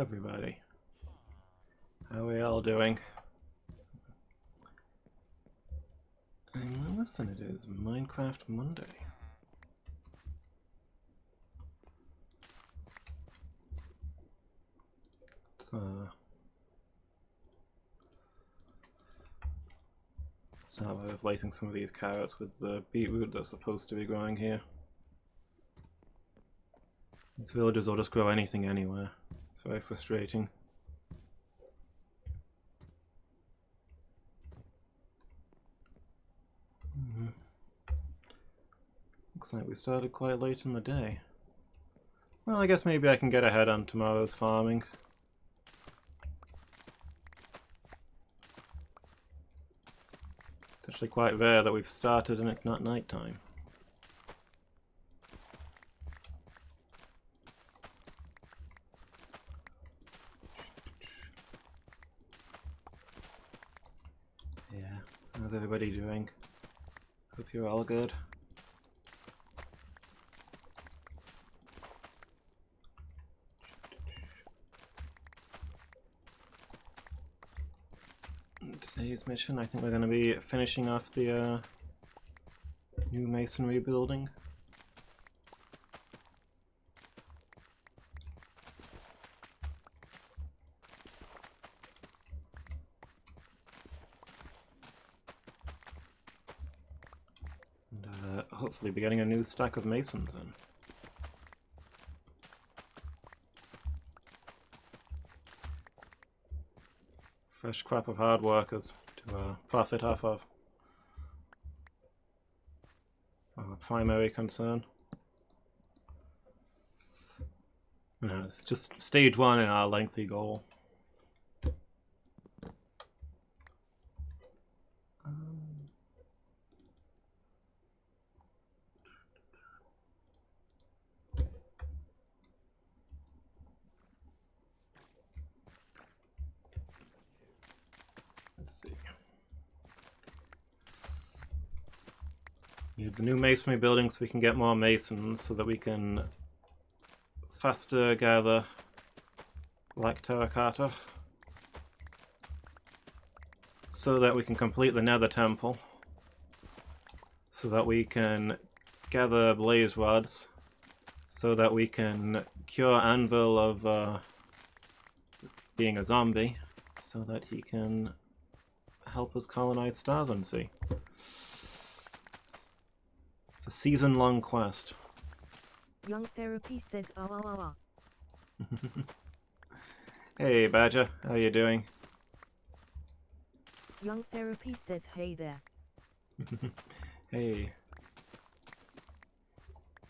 everybody. How are we all doing? And listen, it is Minecraft Monday. So, start by replacing some of these carrots with the beetroot that's supposed to be growing here. These villagers will just grow anything anywhere. It's very frustrating. Looks like we started quite late in the day. Well, I guess maybe I can get ahead on tomorrow's farming. It's actually quite rare that we've started and it's not night time. Yeah, how's everybody doing? Hope you're all good. Today's mission, I think we're going to be finishing off the new masonry building. And hopefully be getting a new stack of masons in. Fresh crop of hard workers to profit off of. Our primary concern. No, it's just stage one in our lengthy goal. Let's see. Need the new masonry building so we can get more masons, so that we can faster gather black terracotta, so that we can complete the nether temple, so that we can gather blaze rods, so that we can cure Anvil of being a zombie, so that he can help us colonize Stars Unsea. It's a season-long quest. Young Therapy says, oh. Hey, Badger, how you doing? Young Therapy says, hey there. Hey.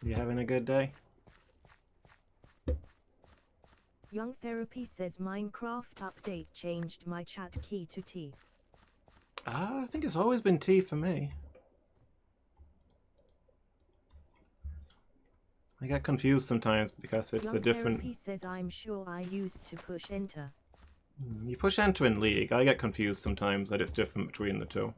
You having a good day? Young Therapy says, Minecraft update changed my chat key to T. I think it's always been T for me. I get confused sometimes because it's Young a different... Therapy says, I'm sure I used to push enter. You push enter in League. I get confused sometimes that it's different between the two.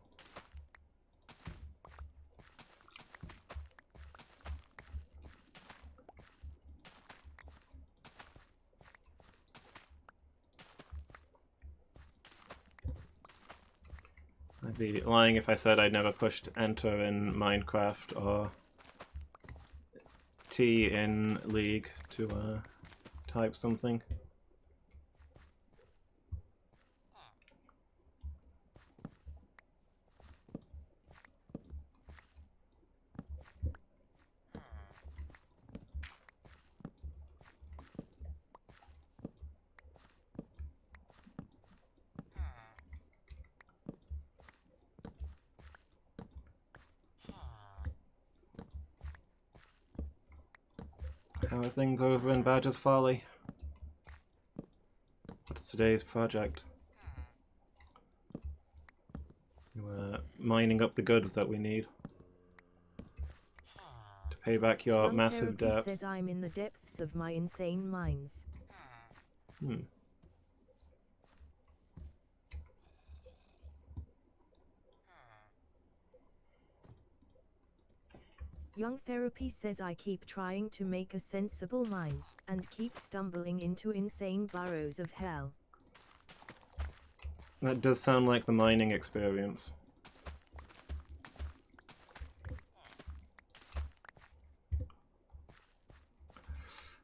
I'd be lying if I said I'd never pushed enter in Minecraft or T in League to type something. How are things over in Badger's Folly? What's today's project? We're mining up the goods that we need to pay back your Young massive Therapy debts. says, I'm in the depths of my insane mines. Young Therapy says, I keep trying to make a sensible mine. and keep stumbling into insane burrows of hell. That does sound like the mining experience.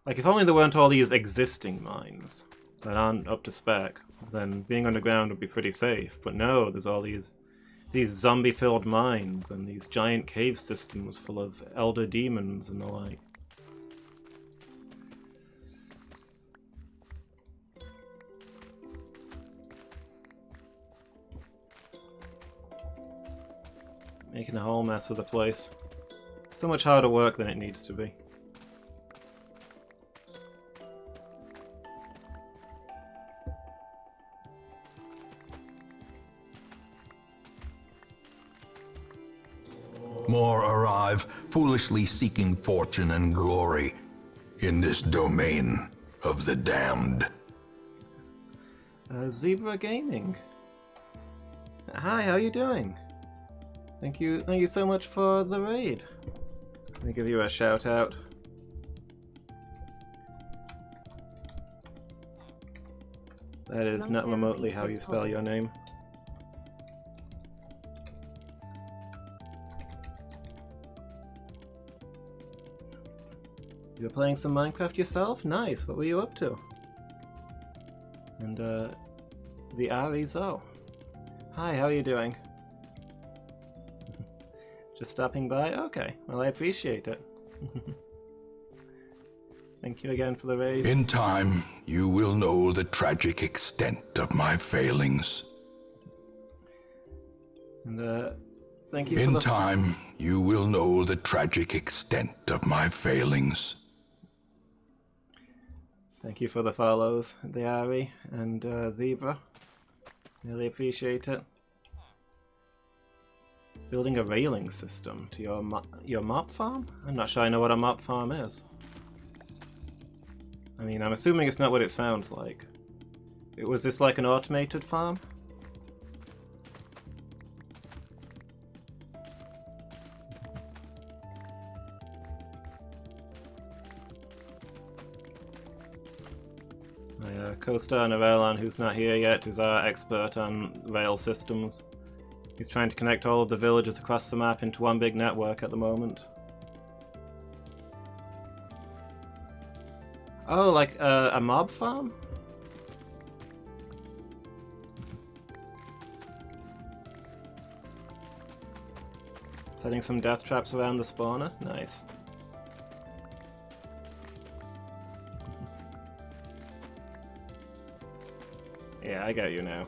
Like, if only there weren't all these existing mines that aren't up to spec, then being underground would be pretty safe. But no, there's all these zombie-filled mines and these giant cave systems full of elder demons and the like. Making a whole mess of the place. So much harder work than it needs to be. More arrive, foolishly seeking fortune and glory in this domain of the damned. Zebra Gaming. Hi, how you doing? Thank you so much for the raid. Let me give you a shout out. That is not remotely how you spell your name. You're playing some Minecraft yourself? Nice, what were you up to? And the Arizo. Hi, how are you doing? Just stopping by? Okay, well I appreciate it. Thank you again for the raid. In time, you will know the tragic extent of my failings. And thank you In time, you will know the tragic extent of my failings. Thank you for the follows, the Ari and Zebra. Really appreciate it. Building a railing system to your mop farm? I'm not sure I know what a mop farm is. I mean, I'm assuming it's not what it sounds like. Was this like an automated farm? My co-star Narellan, who's not here yet, is our expert on rail systems. He's trying to connect all of the villages across the map into one big network at the moment. Oh, like a mob farm? Setting some death traps around the spawner? Nice. Yeah, I got you now.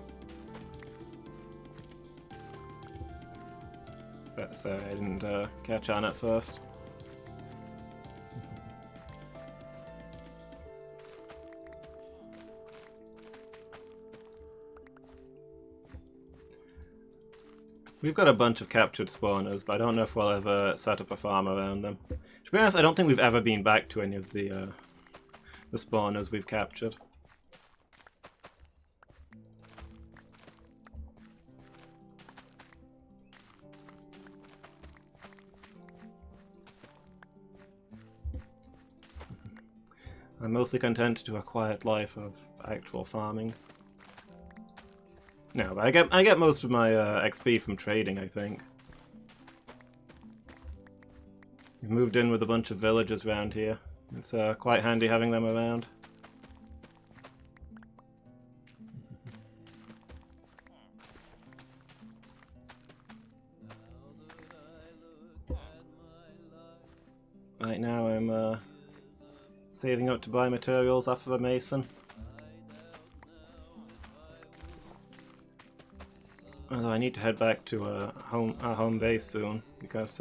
Sorry, I didn't catch on at first. We've got a bunch of captured spawners, but I don't know if we'll ever set up a farm around them. To be honest, I don't think we've ever been back to any of the spawners we've captured. I'm mostly content to a quiet life of actual farming. No, but I get most of my XP from trading, I think. We've moved in with a bunch of villagers around here. It's quite handy having them around. Right now I'm saving up to buy materials off of a mason. Although I need to head back to our home base soon, because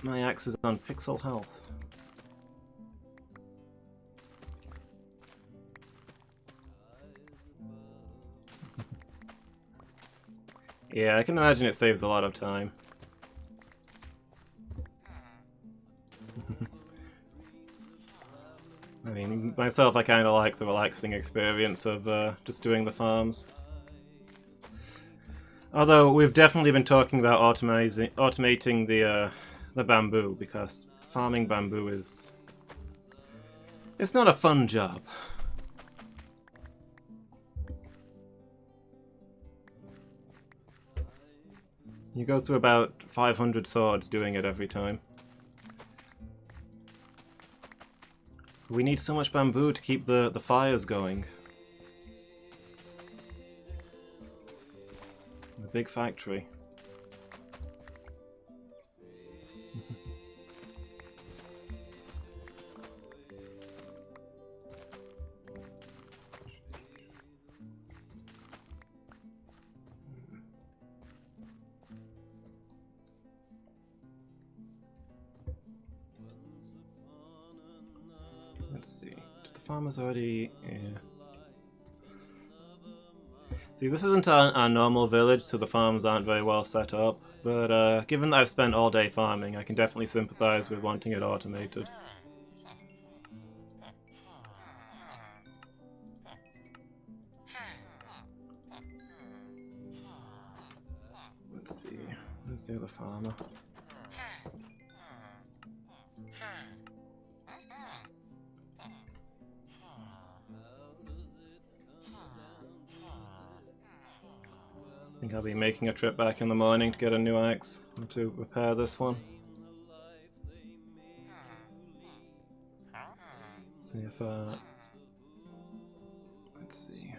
my axe is on pixel health. Yeah, I can imagine it saves a lot of time. I mean, myself, I kind of like the relaxing experience of just doing the farms. Although we've definitely been talking about automating the bamboo, because farming bamboo is It's not a fun job. You go through about 500 swords doing it every time. We need so much bamboo to keep the fires going. The big factory. Let's see. Did the farmers already... Yeah. See, this isn't our normal village, so the farms aren't very well set up. But given that I've spent all day farming, I can definitely sympathize with wanting it automated. Let's see. Where's the other farmer? I think I'll be making a trip back in the morning to get a new axe and to repair this one. See if let's see.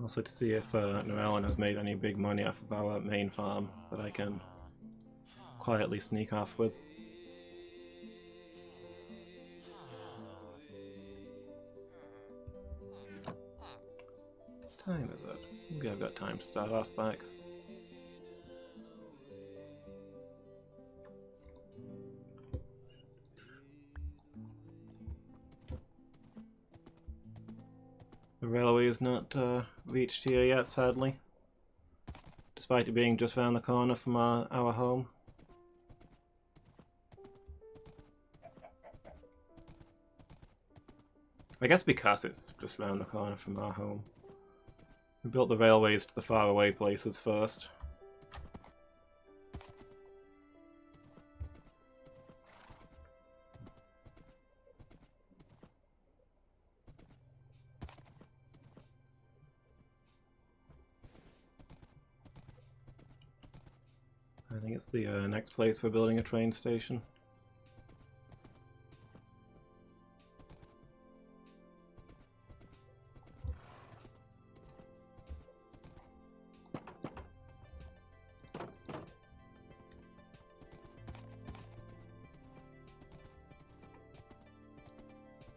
Also to see if Llewellyn has made any big money off of our main farm that I can quietly sneak off with. What time is it? Maybe I've got time to start off back. The railway is not reached here yet, sadly, despite it being just round the corner from our home. I guess because it's just round the corner from our home. We built the railways to the faraway places first. I think it's the next place we're building a train station.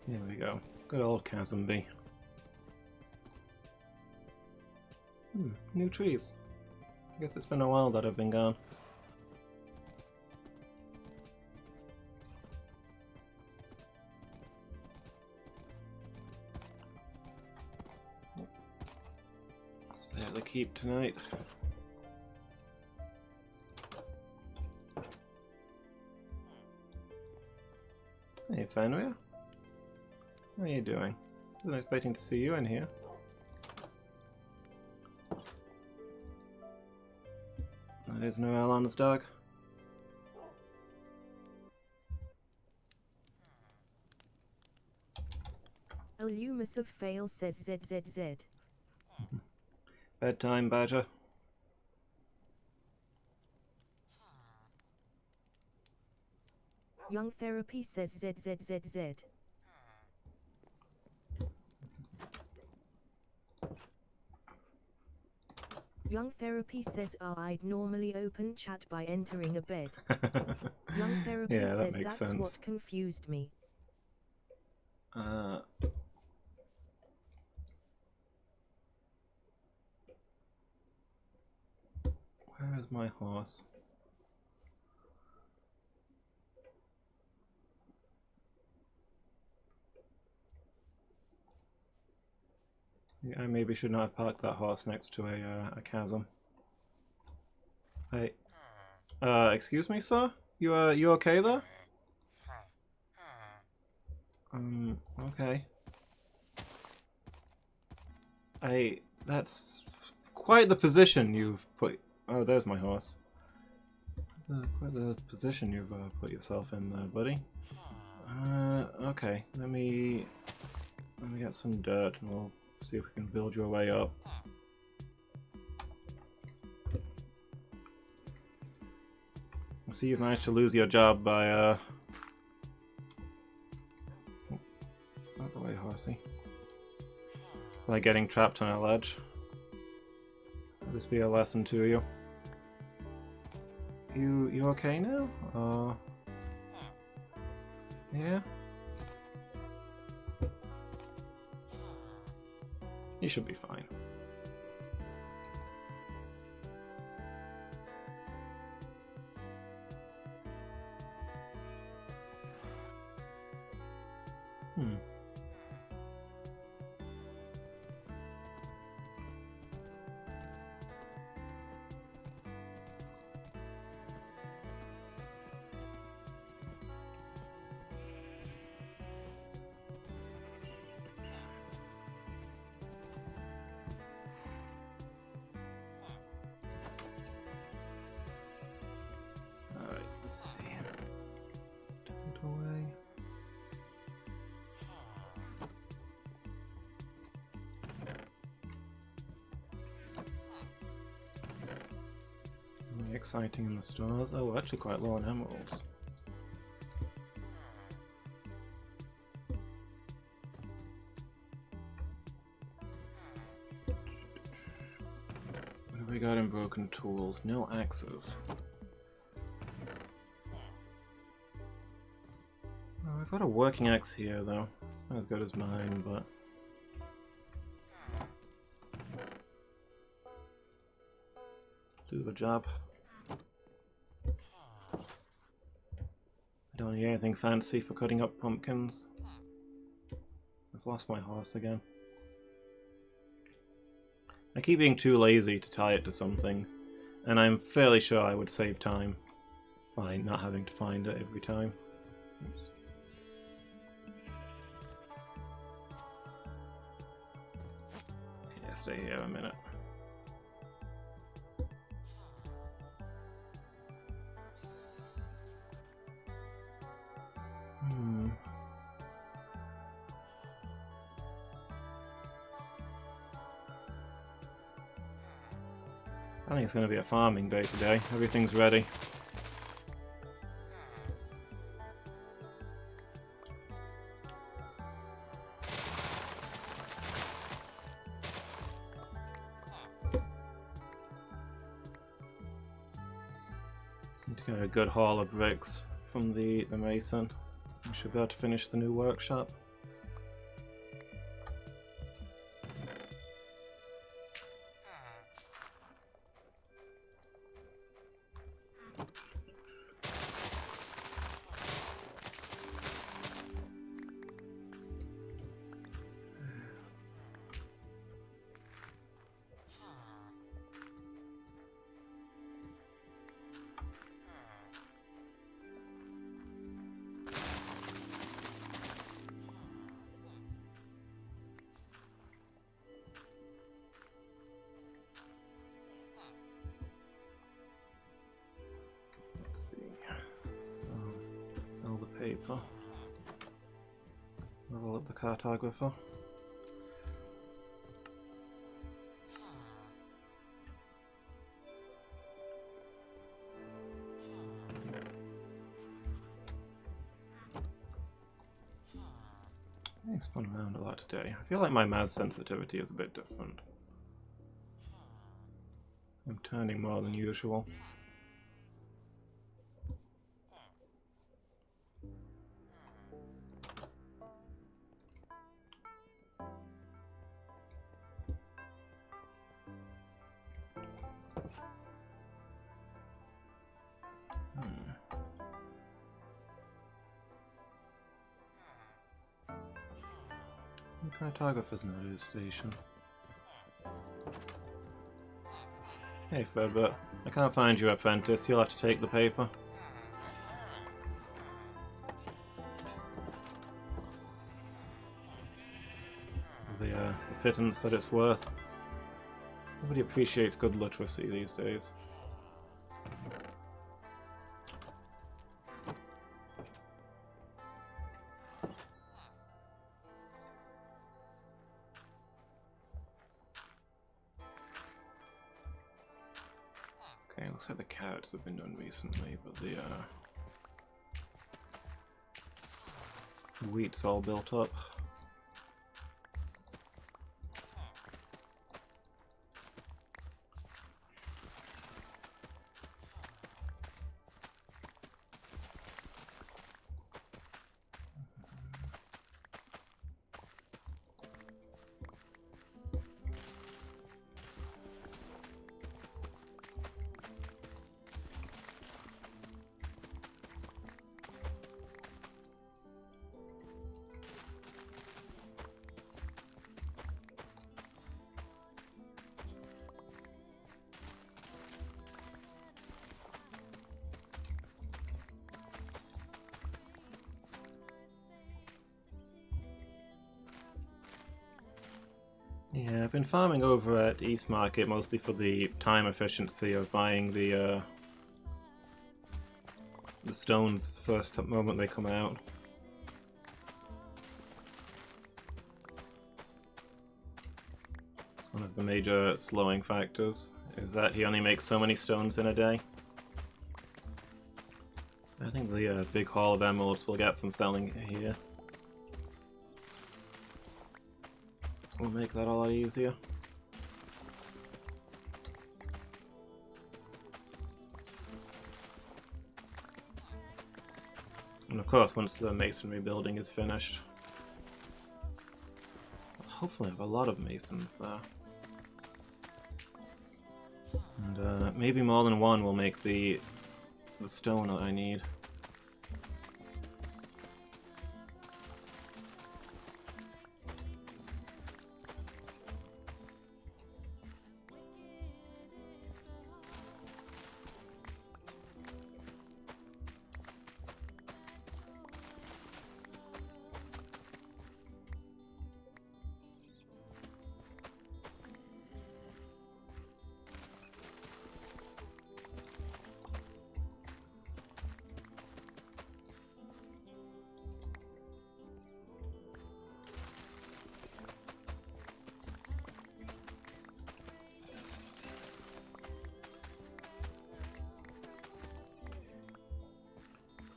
Here we go. Good old Chasmby. New trees. I guess it's been a while that I've been gone. I'll stay at the keep tonight. Hey, Fenrir. How are you doing? I wasn't expecting to see you in here. That is Noelle on this dog. Illumus of Fail says ZZZ. Bedtime, Badger. Young Therapy says ZZZZ. Young Therapy says I'd normally open chat by entering a bed. Young Therapy Yeah, that says makes that's sense. what confused me. Where is my horse? Yeah, I maybe should not have parked that horse next to a chasm. Hey. Excuse me, sir? You okay there? Okay. That's quite the position you've put... Oh, there's my horse. Quite the position you've put yourself in there, buddy. Okay, let me get some dirt and we'll see if we can build your way up. I see you've managed to lose your job by out the way, horsey. By getting trapped on a ledge. Will this be a lesson to you? You okay now? Yeah? You should be fine. Alright, let's see. Put away. Really exciting in the stores. Oh, we're actually quite low on emeralds. What have we got in broken tools? No axes. Oh, I've got a working axe here though. It's not as good as mine, but... do the job. I don't need anything fancy for cutting up pumpkins. I've lost my horse again. I keep being too lazy to tie it to something, and I'm fairly sure I would save time by not having to find it every time. Oops. Yeah, stay here a minute. I think it's going to be a farming day today. Everything's ready. Need to get a good haul of bricks from the mason. We should be able to finish the new workshop. Sell the paper. Level up the cartographer. I spun around a lot today. I feel like my mouse sensitivity is a bit different. I'm turning more than usual. The cartographer's not at his station. Hey Fredbert, I can't find your apprentice, you'll have to take the paper. The pittance that it's worth. Nobody appreciates good literacy these days. Okay, looks like the carrots have been done recently, but the wheat's all built up. Yeah, I've been farming over at East Market mostly for the time efficiency of buying the stones first moment they come out. It's one of the major slowing factors, is that he only makes so many stones in a day. I think the big haul of emeralds we'll get from selling it here will make that a lot easier. And of course, once the masonry building is finished, hopefully I have a lot of masons there. And maybe more than one will make the stone that I need.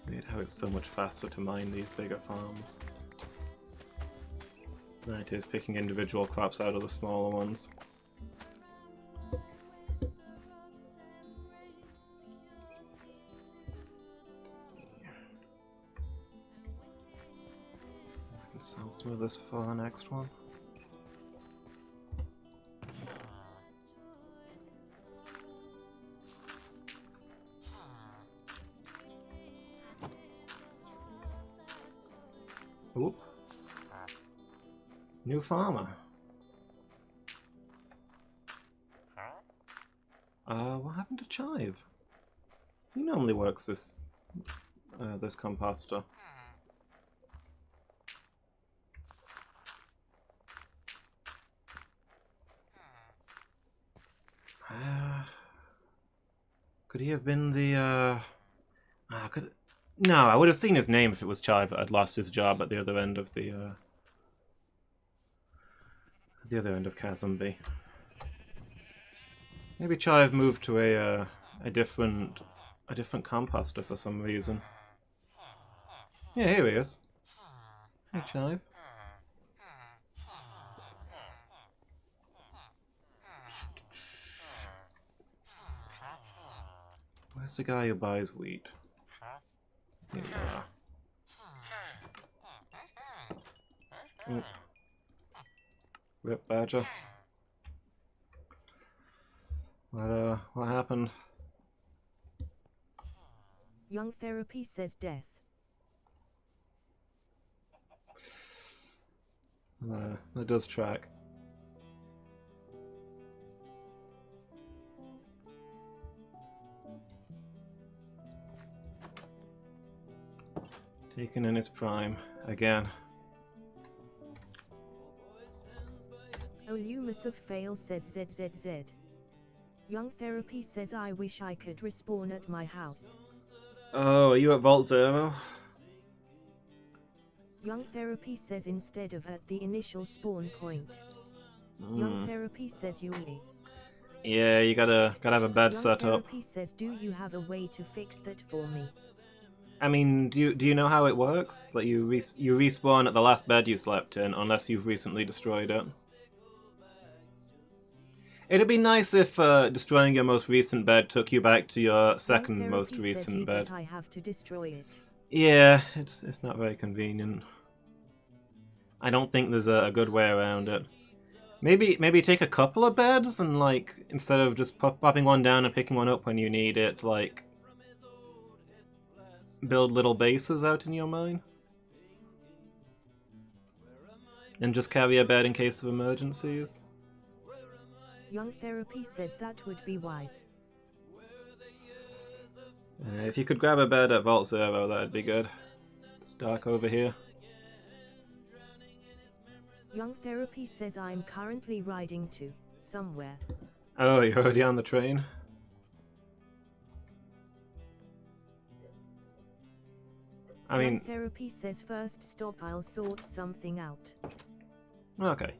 Weird how it's so much faster to mine these bigger farms than it is picking individual crops out of the smaller ones. I can sell some of this for the next one. Oop. New farmer. What happened to Chive? He normally works this composter. Could he have been the No, I would have seen his name if it was Chive that had lost his job at the other end of the other end of Chasm B. Maybe Chive moved to a different composter for some reason. Yeah, here he is. Hey, Chive. Where's the guy who buys wheat? Here you are. Oop. Rip Badger. What happened? Young Therapy says death. That does track. Taken in its prime again. Olumus of Fail says ZZZ. Young Therapy says I wish I could respawn at my house. Oh, are you at Vault Zero? Young Therapy says instead of at the initial spawn point. Young Therapy says UE. Yeah, you gotta have a bed Young set up. Therapy says do you have a way to fix that for me? I mean, do you know how it works? Like you respawn at the last bed you slept in, unless you've recently destroyed it. It'd be nice if destroying your most recent bed took you back to your second Young most Therapy says recent you bed. that I have to destroy it. Yeah, it's not very convenient. I don't think there's a good way around it. Maybe take a couple of beds and like instead of just popping one down and picking one up when you need it, like build little bases out in your mine. And just carry a bed in case of emergencies. Young Therapy says that would be wise. If you could grab a bed at Vault Zero, that'd be good. It's dark over here. Young Therapy says I'm currently riding to somewhere. Oh, you're already on the train? I Young mean, Therapy says first stop I'll sort something out. okay.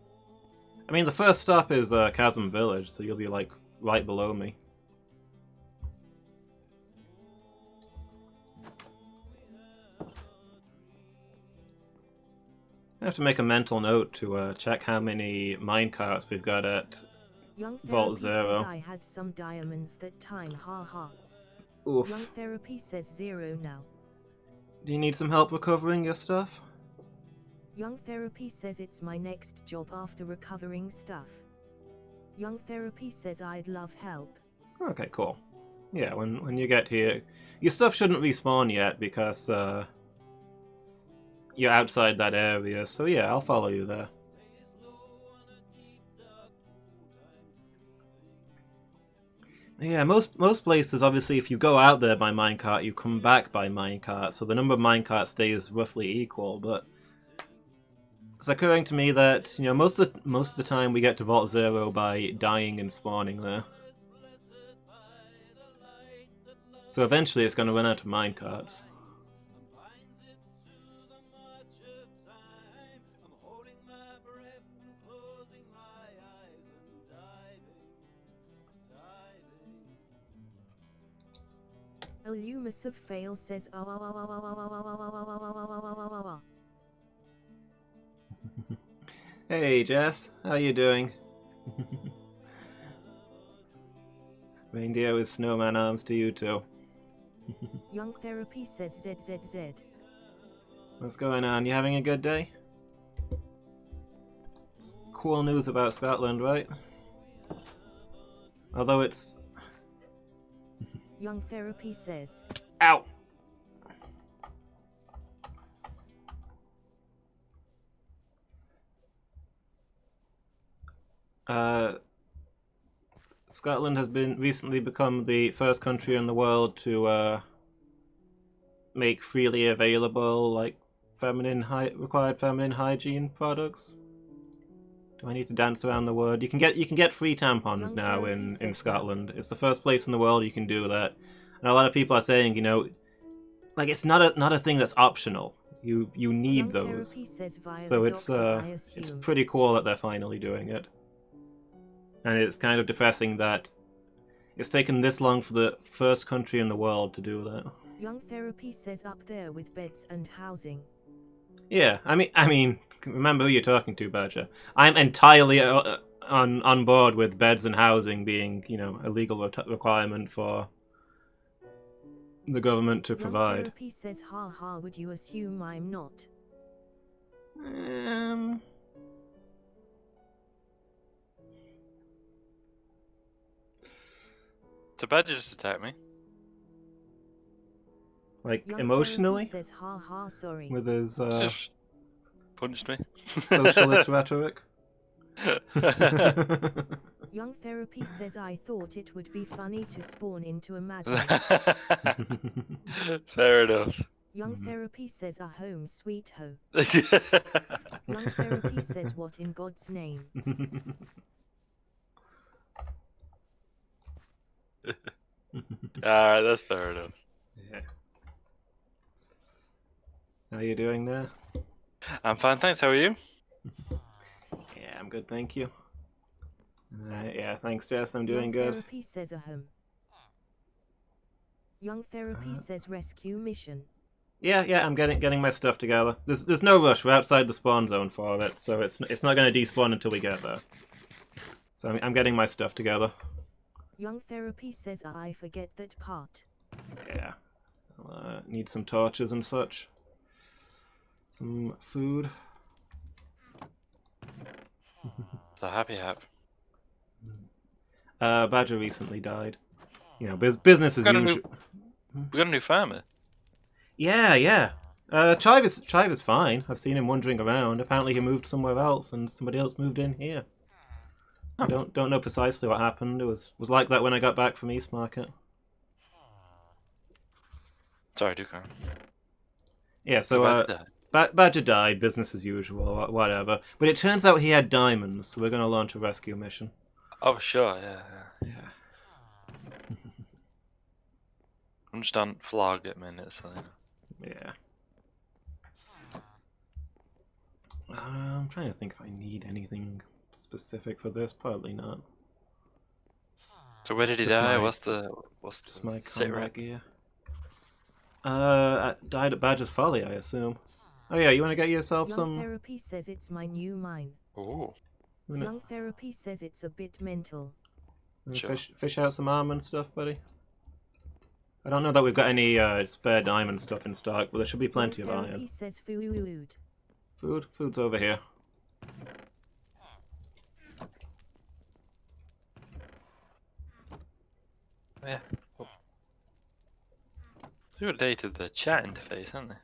I mean, the first stop is Chasm Village, so you'll be like right below me. I have to make a mental note to check how many minecarts we've got at Young Vault Therapy Zero. says I had some diamonds that time, haha. Oof. Young Therapy says 0 now. Do you need some help recovering your stuff? Young Therapy says it's my next job after recovering stuff. Young Therapy says I'd love help. Okay, cool. Yeah, when you get here, your stuff shouldn't respawn yet because you're outside that area. So yeah, I'll follow you there. Yeah, most places, obviously, if you go out there by minecart, you come back by minecart, so the number of minecarts stays roughly equal. But it's occurring to me that most of the time we get to Vault Zero by dying and spawning there. So eventually, it's going to run out of minecarts. Olumus of Fail says Hey Jess, how you doing? Reindeer with snowman arms to you too. Young Therapy says ZZZ. What's going on? You having a good day? It's cool news about Scotland, right? Although it's... Young Therapy says. Ow! Scotland has recently become the first country in the world to make freely available like required feminine hygiene products. Do I need to dance around the word? You can get free tampons now in Scotland. It's the first place in the world you can do that, and a lot of people are saying, like it's not a thing that's optional. You need those. So it's pretty cool that they're finally doing it. And it's kind of depressing that it's taken this long for the first country in the world to do that. Young Therapy says up there with beds and housing. Yeah, I mean, remember who you're talking to, Badger. I'm entirely on board with beds and housing being, a legal requirement for the government to provide. Young Therapy says, haha, would you assume I'm not? So Badger just attacked me. Like Young emotionally? Therapy says, haha, sorry. With his Just punched me. socialist rhetoric? Young Therapy says I thought it would be funny to spawn into a madman. Fair enough. Young Mhm. Therapy says a home sweet ho. Ah, Young Therapy says what in God's name? that's fair enough. Yeah. How are you doing there? I'm fine, thanks. How are you? Yeah, I'm good, thank you. Yeah, thanks, Jess. I'm doing Young good. Therapy says a home. Young Therapy says rescue mission. Yeah, I'm getting my stuff together. There's no rush. We're outside the spawn zone for it, so it's not going to despawn until we get there. So I'm getting my stuff together. Young Therapy says I forget that part. Yeah. Need some torches and such. Some food. The happy hap. Badger recently died. You know, business as usual. We got a new farmer. Yeah. Chive is fine. I've seen him wandering around. Apparently he moved somewhere else, and somebody else moved in here. I don't know precisely what happened. It was like that when I got back from East Market. Sorry, do come. Yeah, so Badger died, business as usual, whatever. But it turns out he had diamonds, so we're going to launch a rescue mission. Oh, sure, yeah. Yeah. I'm just on vlog at minutes, so Yeah. I'm trying to think if I need anything specific for this. Probably not. So where did he Just die? my- What's the Just my sit combat rep? gear. Died at Badger's Folly, I assume. Oh yeah, you want to get yourself Young some... Therapy says it's my new mine. Oh, Young Therapy says it's a bit mental. sure. Fish out some armor and stuff, buddy? I don't know that we've got any spare diamond stuff in stock, but there should be plenty of Young Therapy iron. says food. Food's over here. Yeah. Oh. They updated the chat interface, haven't they?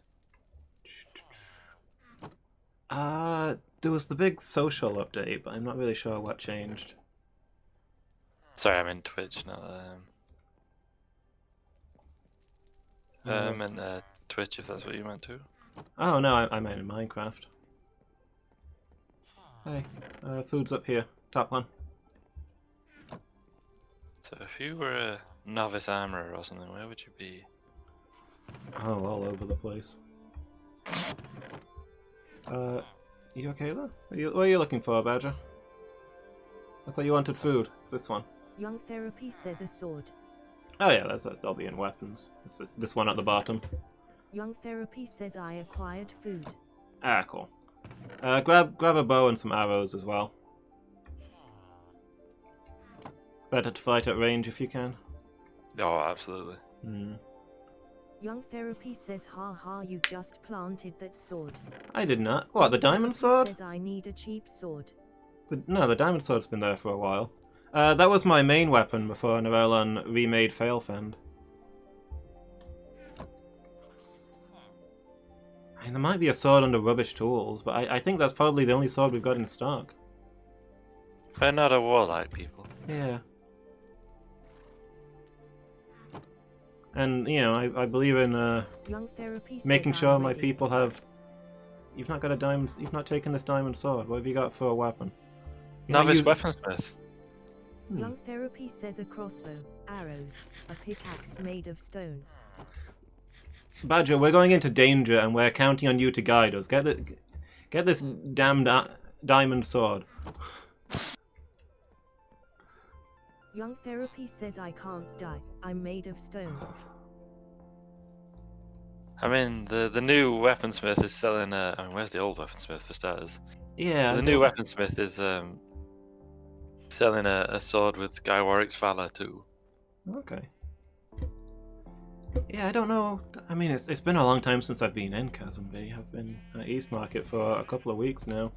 There was the big social update, but I'm not really sure what changed. Sorry, I meant Twitch, not I Oh. meant Twitch, if that's what you meant too. Oh no, I meant in Minecraft. Hey, food's up here. Top one. So if you were a novice armorer or something, where would you be? Oh, all over the place. You okay there? What are you looking for, Badger? I thought you wanted food. It's this one. Young Therapy says a sword. Oh yeah, that'll be in weapons. It's this one at the bottom. Young Therapy says I acquired food. Ah, cool. Grab a bow and some arrows as well. Better to fight at range if you can. Oh, absolutely. Young Therapy says ha you just planted that sword. I did not. What, the diamond Therapy sword? says I need a cheap sword. No, the diamond sword's been there for a while. That was my main weapon before Narellan remade Failfend. I mean, there might be a sword under rubbish tools, but I think that's probably the only sword we've got in stock. We're not a warlike people. Yeah. And, you know, I believe in Young Therapy says making I'm sure my ready. people have... You've not got a diamond... You've not taken this diamond sword. What have you got for a weapon? You know, Novice use- weaponsmith. Young Therapy says a crossbow, arrows, a pickaxe made of stone. Badger, we're going into danger and we're counting on you to guide us. Get this damned diamond sword. Young Therapy says I can't die, I'm made of stone. I mean, the new weaponsmith is selling I mean, where's the old weaponsmith for starters? Yeah. The new weaponsmith is selling a sword with Guy Warwick's valor too. Okay. Yeah, I don't know. I mean, it's been a long time since I've been in Chasm Bay. I've been at East Market for a couple of weeks now.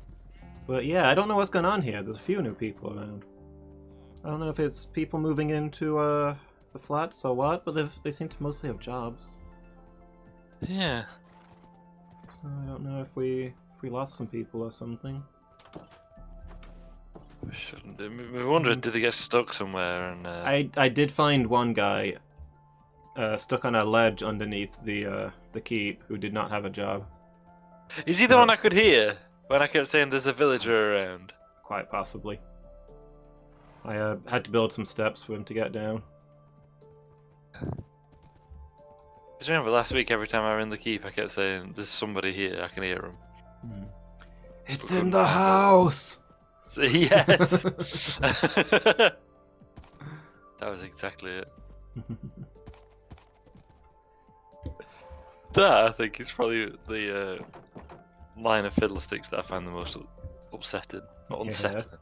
But yeah, I don't know what's going on here. There's a few new people around. I don't know if it's people moving into the flats or what, but they seem to mostly have jobs. Yeah. So I don't know if we lost some people or something. We shouldn't. We wondered, did they get stuck somewhere? And I did find one guy stuck on a ledge underneath the keep who did not have a job. Is he the one I could hear when I kept saying there's a villager around? Quite possibly. I had to build some steps for him to get down. Do you remember last week, every time I were in the keep, I kept saying, there's somebody here, I can hear him. It's in the house! Yes! That was exactly it. That, I think, is probably the line of fiddlesticks that I find the most upsetting, or unsettling. Yeah.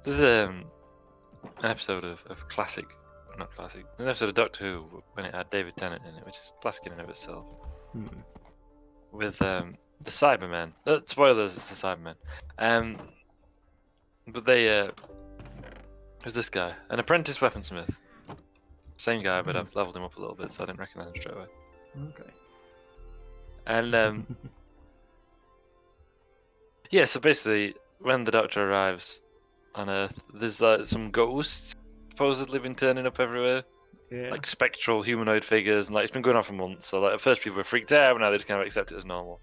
There's an episode of classic, not classic, an episode of Doctor Who when it had David Tennant in it, which is classic in and of itself, with the Cybermen. Spoilers, it's the Cybermen. But they, who's this guy? An apprentice weaponsmith. Same guy, but I've leveled him up a little bit, so I didn't recognise him straight away. Okay. And yeah, so basically, when the Doctor arrives on Earth, there's some ghosts supposedly been turning up everywhere, Yeah. like spectral humanoid figures, and like it's been going on for months. So like at first people were freaked out, but now they just kind of accept it as normal.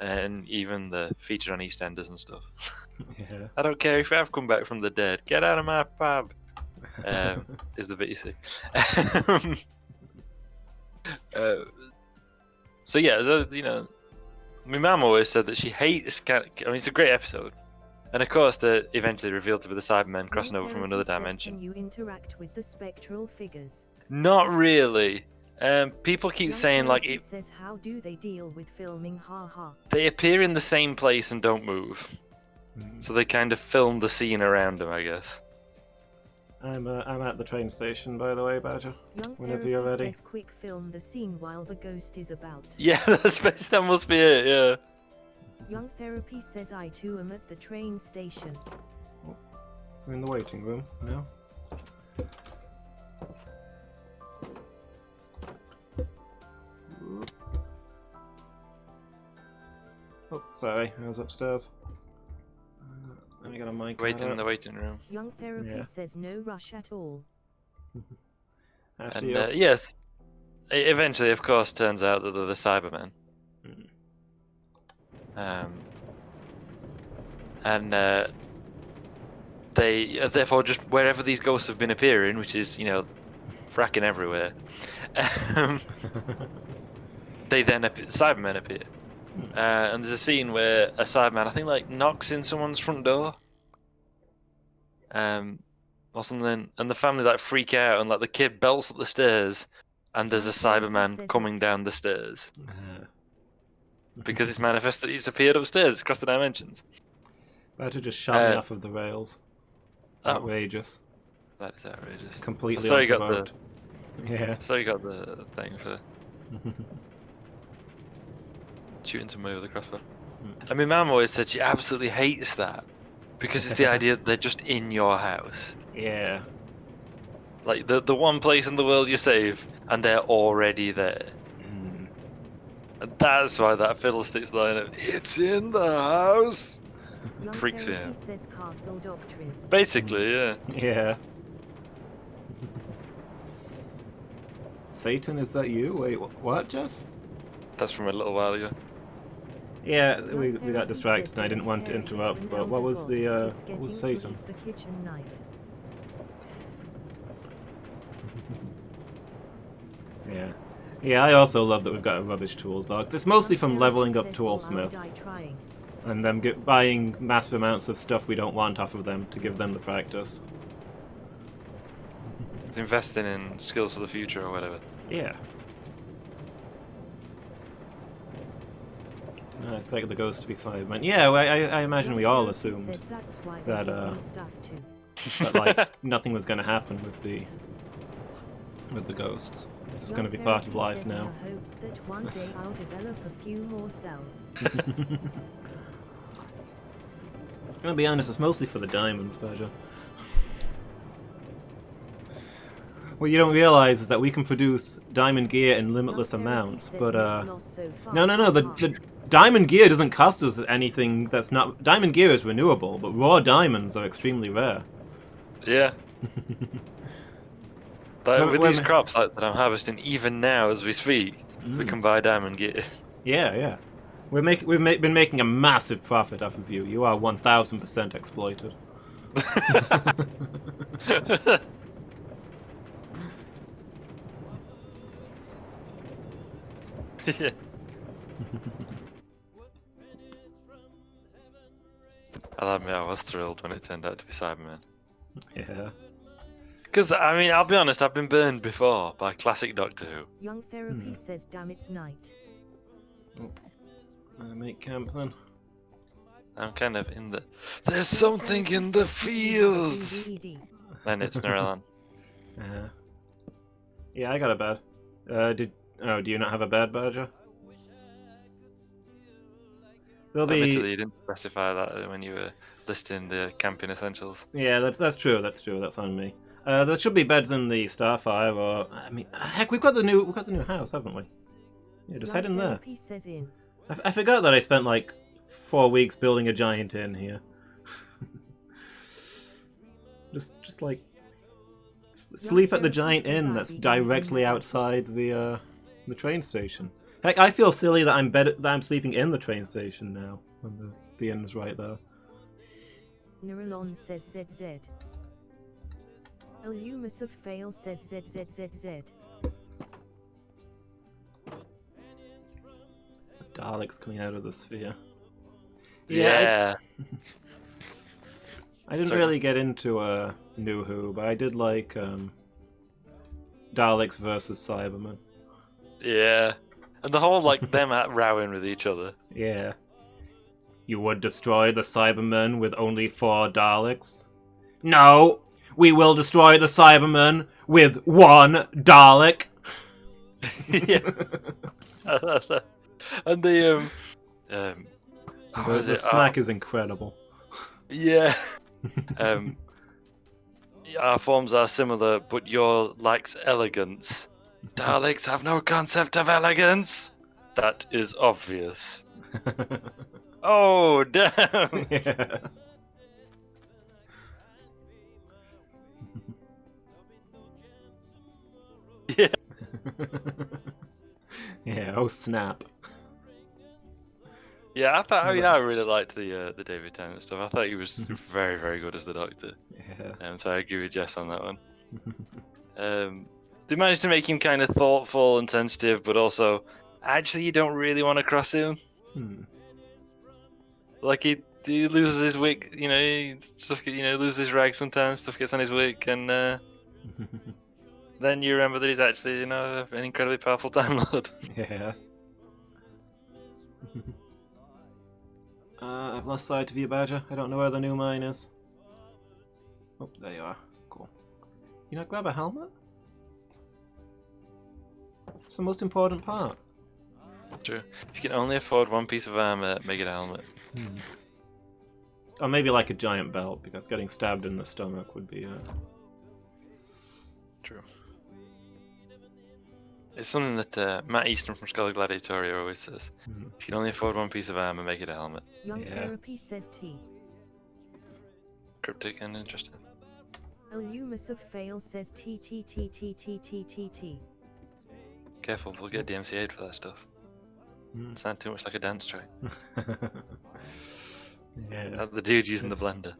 And even the feature on EastEnders and stuff. Yeah. I don't care if I've come back from the dead. Get out of my pub. Is the bit you see. So yeah, you know, my mum always said that she hates I mean, it's a great episode, and of course they're eventually revealed to be the Cybermen crossing over from another dimension. Can you interact with the spectral figures? Not really. People keep Young saying like Therapy says, how do they deal with filming? Ha ha. they appear in the same place and don't move, so they kind of film the scene around them, I guess. I'm at the train station, by the way, Badger. Young Whenever you're Therapy ready. says, quick film the scene while the ghost is about. Yeah, that must be it. Yeah. Young Therapy says, I too am at the train station. We're in the waiting room now. Oh, sorry, I was upstairs. Let me get a mic. Waiting in the waiting room. Young Therapy Yeah. says, no rush at all. After And you. yes, it eventually, of course, turns out that they're the Cybermen. And they therefore just wherever these ghosts have been appearing, which is, you know, fracking everywhere, they then Cybermen appear. And there's a scene where a Cyberman, I think, like knocks in someone's front door, or something, and the family like freak out, and like the kid belts up the stairs, and there's a Cyberman coming down the stairs because it's manifest that he's appeared upstairs across the dimensions. Badger just shot me off of the rails. Oh. Outrageous. That is outrageous. Completely So you got unprovoked. Yeah. So you got the thing for shooting somebody with a crossbow. I mean, Mum always said she absolutely hates that because it's the idea that they're just in your house. Yeah. Like the one place in the world you save, and they're already there. And that's why that fiddlesticks line of "It's in the house" Young freaks me Therapy out. says, castle doctrine. Basically, yeah. Yeah. Satan, is that you? Wait, what, Jess? That's from a little while ago. Yeah, Young we got Therapy distracted says, and I didn't want to Terry is interrupt, an but what elder was god. the, It's what getting was to Satan? eat the kitchen knife. Yeah. Yeah, I also love that we've got a rubbish tools box. It's mostly from Young leveling Therapy up says, "Well, I'll toolsmiths die trying." and them buying massive amounts of stuff we don't want off of them to give them the practice. Investing in skills for the future or whatever. Yeah. I expect the ghost to be Cyberman. Yeah, well, I imagine Young we all Therapy assumed says that's why that, they give me stuff too. that like nothing was going to happen with the ghosts. It's just going to be Young part of Therapy life says, now. in the hopes that one day I'll develop a few more cells. I'm gonna be honest, it's mostly for the diamonds, Badger. What you don't realize is that we can produce diamond gear in limitless Young Therapy amounts, says, but "Not lost so far, no, the haha." diamond gear doesn't cost us anything that's not... Diamond gear is renewable, but raw diamonds are extremely rare. Yeah. But with these crops that I'm harvesting, even now as we speak, we can buy diamond gear. Yeah, yeah. We've been making a massive profit off of you. You are 1000% exploited. Yeah. I'll admit I was thrilled when it turned out to be Cybermen. Yeah. Because, I mean, I'll be honest, I've been burned before by classic Doctor Who. Young Therapy says, damn it's night. I'll make camp then. I'm kind of in the... There's something in the fields! Then it's Neuron. Yeah, I got a bed. Do you not have a bed, Badger? There'll be... Admittedly, you didn't specify that when you were listing the camping essentials. Yeah, that's true. That's true. That's on me. There should be beds in the Starfire, or I mean, heck, we've got the new house, haven't we? Yeah, just head in there. Says in. I forgot that I spent like 4 weeks building a giant inn here. just like sleep at the giant inn that's directly outside the train station. Heck, I feel silly that I'm sleeping in the train station now when the inn's right there. Neuralon says ZZ. Illumus of Fail says ZZZZ. Daleks coming out of the sphere. Yeah. I didn't really get into New Who, but I did like Daleks versus Cybermen. Yeah. And the whole, like, them rowing with each other. Yeah. You would destroy the Cybermen with only 4 Daleks? No! We will destroy the Cybermen with 1 Dalek! Yeah. And the the snack is incredible. Yeah. Our forms are similar, but your lacks elegance. Daleks have no concept of elegance. That is obvious. Oh, damn! Yeah. Yeah. Yeah, oh snap. Yeah, I really liked the David Tennant stuff. I thought he was very, very good as the Doctor. Yeah. So I agree with Jess on that one. They managed to make him kind of thoughtful and sensitive, but also, actually, you don't really want to cross him. Like he loses his wig, loses his rag sometimes. Stuff gets on his wig, and then you remember that he's actually, an incredibly powerful Time Lord. Yeah. I've lost sight of you, Badger. I don't know where the new mine is. Oh, there you are. Cool. You not grab a helmet? It's the most important part. True. If you can only afford 1 piece of armor, make it a helmet. Or maybe like a giant belt, because getting stabbed in the stomach would be... True. It's something that Matt Easton from Scholar Gladiatoria always says. If you can only afford 1 piece of armor, make it a helmet. Young Therapy says T. Cryptic and interesting. Illumus of Fail says T T T T T T T T. Careful, we'll get DMCA'd for that stuff. Sound too much like a dance track. Yeah. The dude using the blender.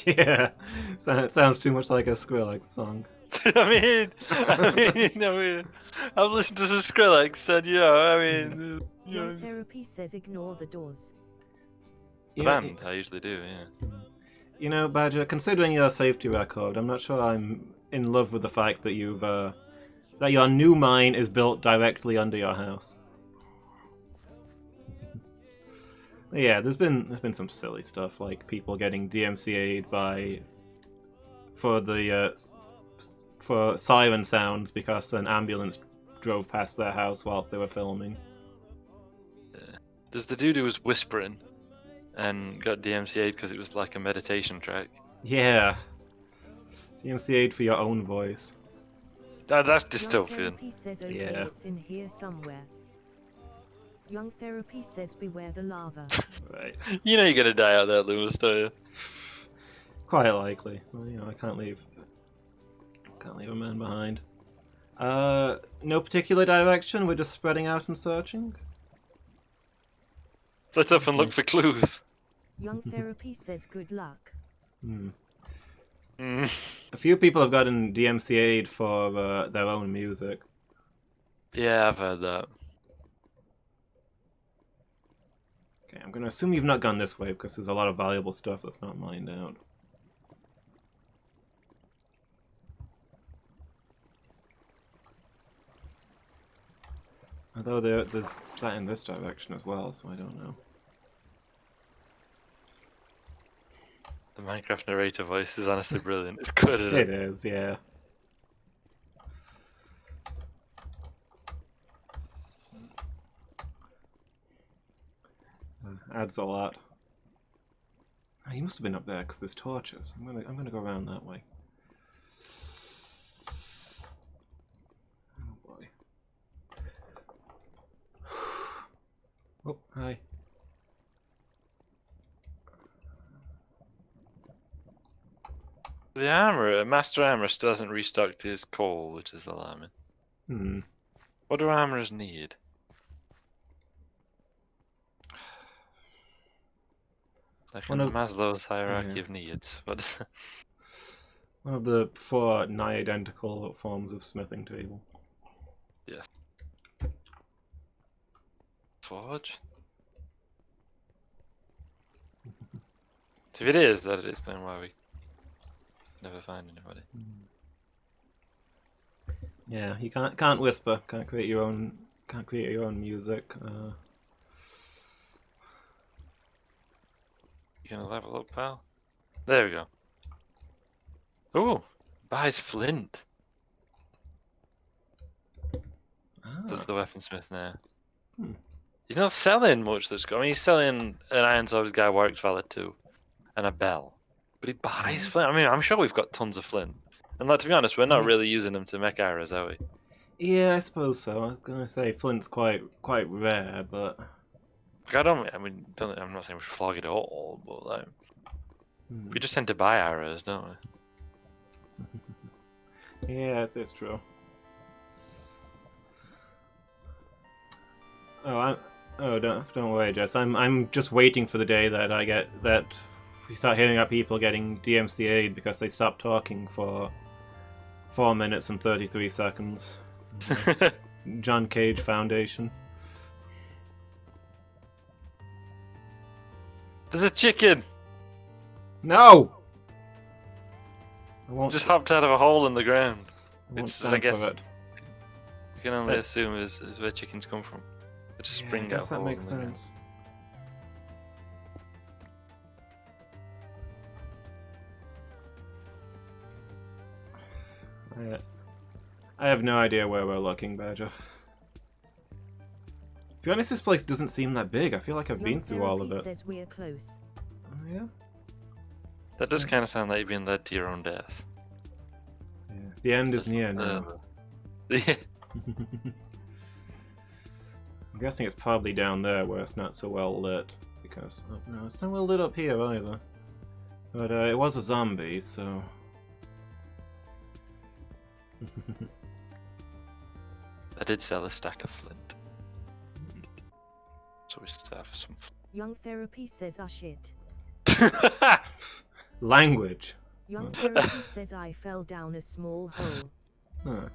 Yeah. Sounds too much like a Skrillex song. I mean, I've listened to some Skrillex, and Young Therapy says ignore the doors. The band, I usually do, yeah. You know, Badger, considering your safety record, I'm not sure I'm in love with the fact that you've that your new mine is built directly under your house. Yeah, there's been some silly stuff like people getting DMCA'd for siren sounds because an ambulance drove past their house whilst they were filming. Yeah. There's the dude who was whispering and got DMCA'd because it was like a meditation track. Yeah. DMCA'd for your own voice. That's dystopian. Therapy says, okay, Yeah. it's in here somewhere. Young Therapy says beware the lava. Right. You know you're gonna die out there, Lewis, don't you? Quite likely. Well, I can't leave a man behind. No particular direction. We're just spreading out and searching. Split up and look for clues. Young Therapy says good luck. Hmm. Mm. A few people have gotten DMCA'd for their own music. Yeah, I've heard that. Okay, I'm gonna assume you've not gone this way because there's a lot of valuable stuff that's not mined out. Although there's that in this direction as well, so I don't know. The Minecraft narrator voice is honestly brilliant. It's good, isn't It it? is, yeah. Adds a lot. Oh, he must have been up there because there's torches. I'm gonna go around that way. Oh boy. Oh, hi. The armourer, Master Armourer, still hasn't restocked his coal, which is alarming. Hmm. What do armourers need? Like in One of- Maslow's hierarchy yeah. of needs. What? One of the 4 nigh-identical forms of smithing table. Yes. Forge? If it is, that'd explain why we never find anybody. Yeah, you can't whisper. Can't create your own music. You gonna level up, pal? There we go. Ooh, buys flint. Does the weaponsmith now? Hmm. He's not selling much. I mean, he's selling an iron sword guy works valid too, and a bell. But he buys flint. I mean, I'm sure we've got tons of flint. And like, to be honest, we're not really using them to make arrows, are we? Yeah, I suppose so. I was gonna say flint's quite rare, but I mean, I'm not saying we should flog it all, but like, we just tend to buy arrows, don't we? yeah, it's true. Don't worry, Jess. I'm just waiting for the day that we start hearing about people getting DMCA'd because they stopped talking for 4 minutes and 33 seconds. John Cage Foundation. There's a chicken! No! I won't. Just hopped out of a hole in the ground. I won't It's, stand I guess, for it. you can only assume is where chickens come from. They just Yeah, spring I guess out that holes makes in the ground. sense. I have no idea where we're looking, Badger. To be honest, this place doesn't seem that big. I feel like I've Young been through all of Therapy it. says we're close. Oh, yeah? That does kind of sound like you're being led to your own death. Yeah. The end is near now. Yeah. I'm guessing it's probably down there where it's not so well lit. Because, oh, no, it's not well lit up here either. But it was a zombie, so... I did sell a stack of flint. So we should have some Young Therapy says shit. Language. Young Therapy says I fell down a small hole. Huh.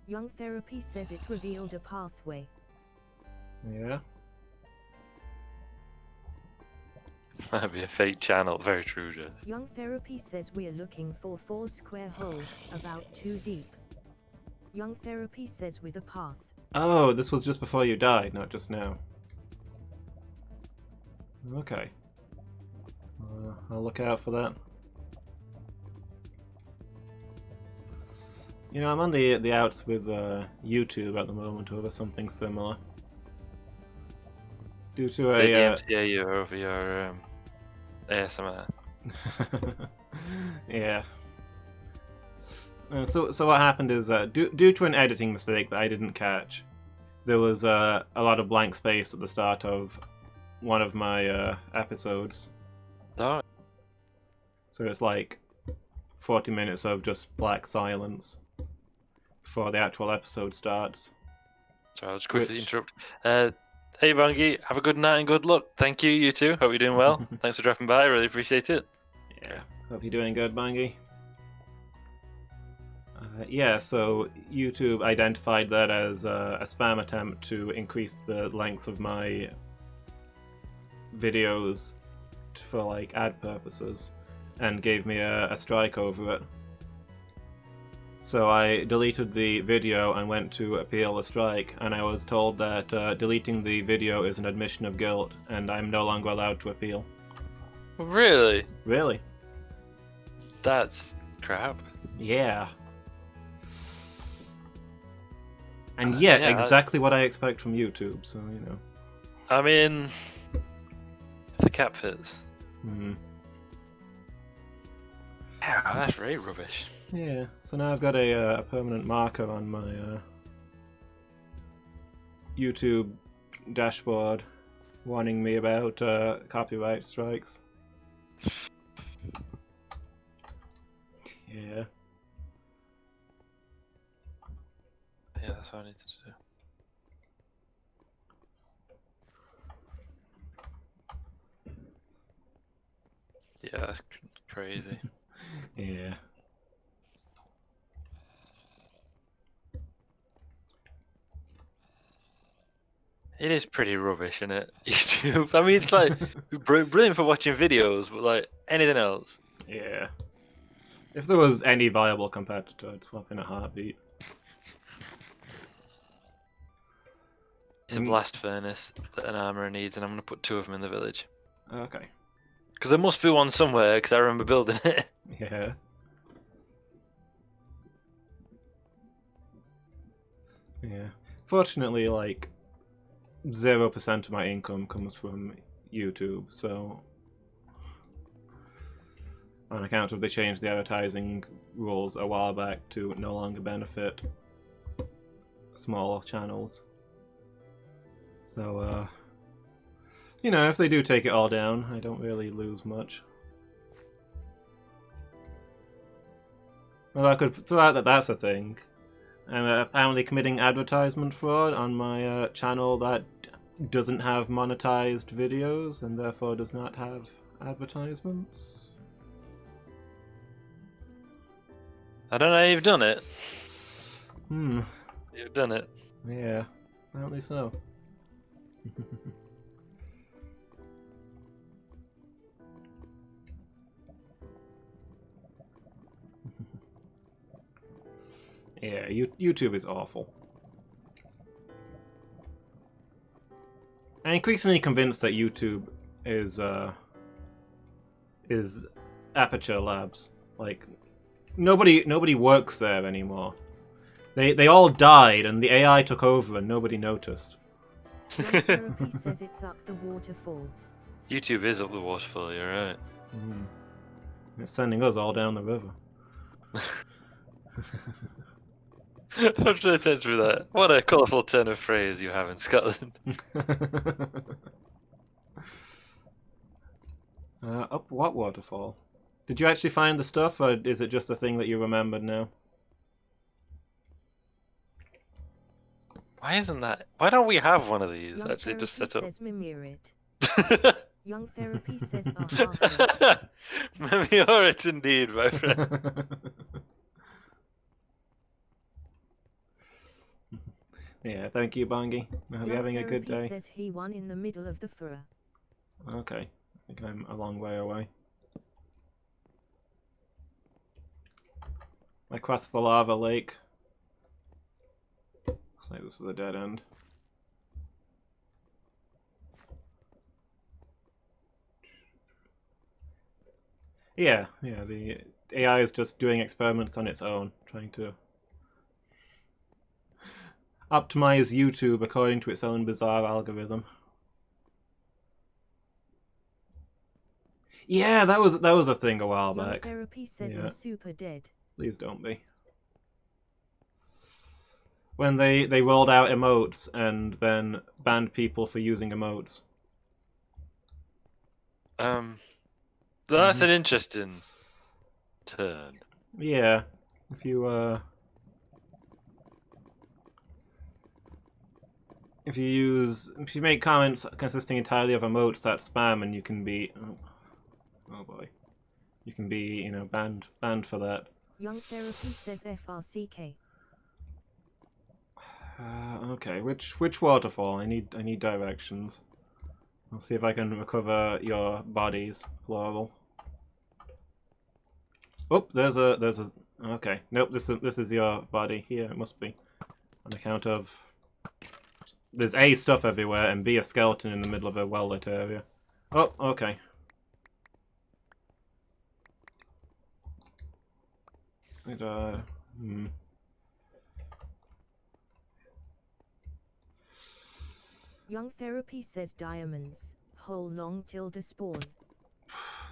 Young Therapy says it revealed a pathway. Yeah? Might be a fake channel, very true, Jess. Young Therapy says we're looking for 4 square holes, about 2 deep. Young Therapy says with a path. Oh, this was just before you died, not just now. Okay. I'll look out for that. You know, I'm on the outs with YouTube at the moment over something similar. Due to They a... DMCA you over your ASMR. yeah. So what happened is, due to an editing mistake that I didn't catch, there was a lot of blank space at the start of one of my episodes. Oh, So it's like 40 minutes of just black silence. before the actual episode starts. Sorry, I'll just quickly interrupt. Hey, Bungie, have a good night and good luck. Thank you, you two. Hope you're doing well. Thanks for dropping by. I really appreciate it. Yeah, hope you're doing good, Bungie. Yeah, so YouTube identified that as a spam attempt to increase the length of my videos for like ad purposes, and gave me a strike over it. So I deleted the video and went to appeal the strike, and I was told that deleting the video is an admission of guilt, and I'm no longer allowed to appeal. Really? Really? That's crap. Yeah. And yet, yeah, exactly what I expect from YouTube, so, you know. I mean, if the cap fits. Hmm. Yeah, that's really rubbish. Yeah, so now I've got a permanent marker on my YouTube dashboard warning me about copyright strikes. Yeah. Yeah, that's what I need to do. Yeah, that's crazy. Yeah. It is pretty rubbish, isn't it? YouTube. I mean, it's like brilliant for watching videos, but like anything else. Yeah. If there was any viable competitor, I'd swap in a heartbeat. It's a blast furnace that an armourer needs, and I'm going to put 2 of them in the village. Okay. Because there must be one somewhere, because I remember building it. Yeah. Yeah. Fortunately, like, 0% of my income comes from YouTube, so on account of they changed the advertising rules a while back to no longer benefit small channels. So, you know, if they do take it all down, I don't really lose much. Well, I could throw out that that's a thing. I'm apparently committing advertisement fraud on my channel that doesn't have monetized videos and therefore does not have advertisements. I don't know how you've done it. Hmm. You've done it. Yeah, apparently so. Yeah, YouTube is awful. I'm increasingly convinced that YouTube is Aperture Labs. Like, nobody works there anymore. They all died, and the AI took over, and nobody noticed. Therapy says it's up the waterfall. YouTube is up the waterfall, you're right. Mm. It's sending us all down the river. I'm trying to attend through that. What a colourful turn of phrase you have in Scotland. Up what waterfall? Did you actually find the stuff, or is it just a thing that you remembered now? Why isn't that? Why don't we have one of these Young actually just set Therapy up? says mimir it. Young Therapy says aha. Mimior it indeed, my friend. Yeah, thank you, Bangi. I hope you're having a good day. Says he won in the middle of the furrow. Okay, I think I'm a long way away. I crossed the lava lake. Looks like this is a dead end. Yeah, the AI is just doing experiments on its own, trying to optimize YouTube according to its own bizarre algorithm. Yeah, that was a thing a while Young back. Therapy says I'm super dead. Please don't be. When they rolled out emotes and then banned people for using emotes. That's an interesting turn. Yeah, if you if you make comments consisting entirely of emotes that spam, and you can be, oh boy, you can be, you know, banned for that. Young Therapy says FRCK. Okay, which waterfall? I need directions. I'll see if I can recover your bodies, plural. Oh, there's a. Okay, nope. This is your body here. It must be, on account of there's A, stuff everywhere, and B, a skeleton in the middle of a well-lit area. Oh, okay. Young Therapy says diamonds. Whole long till the spawn.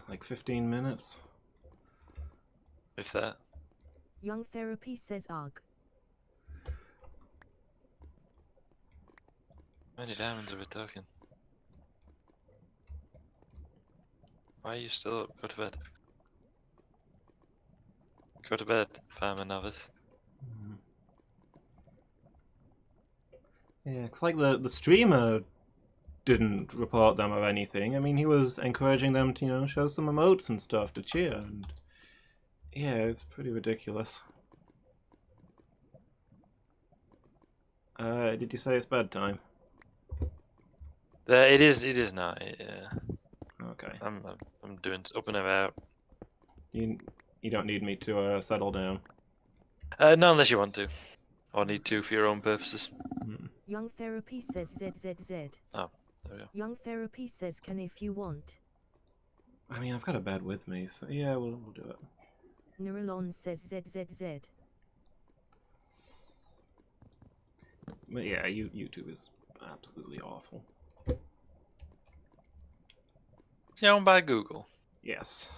Like 15 minutes. If that. Young Therapy says ugh. How many diamonds are we talking? Why are you still up? Go to bed. Go to bed, farmer novice. Yeah, it's like the streamer didn't report them or anything. I mean, he was encouraging them to, you know, show some emotes and stuff to cheer, and yeah, it's pretty ridiculous. Did you say it's bedtime? It is now. Yeah. Okay. I'm doing up and about. You don't need me to settle down. No, unless you want to, or need to for your own purposes. Young Therapy says ZZZ. Oh, there we go. Young Therapy says can if you want. I mean, I've got a bed with me, so yeah, we'll do it. Neuralon says ZZZ. But yeah, YouTube is absolutely awful. It's owned by Google. Yes.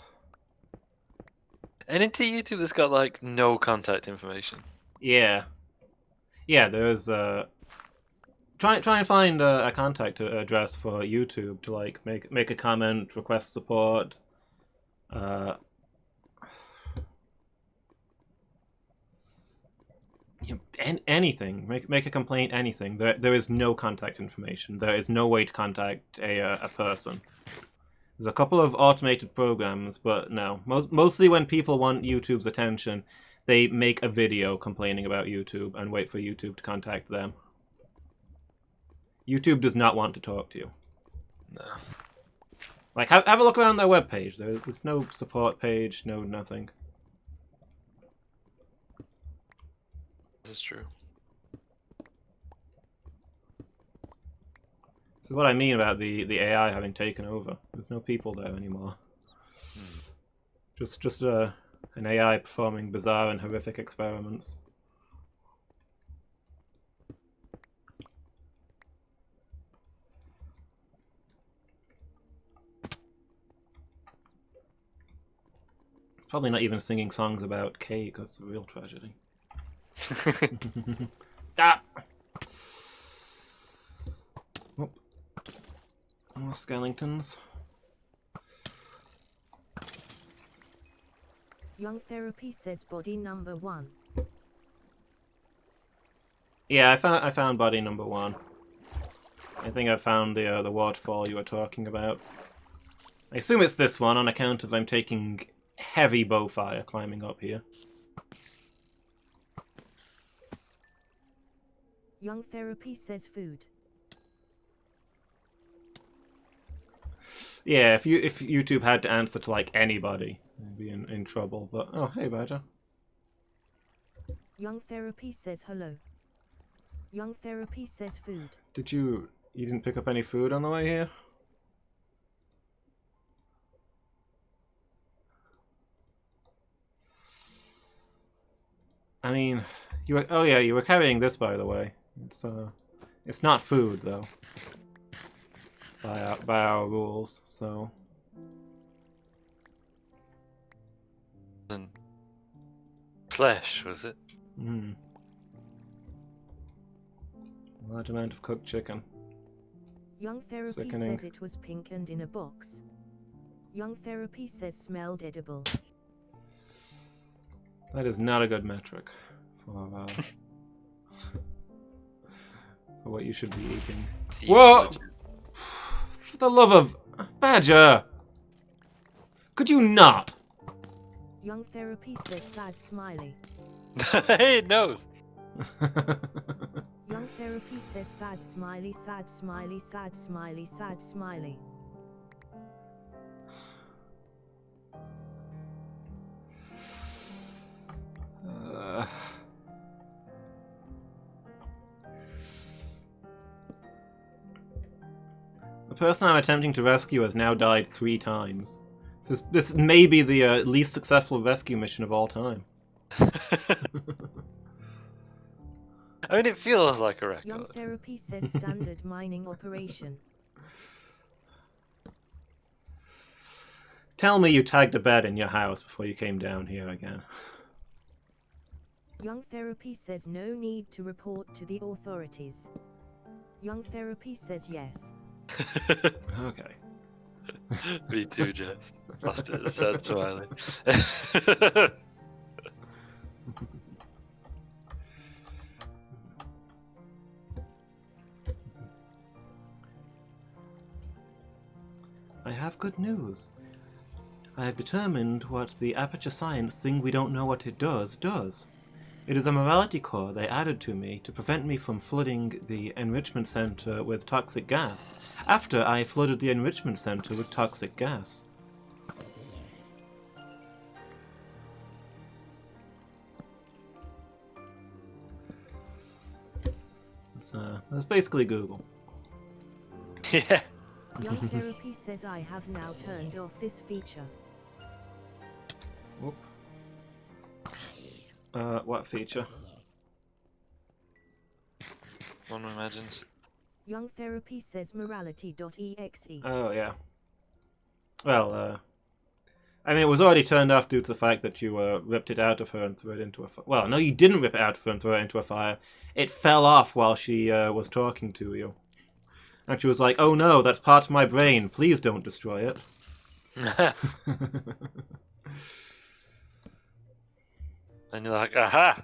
And into YouTube that's got like no contact information. Yeah. Yeah, there's try and find a contact address for YouTube to like make a comment, request support. You know, anything. Make a complaint. Anything. There is no contact information. There is no way to contact a person. There's a couple of automated programs, but no. Mostly when people want YouTube's attention, they make a video complaining about YouTube and wait for YouTube to contact them. YouTube does not want to talk to you. No. Like, have a look around their webpage. There's no support page, no nothing. This is true. This is what I mean about the AI having taken over. There's no people there anymore. Just an AI performing bizarre and horrific experiments. Probably not even singing songs about cake. That's a real tragedy. Ah! Oh. More skeletons. Young Therapy says body number 1. Yeah, I found body number 1. I think I found the waterfall you were talking about. I assume it's this one on account of I'm taking heavy bow fire climbing up here. Young Therapy says food. Yeah, if YouTube had to answer to like anybody, they'd be in trouble. But oh, hey, Badger. Young Therapy says hello. Young Therapy says food. You didn't pick up any food on the way here? I mean, you were carrying this, by the way. It's not food though. By our rules, so. Flesh, was it? Large amount of cooked chicken. Young Therapy Sickening. says it was pink and in a box. Young Therapy says smelled edible. That is not a good metric for for what you should be eating. Tea Whoa! budget. For the love of... Badger! Could you not? Young Therapy says sad smiley. Hey, it knows. Young Therapy says sad smiley, sad smiley, sad smiley, sad smiley. The person I'm attempting to rescue has now died 3 times. So this may be the least successful rescue mission of all time. I mean, it feels like a Young record. Therapy says standard mining operation. Tell me you tagged a bed in your house before you came down here again. Young Therapy says no need to report to the authorities. Young Therapy says yes. Okay. Me too, Jess. Lost it. Sad smiley. I have good news. I have determined what the aperture science thing we don't know what it does. It is a morality core they added to me to prevent me from flooding the enrichment center with toxic gas, after I flooded the enrichment center with toxic gas. That's basically Google. Yeah. Young Therapy says I have now turned off this feature. Whoop. What feature? One imagines. Young Therapy says morality.exe. Oh, yeah. Well, I mean, it was already turned off due to the fact that you ripped it out of her and threw it into a fire. Well, no, you didn't rip it out of her and throw it into a fire. It fell off while she was talking to you. And she was like, oh no, that's part of my brain. Please don't destroy it. And you're like, aha!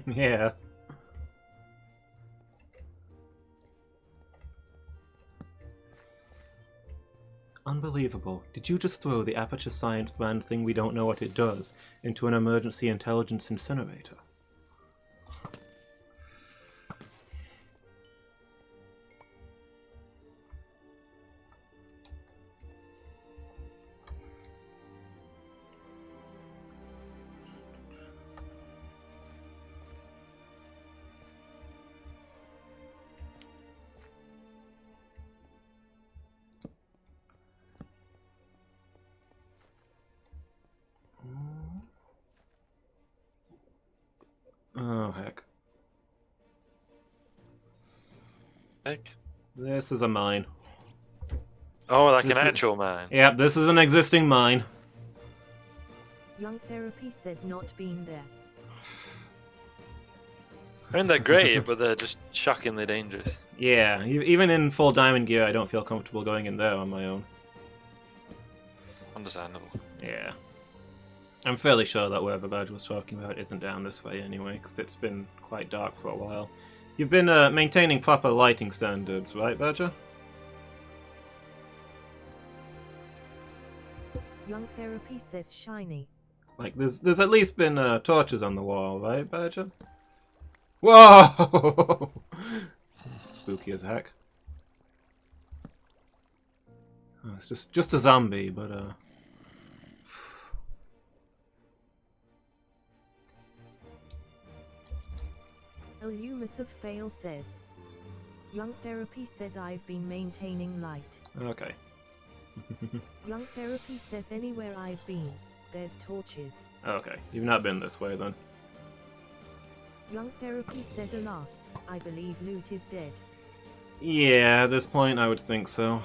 Yeah. Unbelievable. Did you just throw the Aperture Science brand thing we don't know what it does into an emergency intelligence incinerator? Oh, heck. Heck. This is a mine. Oh, like This an is- actual mine. Yep, this is an existing mine. Young Therapy says not been there. I mean, they're great, but they're just shockingly dangerous. Yeah, even in full diamond gear, I don't feel comfortable going in there on my own. Understandable. Yeah. I'm fairly sure that wherever Badger was talking about isn't down this way anyway, because it's been quite dark for a while. You've been maintaining proper lighting standards, right, Badger? Young Therapy says shiny. Like, there's at least been torches on the wall, right, Badger? Whoa! Spooky as heck. Oh, it's just a zombie, but Illumus of Fail says. Young Therapy says I've been maintaining light. okay. Young Therapy says anywhere I've been, there's torches. Okay, you've not been this way then. Young Therapy says alas, I believe Loot is dead. Yeah, at this point I would think so.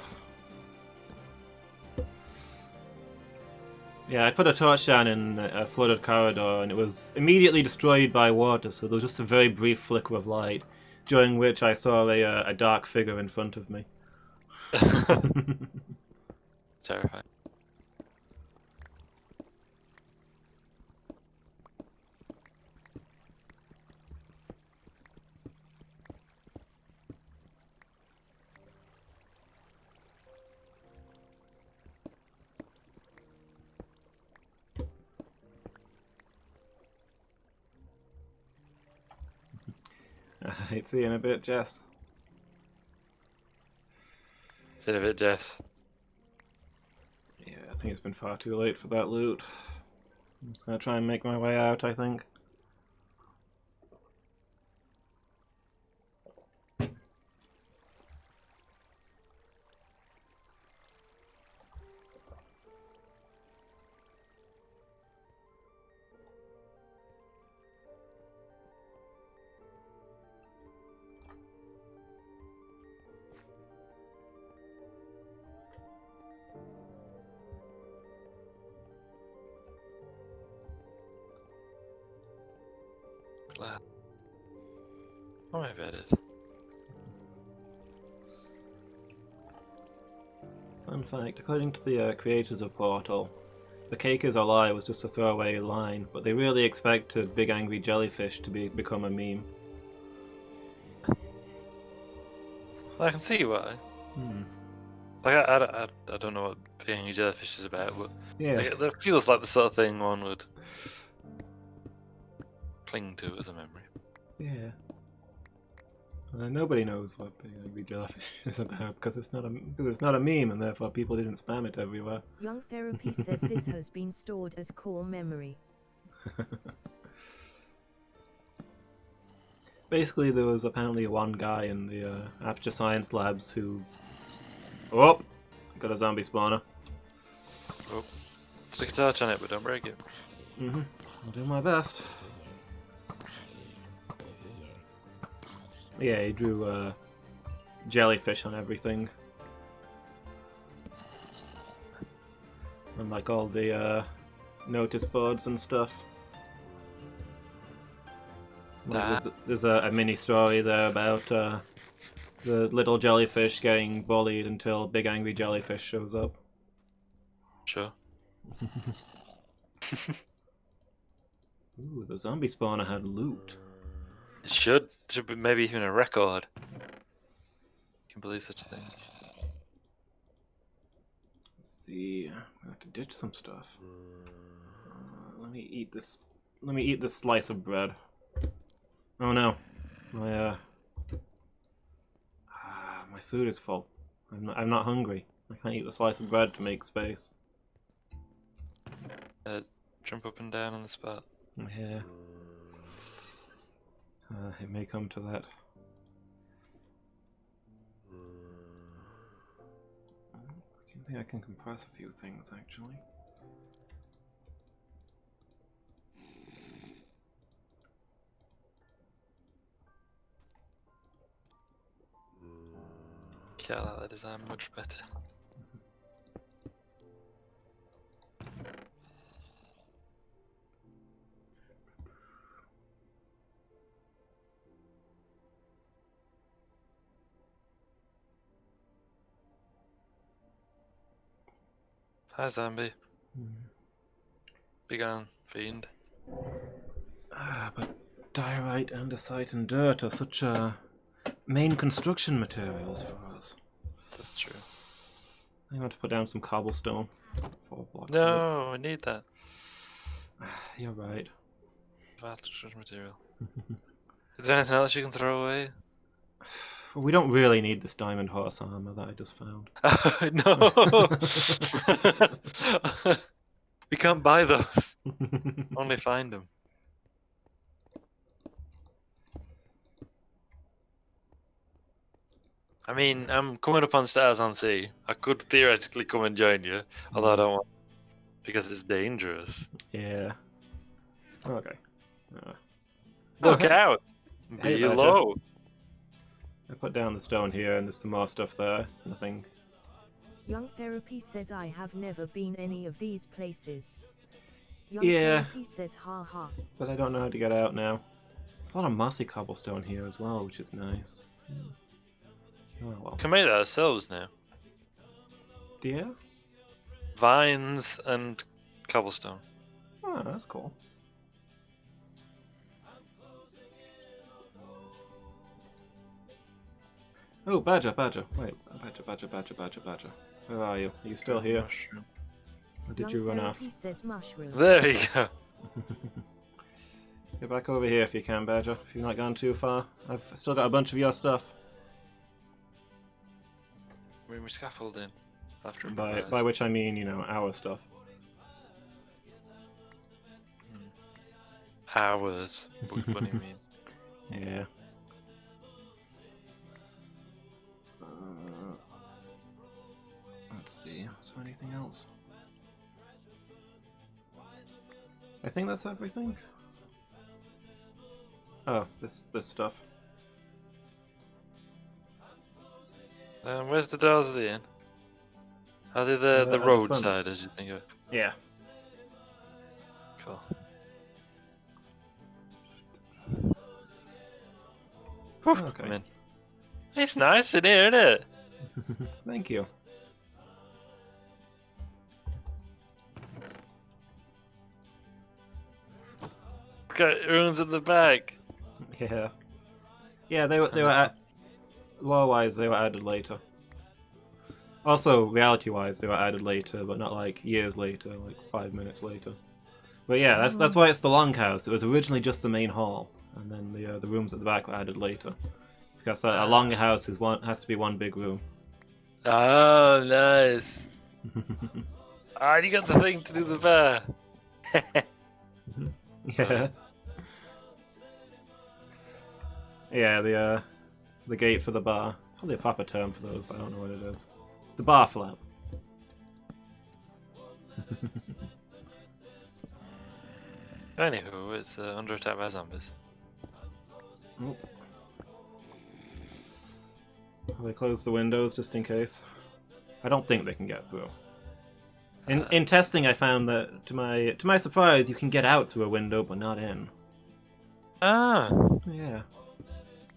Yeah, I put a torch down in a flooded corridor and it was immediately destroyed by water, so there was just a very brief flicker of light, during which I saw a dark figure in front of me. Terrifying. Alright, see you in a bit, Jess. See you in a bit, Jess. Yeah, I think it's been far too late for that loot. I'm just gonna try and make my way out, I think. Glad. Oh, I've edited. Fun fact, according to the creators of Portal, the cake is a lie was just a throwaway line, but they really expected Big Angry Jellyfish to become a meme. I can see why. Like, I don't know what being a jellyfish is about, but Yeah. like, that feels like the sort of thing one would cling to as a memory. Yeah. Nobody knows what Big Angry Jellyfish is about because it's not a meme, and therefore people didn't spam it everywhere. Young Therapy says this has been stored as core memory. Basically, there was apparently one guy in the Aperture Science Labs who... Oh! Got a zombie spawner. Oh, stick a touch on it, but don't break it. I'll do my best. Yeah, he drew jellyfish on everything. And like all the notice boards and stuff. Like, there's a mini story there about the little jellyfish getting bullied until Big Angry Jellyfish shows up. Sure. Ooh, the zombie spawner had loot. It should be maybe even a record. Can believe such a thing. Let's see, I have to ditch some stuff. Let me eat this. Let me eat this slice of bread. Oh no, my food is full. I'm not hungry. I can't eat the slice of bread to make space. Jump up and down on the spot. Yeah. It may come to that. I think I can compress a few things actually. Yeah, I like that design much better. Hi, zombie. Big on, fiend. But diorite, andesite, and dirt are such main construction materials for us. That's true. I want to put down some cobblestone. 4 blocks. No, I need that. You're right. Vital construction material. Is there anything else you can throw away? We don't really need this diamond horse armor that I just found. No! We can't buy those. Only find them. I mean, I'm coming up on Stars on Sea. I could theoretically come and join you, although I don't want, because it's dangerous. Yeah. Okay. Look out! Hey, Be Badger. low. I put down the stone here, and there's some more stuff there. It's nothing. Young Therapy says I have never been any of these places. Young Yeah. Therapy says ha ha. But I don't know how to get out now. There's a lot of mossy cobblestone here as well, which is nice. Oh well. We can make that ourselves now. Yeah? Vines and cobblestone. Oh, that's cool. Oh, Badger. Wait, Badger. Where are you? Are you still here? Mushroom. Or did Young you run off? Therapy says mushroom. There you go. Get back over here if you can, Badger. If you've not gone too far. I've still got a bunch of your stuff. We were scaffolding. After By which I mean, you know, our stuff. Hours. What do you mean? Yeah. Let's see. Is there anything else? I think that's everything. Oh, this stuff. Where's the doors of the inn? Are they the At the roadside, as you think of it? Yeah. Cool. Whew, Okay. I'm in. It's nice in here, isn't it? Thank you. Got rooms at the back. Yeah. Yeah, they were at lore-wise they were added later. Also, reality-wise they were added later, but not like years later, like 5 minutes later. But yeah, that's why it's the longhouse. It was originally just the main hall, and then the rooms at the back were added later. Because a longhouse has to be one big room. Oh, nice. You got the thing to do the bar. Yeah. Yeah, the gate for the bar. Probably a proper term for those, but I don't know what it is. The bar flap. Anywho, it's under attack by zombies. Oh. They close the windows just in case. I don't think they can get through. In testing, I found that to my surprise, you can get out through a window, but not in. Ah. Yeah.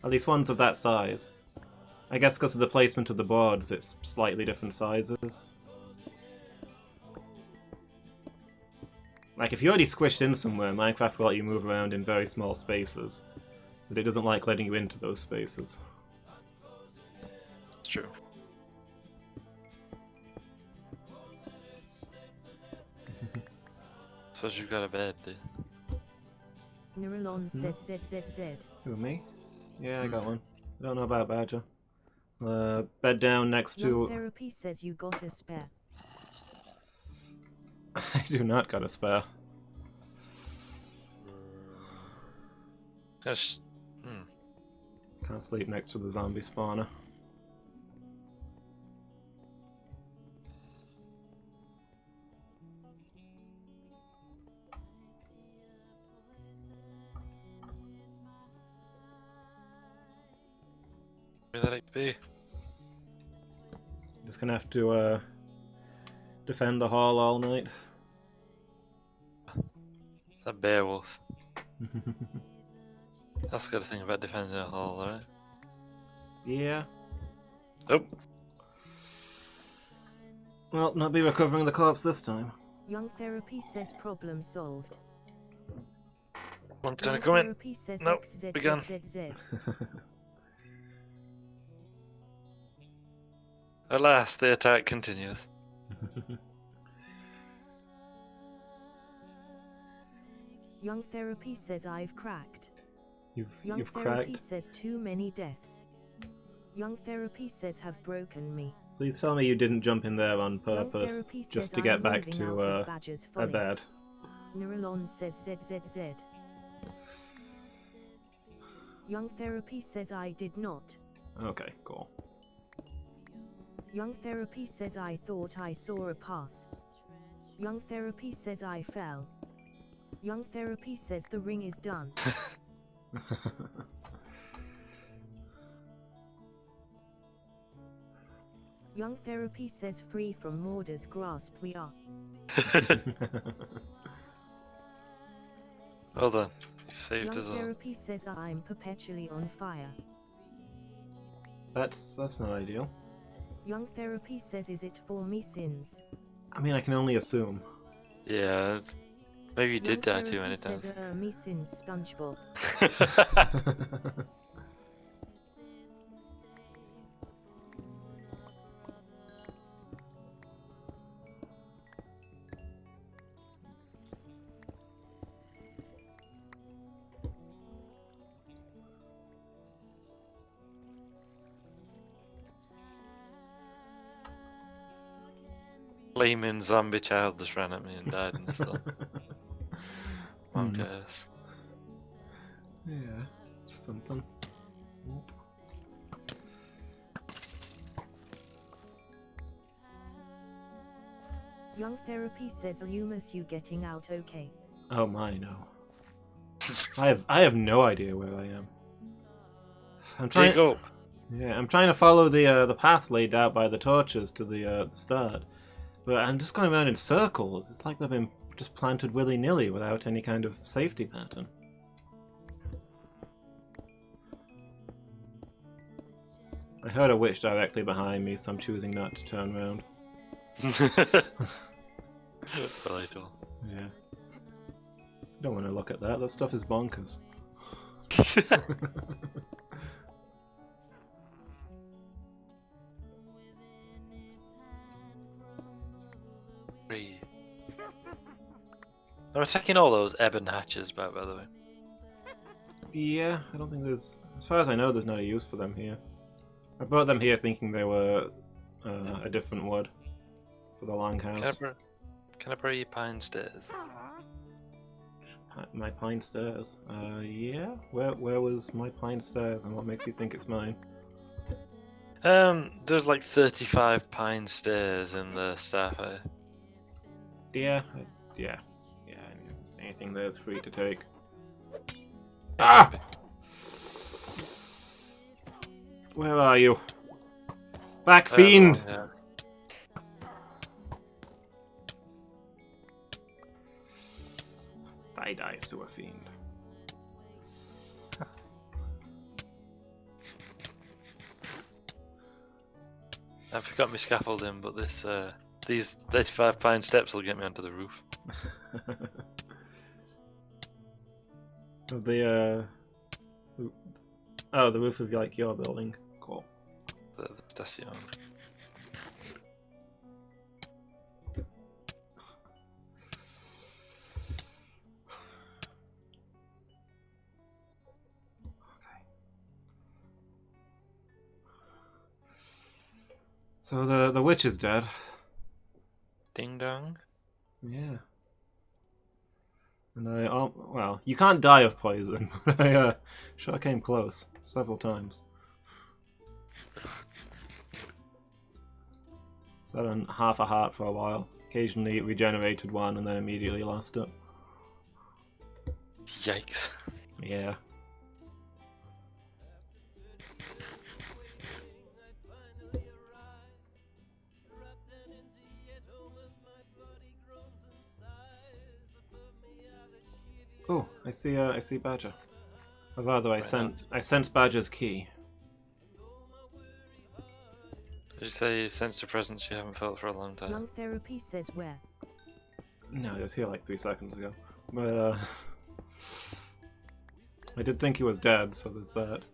At least ones of that size. I guess because of the placement of the boards, it's slightly different sizes. Like, if you're already squished in somewhere, Minecraft will let you move around in very small spaces. But it doesn't like letting you into those spaces. It's true. Suppose you've got a bed, do you? Neuralon says ZZZ. Who, me? Yeah, I got one. I don't know about Badger. Bed down next Young to... Therapy says you got a spare. I do not got a spare. Gosh. Can't sleep next to the zombie spawner. Where that be? Just gonna have to defend the hall all night. That beowulf. That's got a thing about defending a hall, right? Yeah. Oh. Well, not be recovering the corpse this time. Young Therapy says problem solved. One's Young gonna come in. Therapy says Nope, begun. XZZZZ. Alas, the attack continues. Young Therapy says I've cracked. Young You've Therapy cracked? says too many deaths. Young Therapy says have broken me. Please tell me you didn't jump in there on Young purpose Therapy just says to get I'm back moving to out of Badger's a folly. bed. Neuralon says ZZZ. Young Therapy says I did not. Okay, cool. Young Therapy says I thought I saw a path. Young Therapy says I fell. Young Therapy says the ring is done. Young Therapy says free from Mordar's grasp we are. Well done. You saved Young us all. Therapy says I'm perpetually on fire. That's not ideal. Young Therapy says is it for me sins? I mean, I can only assume. Yeah, maybe you did die Young too many Therapy times. says me sins SpongeBob. flaming zombie child just ran at me and died in the storm. Monkers. Yeah, something. Whoop. Young Therapy says Lumus, you getting out okay? Oh my, no. I have no idea where I am. I'm trying. Dig up. Yeah, I'm trying to follow the path laid out by the torches to the start, but I'm just going around in circles. It's like they've been just planted willy-nilly without any kind of safety pattern. I heard a witch directly behind me, so I'm choosing not to turn around. Delightful. Yeah. Don't want to look at that. That stuff is bonkers. I'm attacking all those ebon hatches, by the way. Yeah, I don't think there's... As far as I know, there's not a use for them here. I brought them here thinking they were a different wood for the longhouse. Can I borrow your pine stairs? My pine stairs? Yeah? Where was my pine stairs and what makes you think it's mine? There's like 35 pine stairs in the Starfire. Yeah, yeah. Anything there's free to take. Ah! Where are you? Back, fiend! Yeah. Die dies to a fiend. I forgot my scaffolding, but these 35 pine steps will get me onto the roof. The roof of like your building. Cool. The station. So the witch is dead. Ding dong. Yeah. And well, you can't die of poison, but I sure came close several times. Sat on half a heart for a while. Occasionally it regenerated one and then immediately lost it. Yikes. Yeah. Oh, I see Badger. Or rather, I sense Badger's key. Did you say you sensed a presence you haven't felt for a long time? Young Therapy says where? No, he was here like 3 seconds ago. But I did think he was dead, so there's that.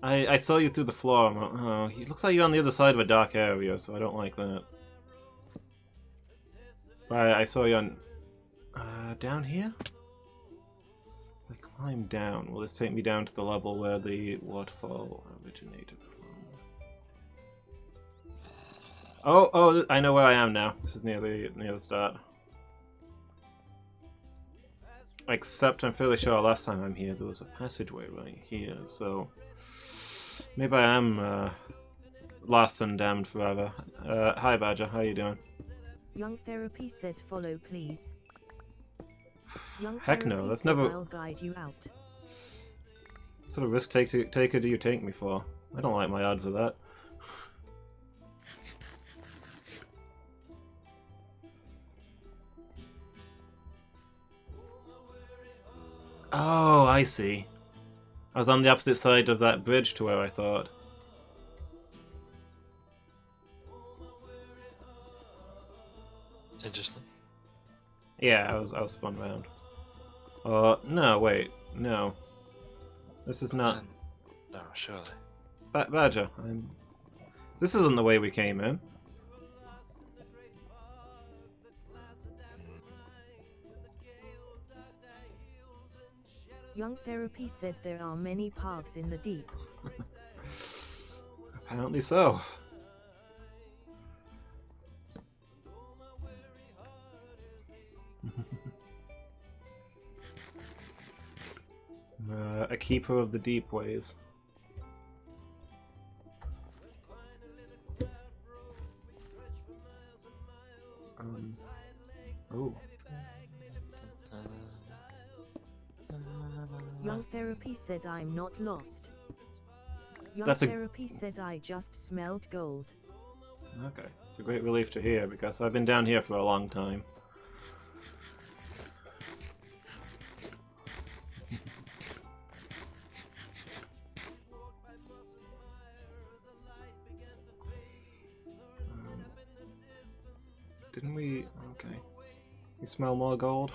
I saw you through the floor. Oh, he looks like you're on the other side of a dark area, so I don't like that. But I saw you on down here. If I climb down, will this take me down to the level where the waterfall originated from? Oh, I know where I am now. This is near the start. Except I'm fairly sure last time I'm here there was a passageway right here, so maybe I am lost and damned forever. Hi Badger, how you doing? Young Therapy says follow please. Young Heck no, Therapy that's says never... I'll guide you out. What sort of risk taker do you take me for? I don't like my odds of that. Oh, I see. I was on the opposite side of that bridge to where I thought. Interesting. Yeah, I was spun around. No, wait, no. This is not... No, surely. Badger, this isn't the way we came in. Young Therapy says there are many paths in the deep. Apparently so. A keeper of the deep ways. Oh. Young Therapy says I'm not lost. Young That's a- Therapy says I just smelled gold. Okay, it's a great relief to hear because I've been down here for a long time. Didn't we? Okay. You smell more gold?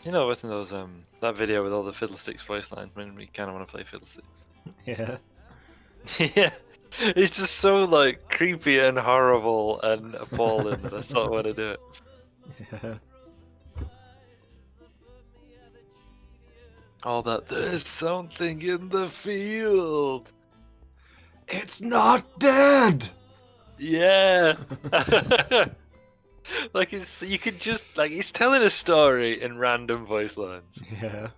You know, wasn't those that video with all the Fiddlesticks voice lines made me kind of want to play Fiddlesticks. Yeah. Yeah, it's just so like creepy and horrible and appalling that I sort of want to do it. Yeah. All that there's something in the field. It's not dead! Yeah. Like you could just like he's telling a story in random voice lines. Yeah.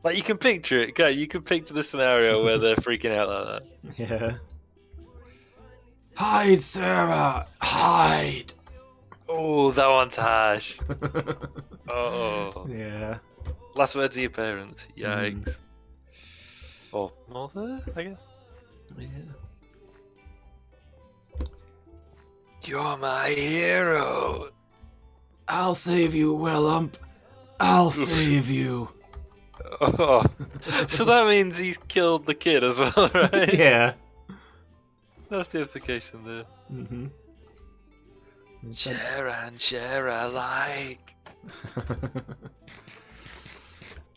Like you can picture it, okay? You can picture the scenario where they're freaking out like that. Yeah. Hide, Sarah! Hide! Oh, that one's harsh. Oh. Yeah. Last words of your parents. Yikes. Or mother, I guess. Yeah. You're my hero. I'll save you, Willump. I'll save you. Oh. So that means he's killed the kid as well, right? Yeah. That's the implication there. Mm-hmm. Share and share alike.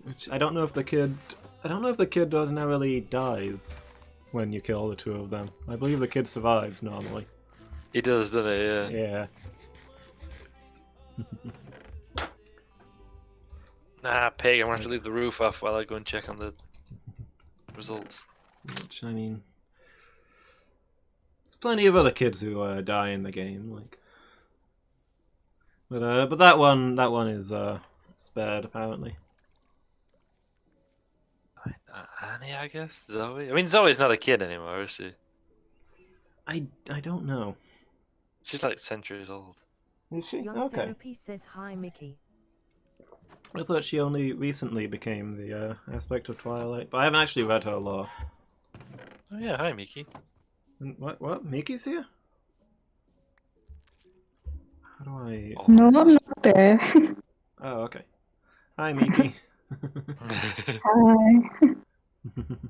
Which I don't know if the kid. I don't know if the kid ordinarily dies when you kill the two of them. I believe the kid survives normally. He does, doesn't he? Yeah. Yeah. Nah, pig, I'm gonna have to leave the roof off while I go and check on the results. Which, I mean, there's plenty of other kids who die in the game, like. But that one is spared apparently. Annie, I guess. Zoe. I mean, Zoe's not a kid anymore, is she? I don't know. She's like centuries old. Is she? Young Okay. Therapy says hi, Mickey. I thought she only recently became the aspect of Twilight, but I haven't actually read her lore. Oh yeah, hi Miki. And what? Miki's here? How do I? Oh. No, I'm not there. Oh, okay. Hi, Miki. Hi.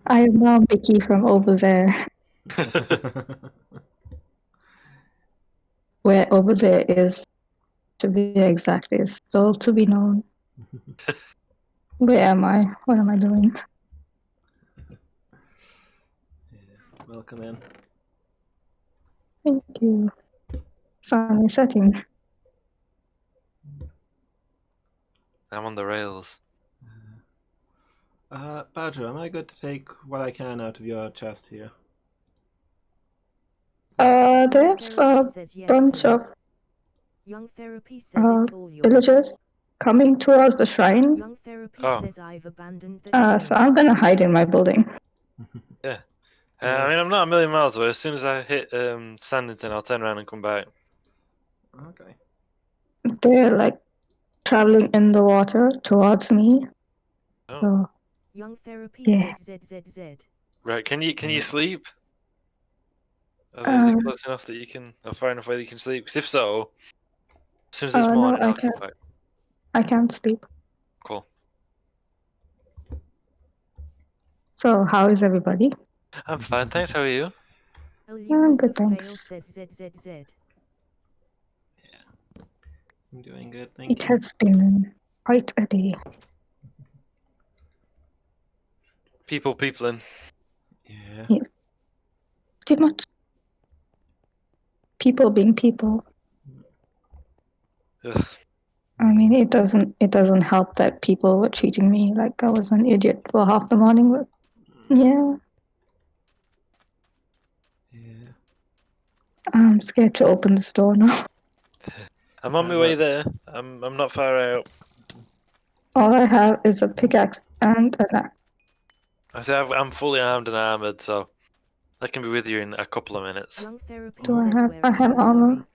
I am now Mickey from over there. Where over there is, to be exact, is still to be known. Where am I? What am I doing? Welcome in. Thank you. Sun is setting. I'm on the rails. Badger, am I good to take what I can out of your chest here? There's a bunch of Young Therapy says it's all yours. villagers coming towards the shrine. Young Therapy Oh. says I've abandoned the So I'm gonna hide in my building. Yeah. I mean, I'm not a million miles away. As soon as I hit Sandington, I'll turn around and come back. Okay. They're like traveling in the water towards me. Oh. So Young Therapy Yeah. says ZZZ. Right, can you sleep? Are they close enough that you can, or far enough away that you can sleep? Because if so, as soon as it's no, morning, I I'll come can't. back. I can't sleep. Cool. So how is everybody? I'm fine, thanks. How are you? Illumis good, of Fail thanks. says ZZZ. I'm doing good, thank It you. has been quite a day. Peopling. Yeah. Too much. People being people. Ugh. I mean, it doesn't help that people were treating me like I was an idiot for half the morning. But yeah, Yeah. I'm scared to open this door now. I'm on my way there. I'm not far out. All I have is a pickaxe and an axe. I say I'm fully armed and armored, so I can be with you in a couple of minutes. Young Therapy Do I says have? where I are have you? armor.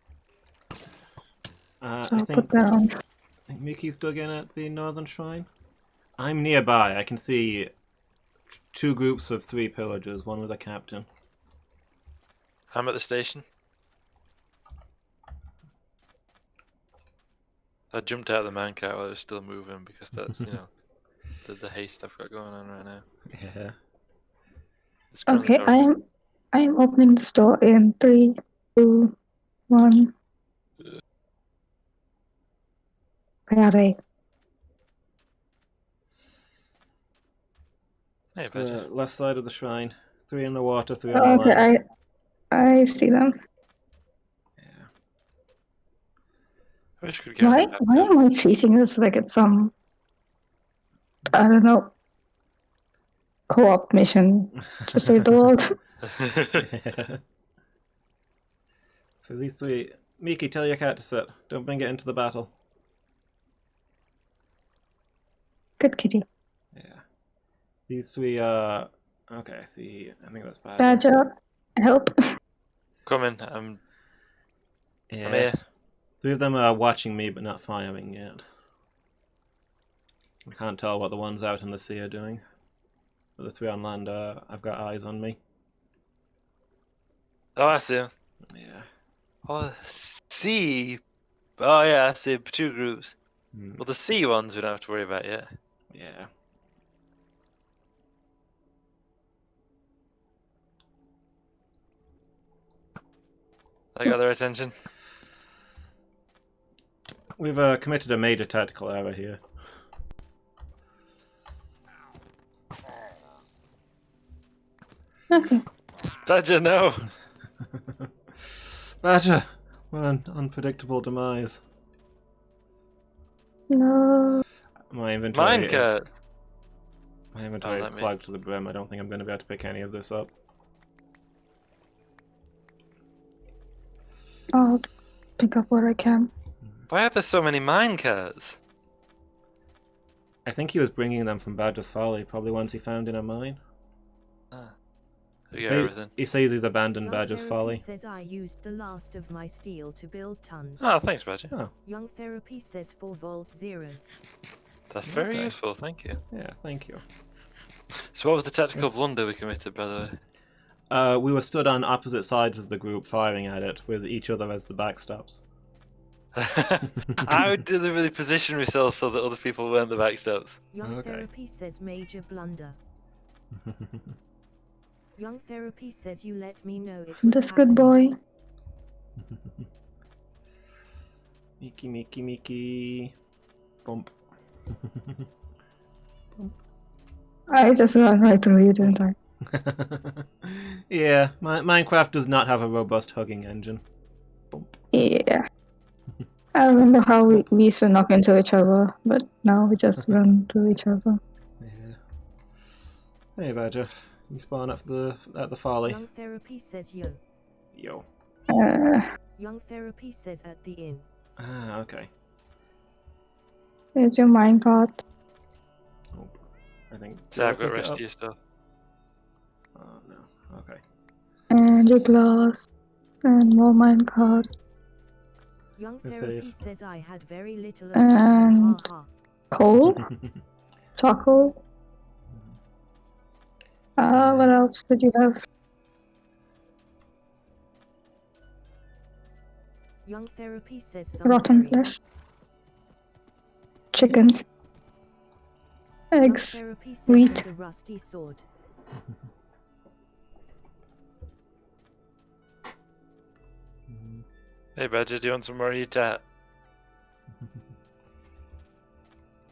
Sorry. So I I'll put think that on. Mickey's dug in at the northern shrine. I'm nearby. I can see 2 groups of 3 pillagers, one with a captain. I'm at the station. I jumped out of the minecart while it was still moving because that's, you know, the haste I've got going on right now. Yeah. It's currently Okay, dark. I am opening this door in 3, 2, 1. Where are they? Hey, The Badger. left side of the shrine. 3 in the water, 3 on the land. Okay, I see them. Yeah. I wish I could get on the Why am I treating this like it's some, I don't know, co-op mission to save the world? Yeah. So these 3... Miki, tell your cat to sit. Don't bring it into the battle. Good kitty. Yeah. These 3 are... Okay, see... I think that's bad. Badger, help. Coming. I'm Yeah. here. 3 of them are watching me but not firing yet. I can't tell what the ones out in the sea are doing. But the 3 on land, I've got eyes on me. Oh, I see him. Yeah. Oh, C. Oh, yeah, I see 2 groups. Well, the C ones we don't have to worry about yet. Yeah. I got their attention. We've committed a major tactical error here. Okay. Badger, no. Badger! What an unpredictable demise. No. My inventory Minecart. is let me. clogged to the brim. I don't think I'm going to be able to pick any of this up. I'll pick up what I can. Why are there so many minecarts? I think he was bringing them from Badger's Folly, probably ones he found in a mine. Ah. We got everything. He says he's abandoned Young Badger's Therapy Folly. says I used the last of my steel to build tons. Oh, thanks, Badger. Oh, Young Therapy says 4 volt 0. That's very Okay. useful, thank you. yeah, thank you. So what was the tactical blunder we committed, by the way? We were stood on opposite sides of the group firing at it, with each other as the backstops. I would deliberately position myself so that other people weren't the backsteps. Young Okay. Therapy says major blunder. Young Therapy says you let me know it was This good happening. boy. Miki. Bump. I just ran right through you, didn't I? Yeah, Minecraft does not have a robust hugging engine. Bump. Yeah. I remember how we used to knock into each other, but now we just run through each other. Yeah. Hey, Badger. You spawn at the folly. Young Therapy says yo. Yo. Young Therapy says at the inn. Ah, okay. There's your minecart. Oh, I think. So did I I've got pick it rest up? of your stuff. Oh no. Okay. And your glass. And more minecart. Young You're Therapy safe. says I had very little of And ha ha. coal. Charcoal. What else did you have? Young Therapy says some Rotten berries. flesh. Chicken. Young Eggs. Therapy says wheat. and a rusty sword. Hey Badger, do you want some more tat?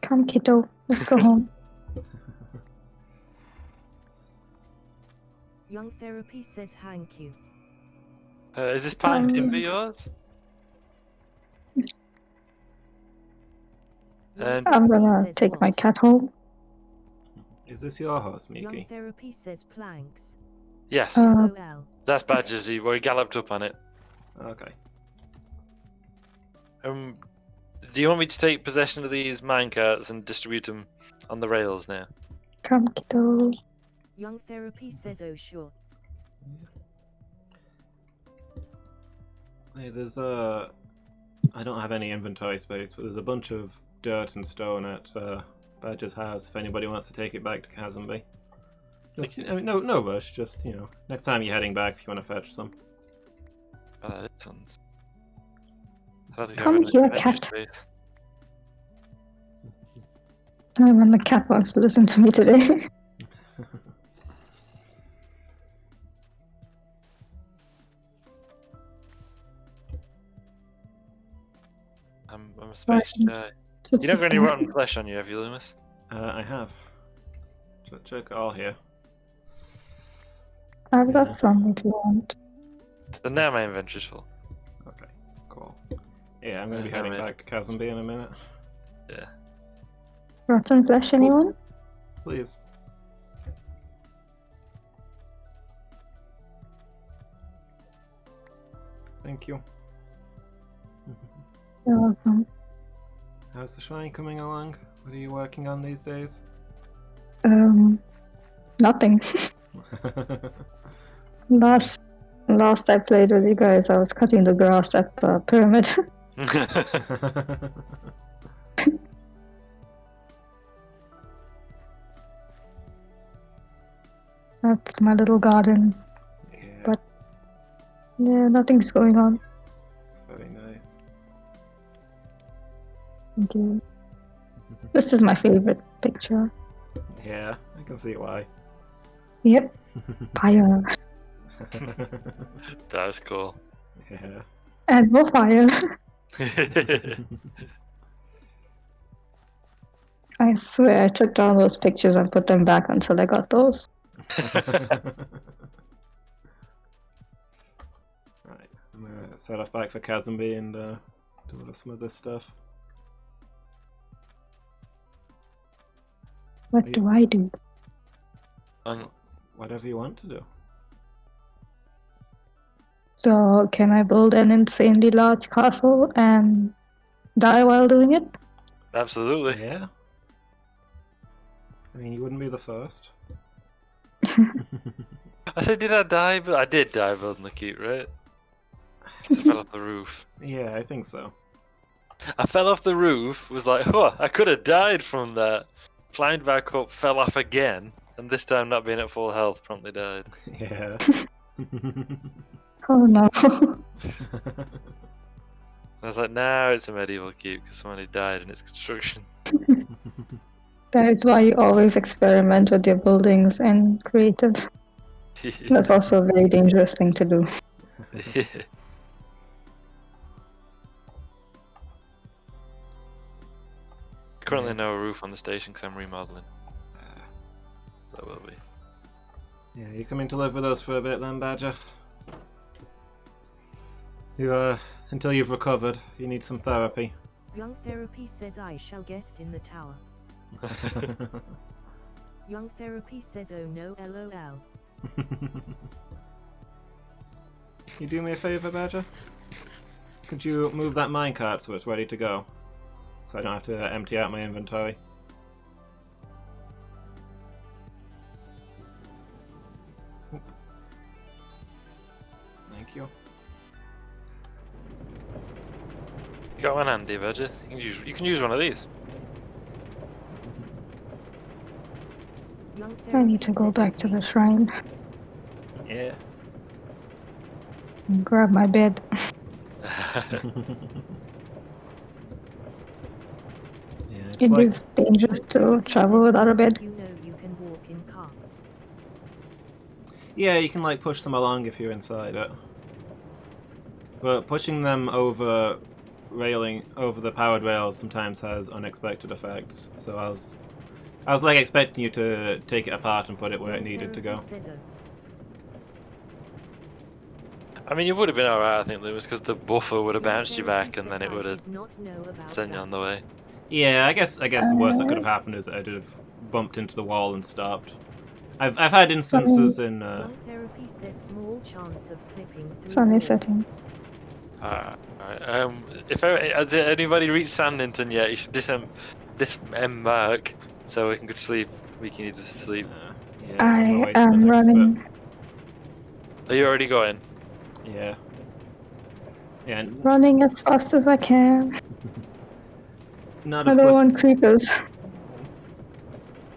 Come, kiddo. Let's go home. Young Therapy says thank you. Is this pine timber Um, yours? Young And I'm Therapy gonna says take my what? cat home. Is this your house, Young Miki? Therapy says planks. yes, LOL. that's Badger's. He galloped up on it. Okay. Do you want me to take possession of these minecarts and distribute them on the rails now? Come, kiddo. Young Therapy says oh sure. Hey, there's I don't have any inventory space, but there's a bunch of dirt and stone at Badger's house. If anybody wants to take it back to Kazumbi. Just, Okay. I mean, no rush. Just next time you're heading back, if you want to fetch some. That sounds. I don't think Come I have here, any inventory cat. space. And the cat wants to listen to me today. I'm a space Right. guy. Just You don't got sit any down. rotten flesh on you, have you, Loomis? I have. Check all here. I've Yeah. got some if you want. So now my inventory's full. Okay, cool. Yeah, I'm going to be Yeah, heading ready. back to Kazumbi in a minute. Yeah. Rotten flesh, anyone? Please. Thank you. You're welcome. How's the shrine coming along? What are you working on these days? Nothing. Last I played with you guys, I was cutting the grass at the pyramid. That's my little garden. Yeah, But- Yeah, nothing's going on. very nice. Thank you. This is my favorite picture. Yeah, I can see why. Yep, fire. That's cool. Yeah. And more fire. I swear I took down those pictures and put them back until I got those. Right, I'm gonna set off back for Kazumbi and do some of this stuff. What do I do? Whatever you want to do. So, can I build an insanely large castle and die while doing it? Absolutely. Yeah. I mean, you wouldn't be the first. I said, did I die? But I did die building the keep, right? I fell off the roof. Yeah, I think so. I fell off the roof, was like, oh, I could have died from that. Climbed back up, fell off again, and this time not being at full health, promptly died. Yeah. Oh no. I was like, now it's a medieval keep because somebody died in its construction. That is why you always experiment with your buildings and creative. That's also a very dangerous thing to do. Currently no roof on the station because I'm remodeling. That will be. Yeah, you coming to live with us for a bit then, Badger? You, until you've recovered, you need some therapy. Young Therapy says I shall guest in the tower. Young Therapy says oh no LOL. You do me a favour, Badger? Could you move that minecart so it's ready to go? So I don't have to empty out my inventory. Oop. Thank you. Got one handy, Badger. You can use one of these. Young I need Therapy to go says back to okay. the shrine Yeah. and grab my bed. Yeah, it's It like, is dangerous Young to Therapy travel says without a because bed. you know you can walk in carts. yeah, you can like push them along if you're inside it. But pushing them over the powered rails sometimes has unexpected effects. So I was like expecting you to take it apart and put it where it needed to go. I mean, you would have been alright, I think, Lewis, because the buffer would have bounced you back and then it would have sent you on the way. Yeah, I guess the worst that could have happened is that I'd have bumped into the wall and stopped. I've had instances in. Therapy says small chance of clipping through Sunny walls. setting. Alright. Has anybody reached Sandington yet? You should disembark so we can go to sleep. We can need to sleep. Yeah, on my I way to the am next running. bit. Are you already going? Yeah. Yeah. Running as fast as I can. Not I of don't want creepers.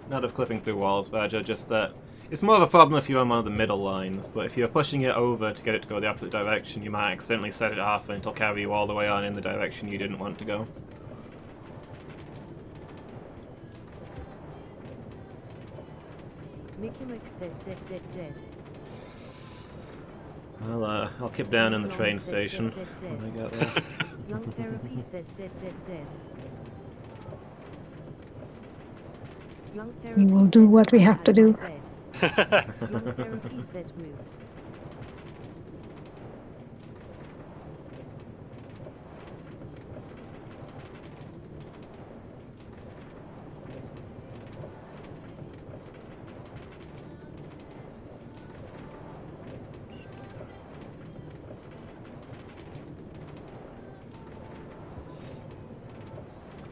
not of clipping through walls, Badger. Just that it's more of a problem if you're on one of the middle lines. But if you're pushing it over to get it to go the opposite direction, you might accidentally set it off and it'll carry you all the way on in the direction you didn't want to go. Mickey Mick says ZZZ. I'll keep down in the train station when I get there. Young Therapy says ZZZ. Young Therapy We will do says what we I have had to do. my bed. Young Therapy says whoops.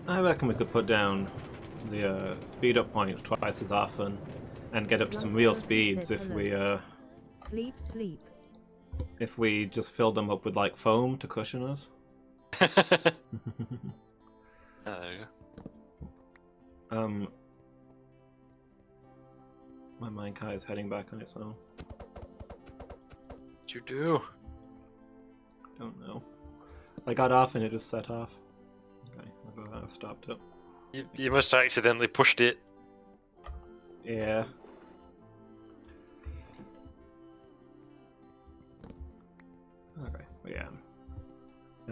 I reckon we could put down the speed up points twice as often and get up to some real speeds if Sleep. we just filled them up with like foam to cushion us. Oh, there you go. My minecart is heading back on its own. What'd you do? Don't know. I got off and it just set off. Okay, I've stopped it. You must have accidentally pushed it. Yeah. Okay, well, yeah.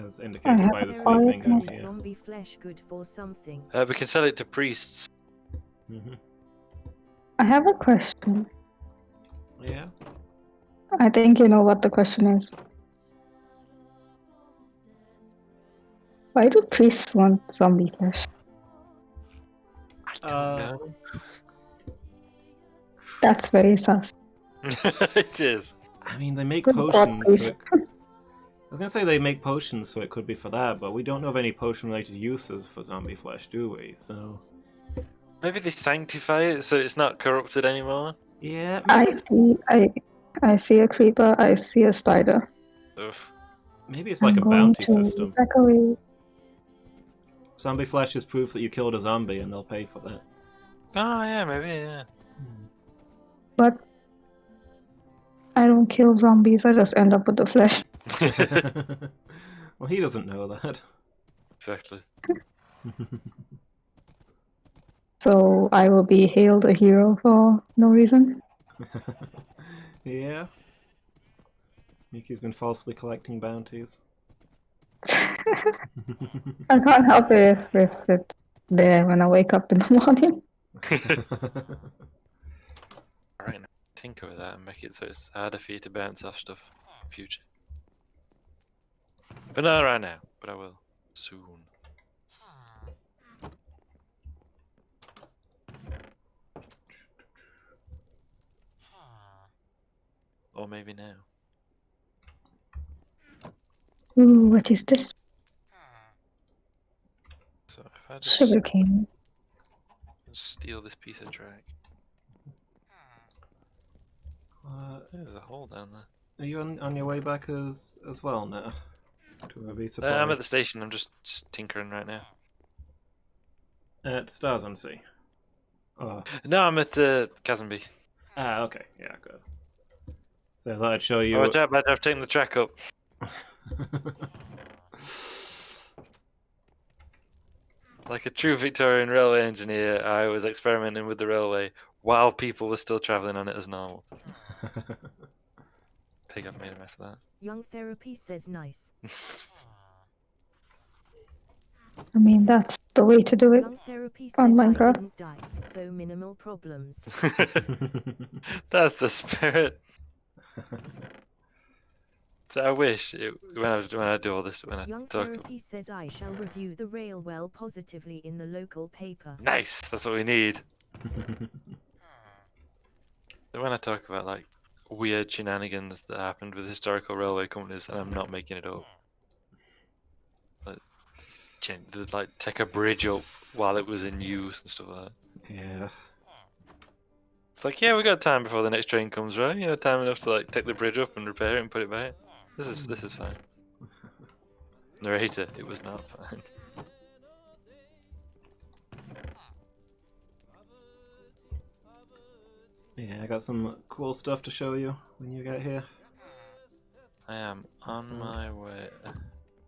As indicated by the sleeping Says idea. zombie flesh good for something. We can sell it to priests. I have a question. Yeah. I think you know what the question is. Why do priests want zombie flesh? I don't know. That's very sus. It is. I mean, they make Good God, potions. priest. I was gonna say they make potions, so it could be for that, but we don't know of any potion-related uses for zombie flesh, do we? So. Maybe they sanctify it so it's not corrupted anymore. Yeah. I see a creeper. I see a spider. Oof. Maybe it's like I'm a going bounty to system. back away. Zombie flesh is proof that you killed a zombie, and they'll pay for that. Oh yeah, maybe yeah. But I don't kill zombies. I just end up with the flesh. Well, he doesn't know that. Exactly. So I will be hailed a hero for no reason. Yeah. Mickey's been falsely collecting bounties. I can't help it if it's there when I wake up in the morning. Alright, now tinker with that and make it so it's harder for you to bounce off stuff in future. But not right now, but I will soon. Or maybe now. Ooh, what is this? So if I just Sugarcane. steal this piece of track. There's a hole down there. Are you on your way back as well now? To a resupply? I'm at the station, I'm just tinkering right now. At Stars on Sea. Oh. No, I'm at Chasmby. Ah, okay. Yeah, good. So I thought I'd show you. Oh, watch out, bad, I've taken the track up. Like a true Victorian railway engineer, I was experimenting with the railway while people were still travelling on it as normal. pig, I've made a mess of that. Young Therapy says nice. I mean, that's the way to do it Young Therapy on says I Minecraft. didn't die, so minimal problems. That's the spirit. So I wish when I do all this, when I Young talk. Therapy says I shall review the rail well positively in the local paper. Nice, that's what we need. So when I talk about like weird shenanigans that happened with historical railway companies, and I'm not making it up. Like take a bridge up while it was in use and stuff like that. Yeah. It's like, yeah, we got time before the next train comes, right? You know, time enough to like take the bridge up and repair it and put it back. This is fine. Narrator, it was not fine. Yeah, I got some cool stuff to show you when you get here. I am on my way.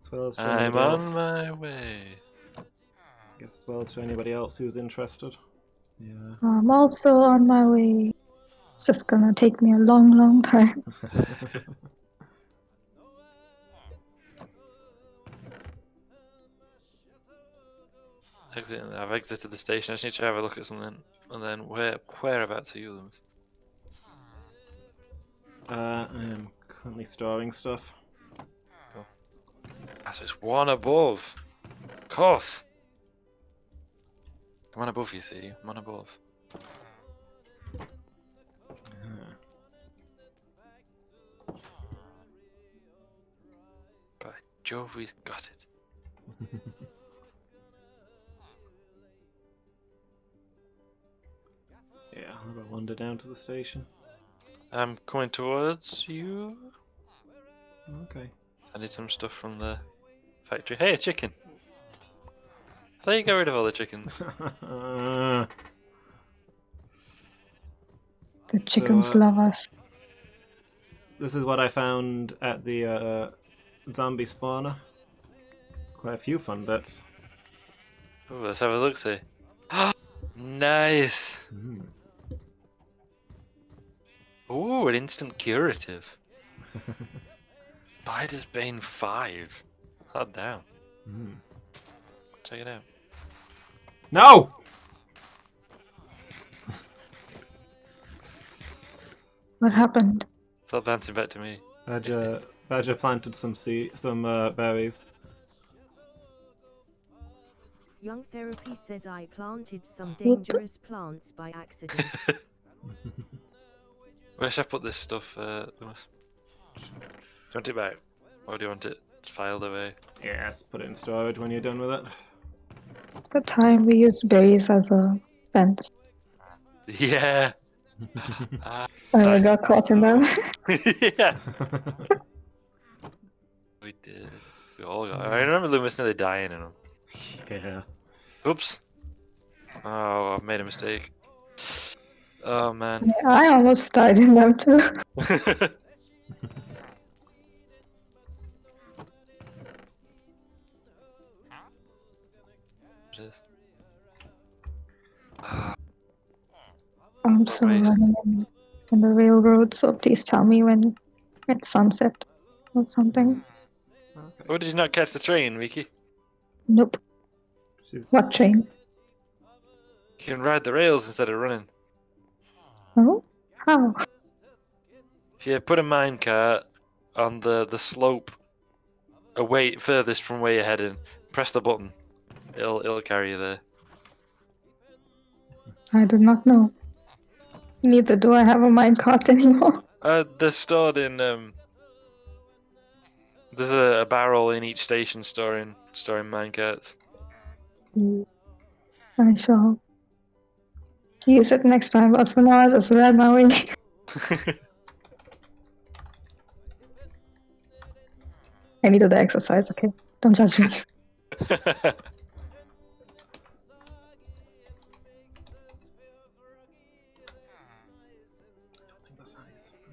As well as to I'm anybody else. on my way. I guess as well as to anybody else who's interested. Yeah. I'm also on my way. It's just gonna take me a long, long time. I've exited the station. I just need to have a look at something. And then whereabouts are you, Loomis? I am currently storing stuff. Cool. Ah, so it's one above. Of course. I'm on above, you see. I'm on above. By Jove, we've got it. Yeah, I'll go wander down to the station. I'm coming towards you. Okay. I need some stuff from the factory. Hey, a chicken! I thought you got rid of all the chickens. The chickens So, love us. This is what I found at the zombie spawner. Quite a few fun bits. Ooh, let's have a look, see. Nice! Ooh, an instant curative. Spider's Bane 5. Hard down. Check it out. No! What happened? It's all bouncing back to me. Badger planted some berries. Young Therapy says I planted some dangerous plants by accident. Where should I put this stuff, Lewis? Do you want it back? Or do you want it filed away? Yes, put it in storage when you're done with it. The time we used berries as a fence. Yeah! And we got caught in them. Yeah! We did. We all got. I remember Loomis nearly dying in them. Yeah. Oops! Oh, I've made a mistake. Oh man. Yeah, I almost died in them too. I'm so waste. running in the railroad, so please tell me when it's sunset or something. Okay. Oh, did you not catch the train, Miki? Nope. What train? You can ride the rails instead of running. Oh? How? If you put a minecart on the slope away furthest from where you're heading, press the button. It'll carry you there. I did not know. Neither do I have a minecart anymore. They're stored in there's a barrel in each station storing minecarts. I shall use it next time, but for now I just ran my way. I needed the exercise, okay? Don't judge me.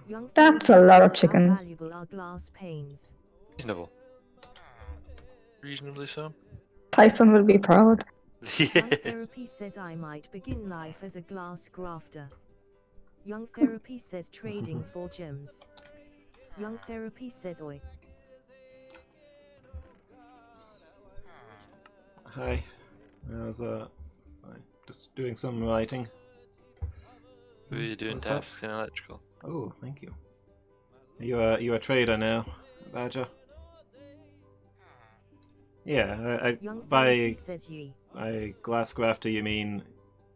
Young That's Therapy a lot says of chickens. How valuable are glass panes? Reasonable. Reasonably so. Tyson will be proud. Young Yeah. Therapy says I might begin life as a glass grafter. Young Therapy says trading for gems. Young Therapy says oi. Hi. I was just doing some writing. Who are you doing What's up? tasks in electrical? Oh, thank you. You a trader now, Badger? Yeah, Young by Therapy says ye. glass grafter you mean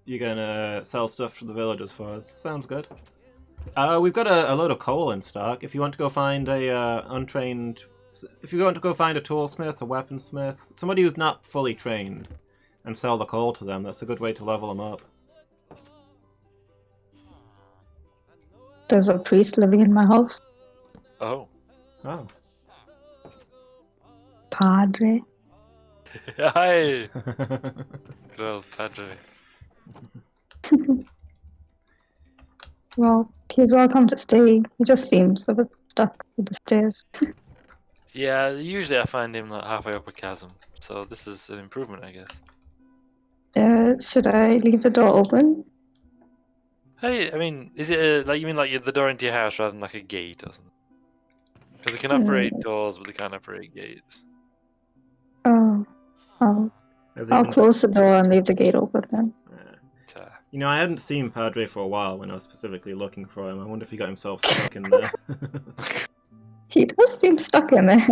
you're gonna sell stuff to the villagers for us. Sounds good. We've got a load of coal in stock. If you want to go find if you want to go find a toolsmith, a weaponsmith, somebody who's not fully trained, and sell the coal to them, that's a good way to level them up. There's a priest living in my house. Oh. Oh. Padre. Hi! Good old Padre. Well, he's welcome to stay. He just seems a bit stuck with the stairs. Yeah, usually I find him like halfway up a chasm, so this is an improvement, I guess. Should I leave the door open? Hey, I mean, is it like you mean like the door into your house rather than like a gate or something? Because they can operate doors, but they can't operate gates. Oh, Has he I'll been close the door and leave the gate open then. You know, I hadn't seen Padre for a while when I was specifically looking for him. I wonder if he got himself stuck in there. He does seem stuck in there.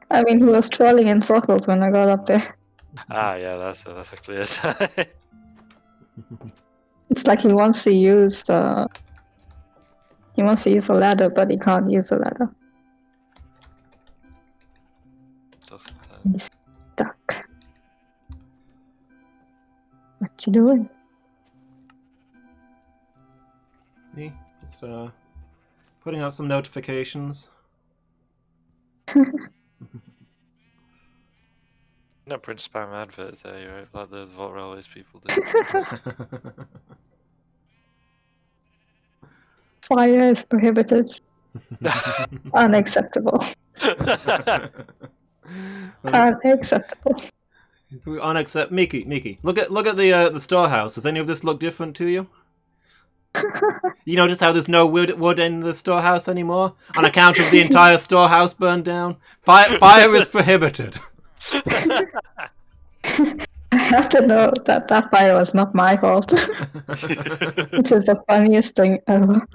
I mean, he was twirling in circles when I got up there. Ah, yeah, that's a clear sign. It's like he wants to use the ladder, but he can't use the ladder. He's stuck. What you doing? Me? Just putting out some notifications. Not print spam adverts there, right? Like the Vault Railways people do. Fire is prohibited. Unacceptable. Unacceptable. Mickey, look at the storehouse. Does any of this look different to you? You notice how there's no wood in the storehouse anymore? On account of the entire storehouse burned down? Fire is prohibited. I have to know that fire was not my fault. Which is the funniest thing ever.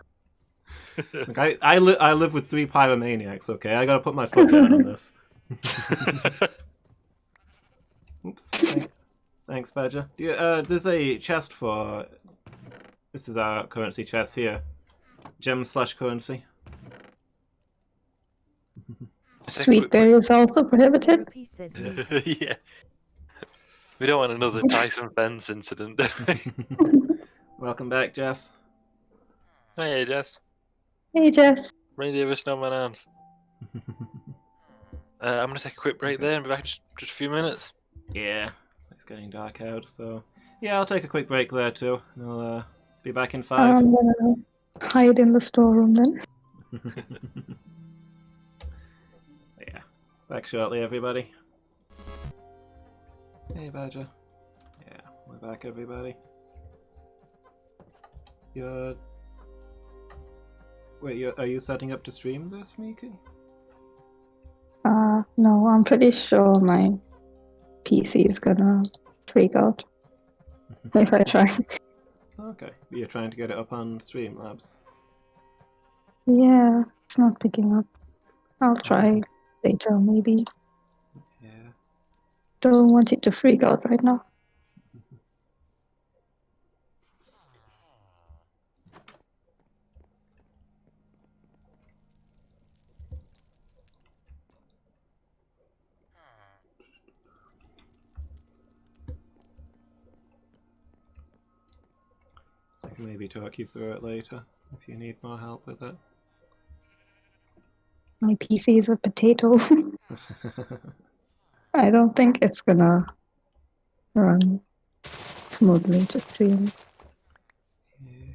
Look, I live with 3 pyromaniacs, okay? I gotta put my foot down on this. Oops. Thanks, Badger. There's a chest for... This is our currency chest here. Gem/currency. Sweet berry is also prohibited. Yeah. We don't want another Tyson fence incident. Welcome back, Jess. Hey, Jess. Hey, Jess. Reindeer with snowman arms. I'm gonna take a quick break there and be back in just a few minutes. Yeah, it's getting dark out, so... Yeah, I'll take a quick break there too. I'll be back in 5. I'm gonna hide in the storeroom then. Yeah. Back shortly, everybody. Hey, Badger. Yeah, we're back, everybody. Wait, are you setting up to stream this, Miki? No, I'm pretty sure my PC is gonna freak out if I try. Okay, you're trying to get it up on Streamlabs. Yeah, it's not picking up. I'll try later, maybe. Yeah. Don't want it to freak out right now. I can maybe talk you through it later if you need more help with it. My PC is a potato. I don't think it's gonna run smoothly to stream. Yeah.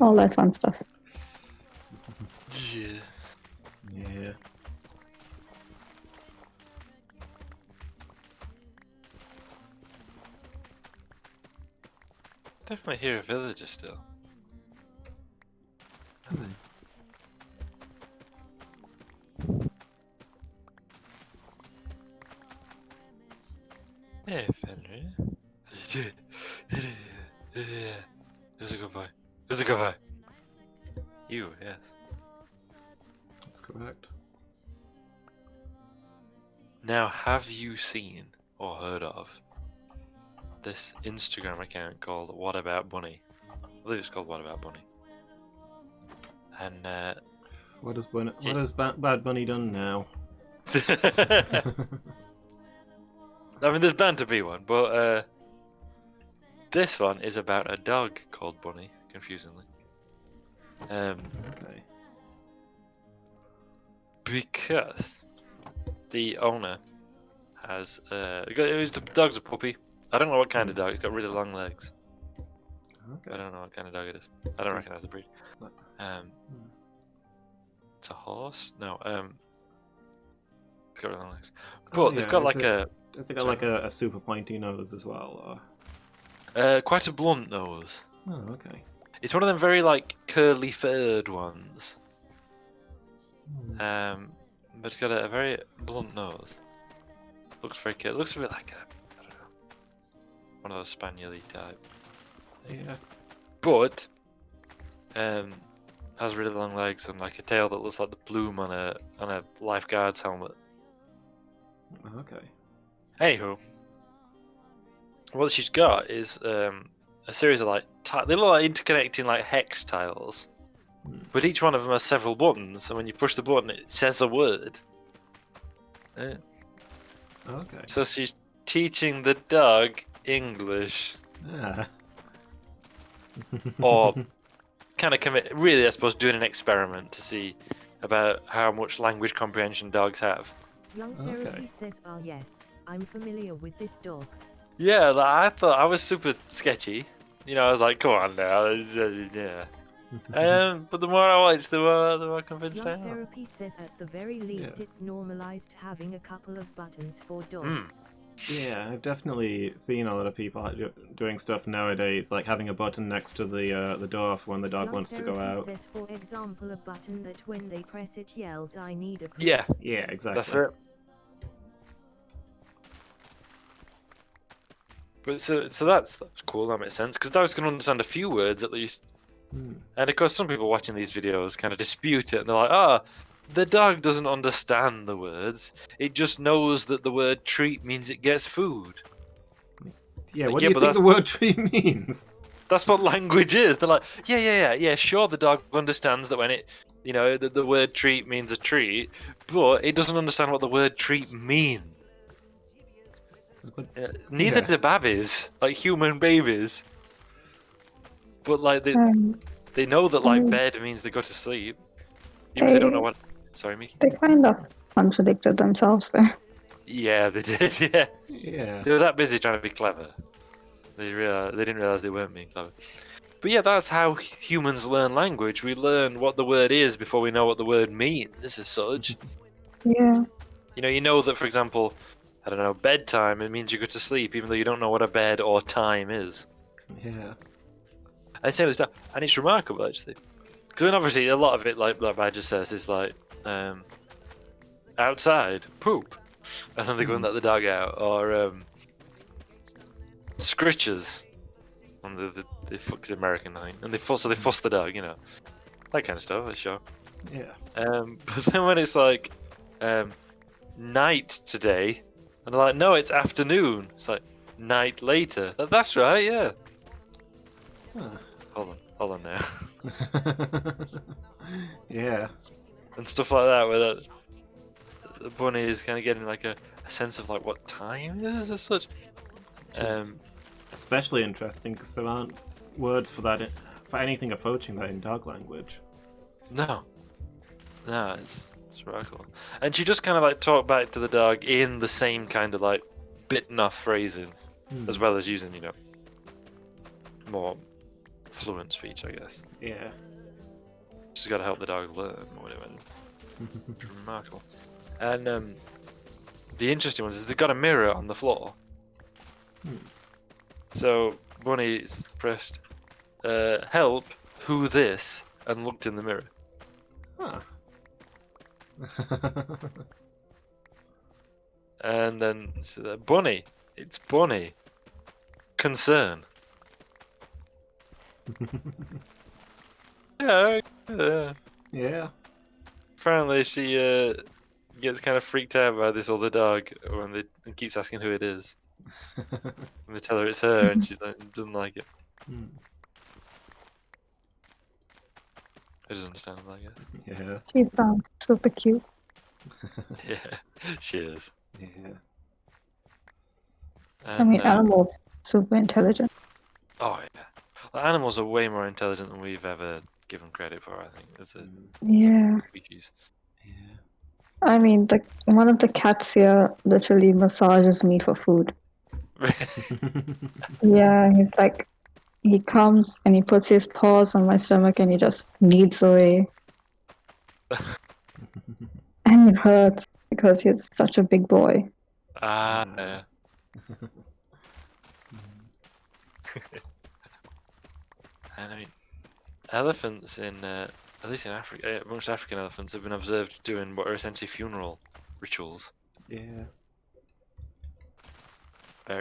All that fun stuff. Yeah. Yeah. Definitely hear a villager still. Hey, Fenrir. There's a goodbye. There's a goodbye. You, yes. That's correct. Now, have you seen or heard of this Instagram account called What About Bunny? I believe it's called What About Bunny. And What has Bad Bunny done now? I mean, there's bound to be one, but this one is about a dog called Bunny, confusingly. Okay. Because the owner has the dog's a puppy. I don't know what kind of dog. It's got really long legs. Okay. I don't know what kind of dog it is. I don't recognize the breed. It's a horse? No. It's got really long legs. But they've got like a. Has it got like a super pointy nose as well? Quite a blunt nose. Oh, okay. It's one of them very like curly furred ones. but it's got a very blunt nose. Looks very cute. Looks a bit like I don't know, one of those spaniel-y type. Yeah. But has really long legs and like a tail that looks like the plume on a lifeguard's helmet. Okay. Anywho, what she's got is a series of like they look like interconnecting like hex tiles, but each one of them has several buttons, and when you push the button, it says a word. Yeah. Okay. So she's teaching the dog English, Ah. or kind of really, I suppose, doing an experiment to see about how much language comprehension dogs have. Young Okay. Therapy says, ah yes, I'm familiar with this dog. Yeah, like, I thought I was super sketchy. You know, I was like, come on now, yeah. But the more I watch, the more convinced I Young am. Therapy says at the very least it's normalized having a couple of buttons for dogs. Yeah, I've definitely seen a lot of people doing stuff nowadays, like having a button next to the door for when the dog Young wants to go Therapy out. says, for example, a button that when they press it yells, I need a poo. Yeah, Yeah, exactly. that's it. But so that's cool. That makes sense because dogs can understand a few words at least. And of course, some people watching these videos kind of dispute it, and they're like, "Ah, the dog doesn't understand the words. It just knows that the word treat means it gets food." Yeah, Like, what yeah, do you but think the word tree means? That's what language is. They're like, yeah. Sure, the dog understands that when it, the word treat means a treat, but it doesn't understand what the word treat means. Neither do babies, like human babies. But like they know that like bed means they go to sleep, even if they don't know what. Sorry, Miki. They kind of contradicted themselves there. Yeah, they did. Yeah. Yeah. They were that busy trying to be clever. They didn't realize they weren't being clever. But yeah, that's how humans learn language. We learn what the word is before we know what the word means, as such. Yeah. You know that, for example, I don't know, bedtime, it means you go to sleep, even though you don't know what a bed or time is. Yeah. I say this, and it's remarkable, actually. Because, I mean, obviously, a lot of it, like Badger says, is like, outside, poop. And then they go and let the dog out. Or, scritches. And they fuck's American, I think. And they fuss the dog, you know. That kind of stuff, that's sure. Yeah. But then when it's like, night today, and they're like, no, it's afternoon. It's like, night later. That's right, yeah. Huh. Hold on now. Yeah. And stuff like that, where the bunny is kind of getting like a sense of like what time it is as such. Especially interesting because there aren't words for that for anything approaching that in dog language. No, it's really cool. And she just kind of like talked back to the dog in the same kind of like bitten off phrasing, as well as using more fluent speech, I guess. Yeah. She's got to help the dog learn or whatever. It's remarkable. And the interesting one is they've got a mirror on the floor. So Bunny's pressed help, who this, and looked in the mirror. Huh. And then so Bunny, it's Bunny. Concern. Yeah. Yeah. Apparently she gets kind of freaked out by this other dog when they keeps asking who it is. And they tell her it's her, and she doesn't like it. I just understand that, I guess. Yeah. She sounds super cute. Yeah, she is. Yeah. I mean, And, animals super intelligent. oh yeah, well, animals are way more intelligent than we've ever given credit for. I think as a Yeah. species. Yeah. I mean, one of the cats here literally massages me for food. Yeah, he's like, he comes and he puts his paws on my stomach and he just kneads away. And it hurts because he's such a big boy. Yeah. And I mean, elephants in at least in Africa, most African elephants have been observed doing what are essentially funeral rituals. Yeah.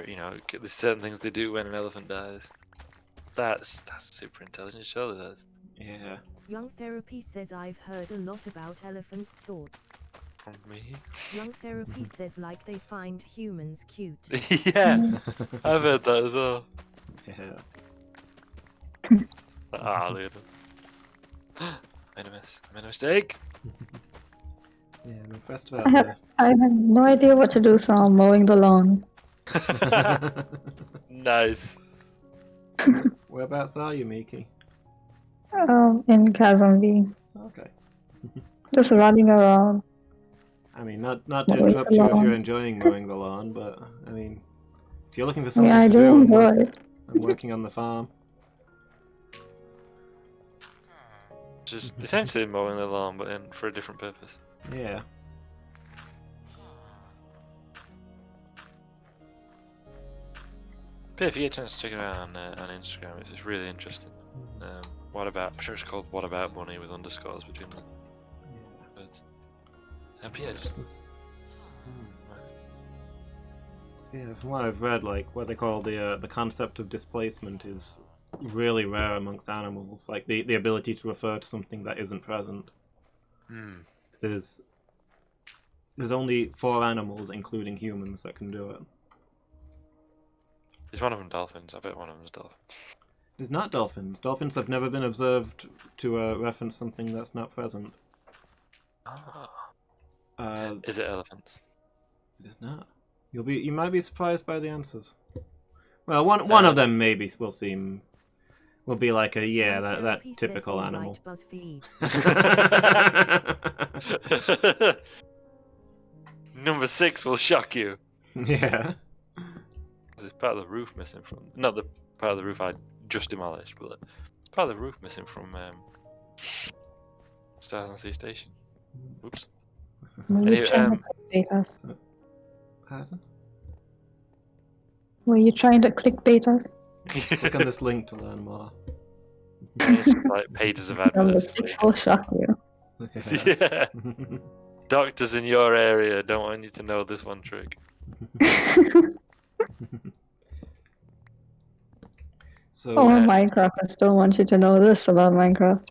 You know, there's certain things they do when an elephant dies. That's super intelligent, surely that's. Yeah. Young Therapy says I've heard a lot about elephants' thoughts. From me? Young Therapy says like they find humans cute. Yeah, I've heard that as well. Yeah. Ah, look at them. Made a mess. I made a mistake. Yeah, I'm impressed about I have no idea what to do, so I'm mowing the lawn. Nice. Whereabouts are you, Miki? In Kazanvi. Okay. Just running around. I mean, not to Mowing interrupt the you if you're lawn. enjoying mowing the lawn, but I mean, if you're looking for I something mean, I to do do, enjoy it. I'm working on the farm. Just essentially mowing the lawn, but for a different purpose. Yeah. But if you get a chance to check it out on Instagram, it's just really interesting. What about? I'm sure it's called What About Bunny with underscores between the words. But yeah, just. So yeah, from what I've read, like what they call the concept of displacement is really rare amongst animals. Like the ability to refer to something that isn't present. There's only 4 animals, including humans, that can do it. Is one of them dolphins? I bet one of them is dolphins. It's not dolphins. Dolphins have never been observed to reference something that's not present. Is it elephants? It is not. You might be surprised by the answers. Well, one of them maybe will be like a Young that Therapy typical says, animal. "Alright, BuzzFeed." Number 6 will shock you. Yeah. There's part of the roof missing from. Not the part of the roof I just demolished, but part of the roof missing from Stars on Sea Station. Oops. Were you Anyway, trying to clickbait us? Pardon? Were you trying to clickbait us? Click on this link to learn more. It's like pages of Number adverts. 6 will shock you. Yeah. Doctors in your area don't want you to know this one trick. So. Oh, Minecraft, I still want you to know this about Minecraft.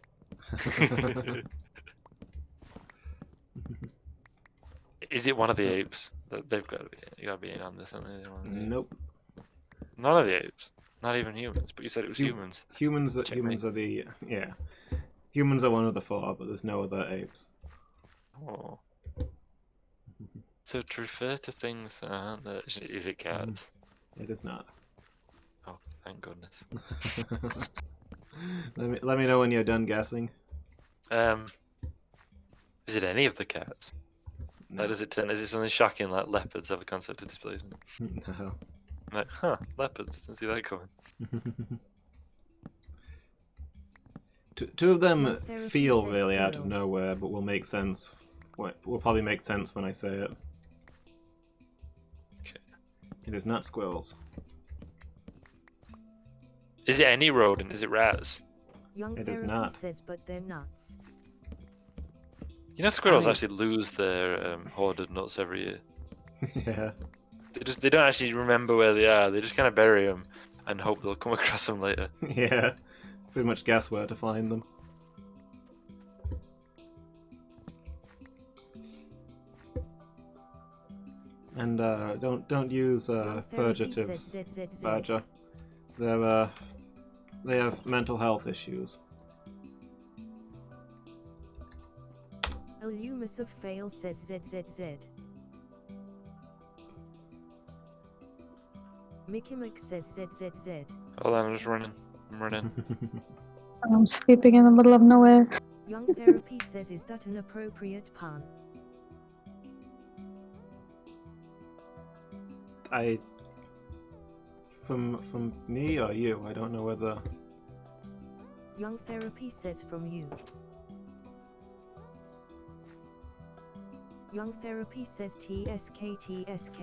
Is it one of the apes? They've got to be. You got to be in on this, haven't they? Nope. None of the apes. Not even humans. But you said it was humans. Humans are Checkmate. the Humans are one of the 4, but there's no other apes. Oh. So to refer to things that aren't there, is it cats? It is not. Oh, thank goodness. Let me know when you're done guessing. Is it any of the cats? No. Like, is it something shocking like leopards have a concept of displacement? No. Like, leopards, didn't see that coming. Two of them Young Therapy feel says really out of squirrels. nowhere, but will make sense. Will probably make sense when I say it. Okay. It is not squirrels. Is it any rodent? Is it rats? Young It is Therapy not. says, but they're nuts. You know, squirrels I mean- actually lose their hoarded nuts every year. Yeah. They don't actually remember where they are. They just kind of bury them and hope they'll come across them later. Yeah. Pretty much guess where to find them. And don't use Young Therapy says purgatives, ZZZ. Badger. They have mental health issues. Illumus of Fail says ZZZ. Mickey Mick says ZZZ. Hold on, I'm just running. I'm running. I'm sleeping in the middle of nowhere. Young Therapy says, is that an appropriate pun? From me or you? I don't know whether. Young Therapy says from you. Young Therapy says TSK TSK.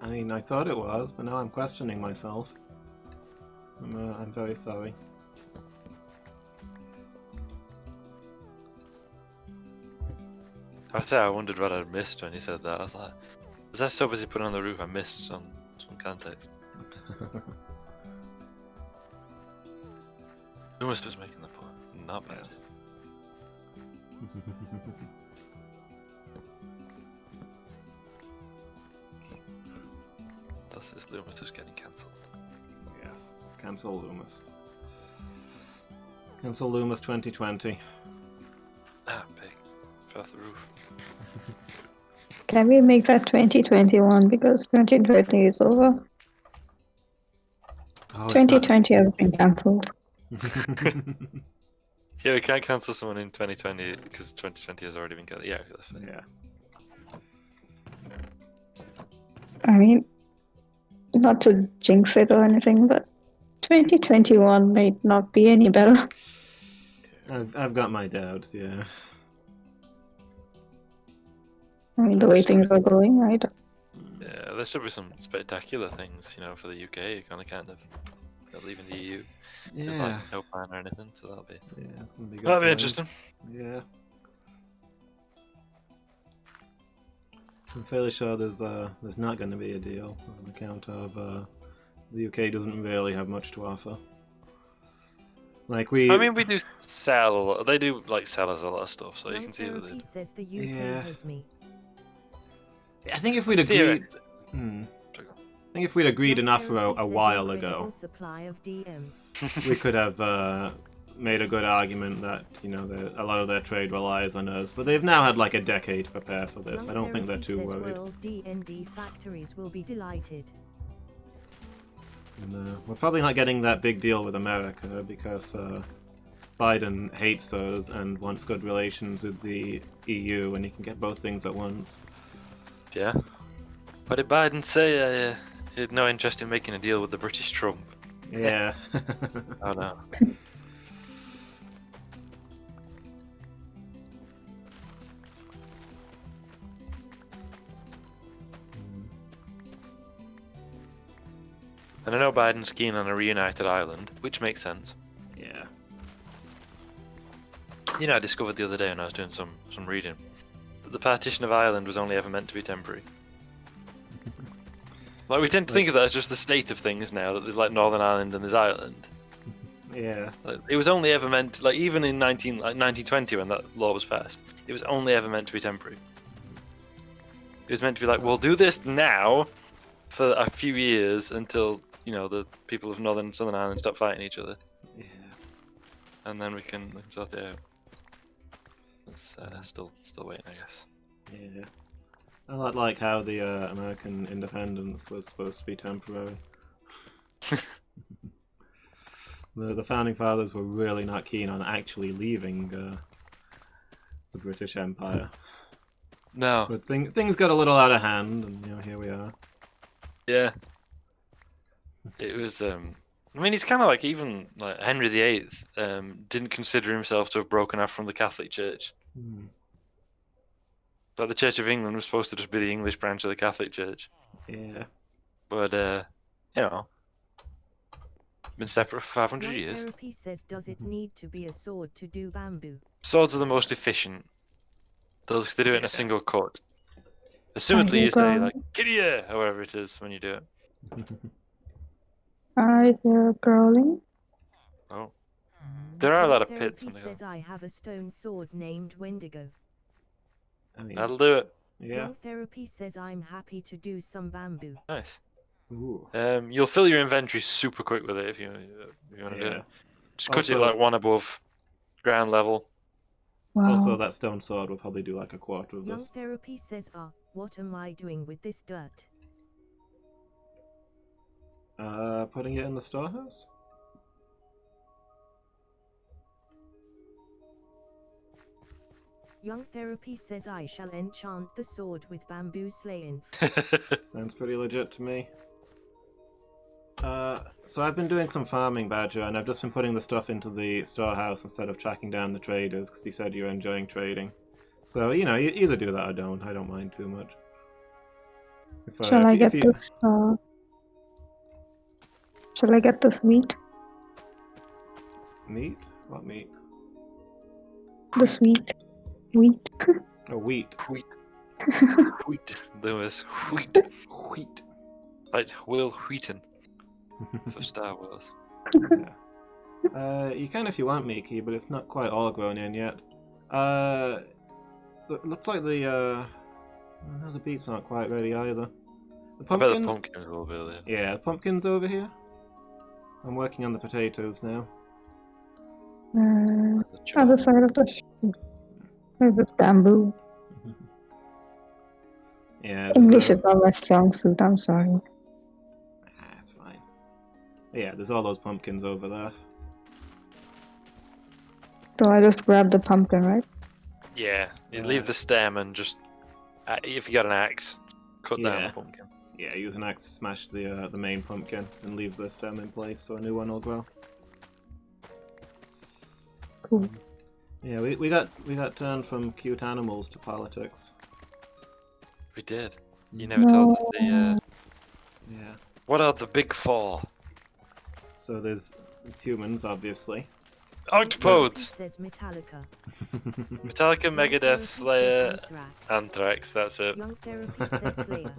I mean, I thought it was, but now I'm questioning myself. I'm very sorry. I wondered what I'd missed when he said that. I was like, was I so busy putting on the roof I missed some context? Loomis was making the point. Not bad. Yes. That's this Loomis is getting cancelled. Yes. Cancel Loomis. Cancel Loomis 2020. Ah, big. Fell off the roof. Can we make that 2021 because 2020 is over? Oh, it's 2020 has been cancelled. Yeah, we can't cancel someone in 2020 because 2020 has already been cancelled. Yeah, that's fine. Yeah. I mean, not to jinx it or anything, but 2021 might not be any better. I've got my doubts, yeah. I mean, the way things are going, right? Yeah, there should be some spectacular things, for the UK. Kind of leaving the EU. With, Yeah. no plan or anything, so that'll be. Yeah, it's gonna be good. That'll be times. interesting. Yeah. I'm fairly sure there's not going to be a deal on account of the UK doesn't really have much to offer. Like we. I mean, we do sell a lot. They do sell us a lot of stuff, so you can see that. Therapy says the UK Yeah. has me. I think if we'd agreed. Theoretically. I think if we'd agreed Young an offer Therapy a says while incredible ago, supply of DMs. we could have made a good argument that a lot of their trade relies on us. But they've now had like a decade to prepare for this. Young I don't think they're Therapy too says worried. World D&D factories will be delighted. And, we're probably not getting that big deal with America because Biden hates us and wants good relations with the EU, and he can get both things at once. Yeah. What did Biden say? He had no interest in making a deal with the British Trump. Yeah. Oh no. And I know Biden's keen on a reunited Ireland, which makes sense. Yeah. I discovered the other day when I was doing some reading that the partition of Ireland was only ever meant to be temporary. We tend to think of that as just the state of things now, that there's Northern Ireland and there's Ireland. Yeah. It was only ever meant, even in 1920 when that law was passed, it was only ever meant to be temporary. It was meant to be we'll do this now for a few years until, the people of Northern and Southern Ireland stop fighting each other. Yeah. And then we can sort it out. It's still waiting, I guess. Yeah. I like how the American independence was supposed to be temporary. The founding fathers were really not keen on actually leaving the British Empire. No. But things got a little out of hand, and here we are. Yeah. It was. I mean, it's kind of even Henry VIII didn't consider himself to have broken off from the Catholic Church. The Church of England was supposed to just be the English branch of the Catholic Church. Yeah. But been separate for 500 Young years. Therapy says, does it need to be a sword to do bamboo? Swords are the most efficient. They do it in a single cut. Assumedly, hear you say growling. "Kiria" or whatever it is when you do it. I hear growling. Oh, there are a lot of Young pits. Therapy On the says I have a stone sword named Wendigo. I mean, That'll do it. yeah. Young Therapy says I'm happy to do some bamboo. Nice. Ooh. You'll fill your inventory super quick with it if you want to do Yeah. it. Just cut it Also- one above ground level. Wow. Also, that stone sword will probably do a quarter of Young this. Therapy says, what am I doing with this dirt? Putting it in the storehouse? Young Therapy says I shall enchant the sword with bamboo slaying. Sounds pretty legit to me. So I've been doing some farming, Badger, and I've just been putting the stuff into the storehouse instead of tracking down the traders, because you said you're enjoying trading. So, you either do that or don't. I don't mind too much. Shall I get this? Shall I get this wheat? Meat? What meat? This wheat. Wheat. Oh, wheat. Wheat. Wheat. Lewis. Wheat. Wheat. Like Will Wheaton for Star Wars. Yeah. You can if you want, Miki, but it's not quite all grown in yet. Looks like the no, the beets aren't quite ready either. The I bet pumpkin. the pumpkins will be there. Yeah, the pumpkin's over here. I'm working on the potatoes now. Other side of the street. There's this bamboo. Yeah, there's English is not my strong suit, I'm sorry. It's fine. But yeah, there's all those pumpkins over there. So I just grab the pumpkin, right? Yeah, you leave the stem and just, if you got an axe, cut down Yeah. the pumpkin. Yeah, use an axe to smash the main pumpkin and leave the stem in place so a new one will grow. Cool. Yeah, we got turned from cute animals to politics. We did. You never told us the. Yeah. What are the big four? So there's humans, obviously. Octopodes! Says Metallica. Metallica, Megadeth, Says Slayer, Anthrax. Anthrax, that's it. Young Therapy says Slayer.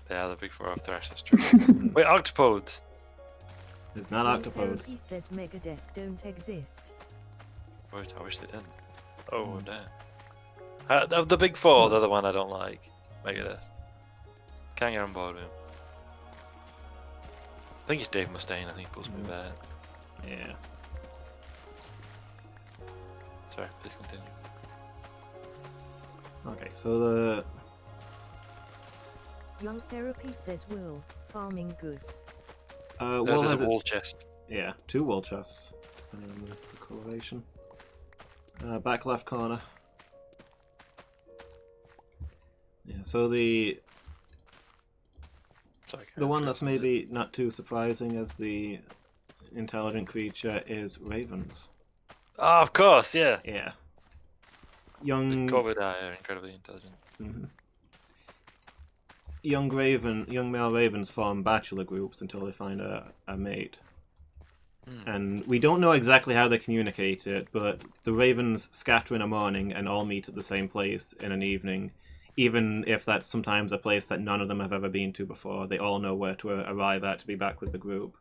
They are the big four of thrash, that's true. Wait, octopodes! It's not Young octopodes. Therapy says Megadeth don't exist. Wait, I wish they didn't. Oh, damn. Of the big four, they're the one I don't like. Megadeth. Can't get on board with him. I think it's Dave Mustaine, I think he pulls me back. Yeah. Sorry, please continue. Okay, so the Young Therapy says wool, farming goods. wool There's has a its- wall chest. Yeah, 2 wool chests. The coloration. Back left corner. Yeah, so the Sorry, one that's maybe not too surprising as the intelligent creature is ravens. Oh, of course, yeah. Yeah. The Young Corvidae are incredibly intelligent. Mhm. Young male ravens form bachelor groups until they find a mate. And we don't know exactly how they communicate it, but the ravens scatter in a morning and all meet at the same place in an evening. Even if that's sometimes a place that none of them have ever been to before, they all know where to arrive at to be back with the group.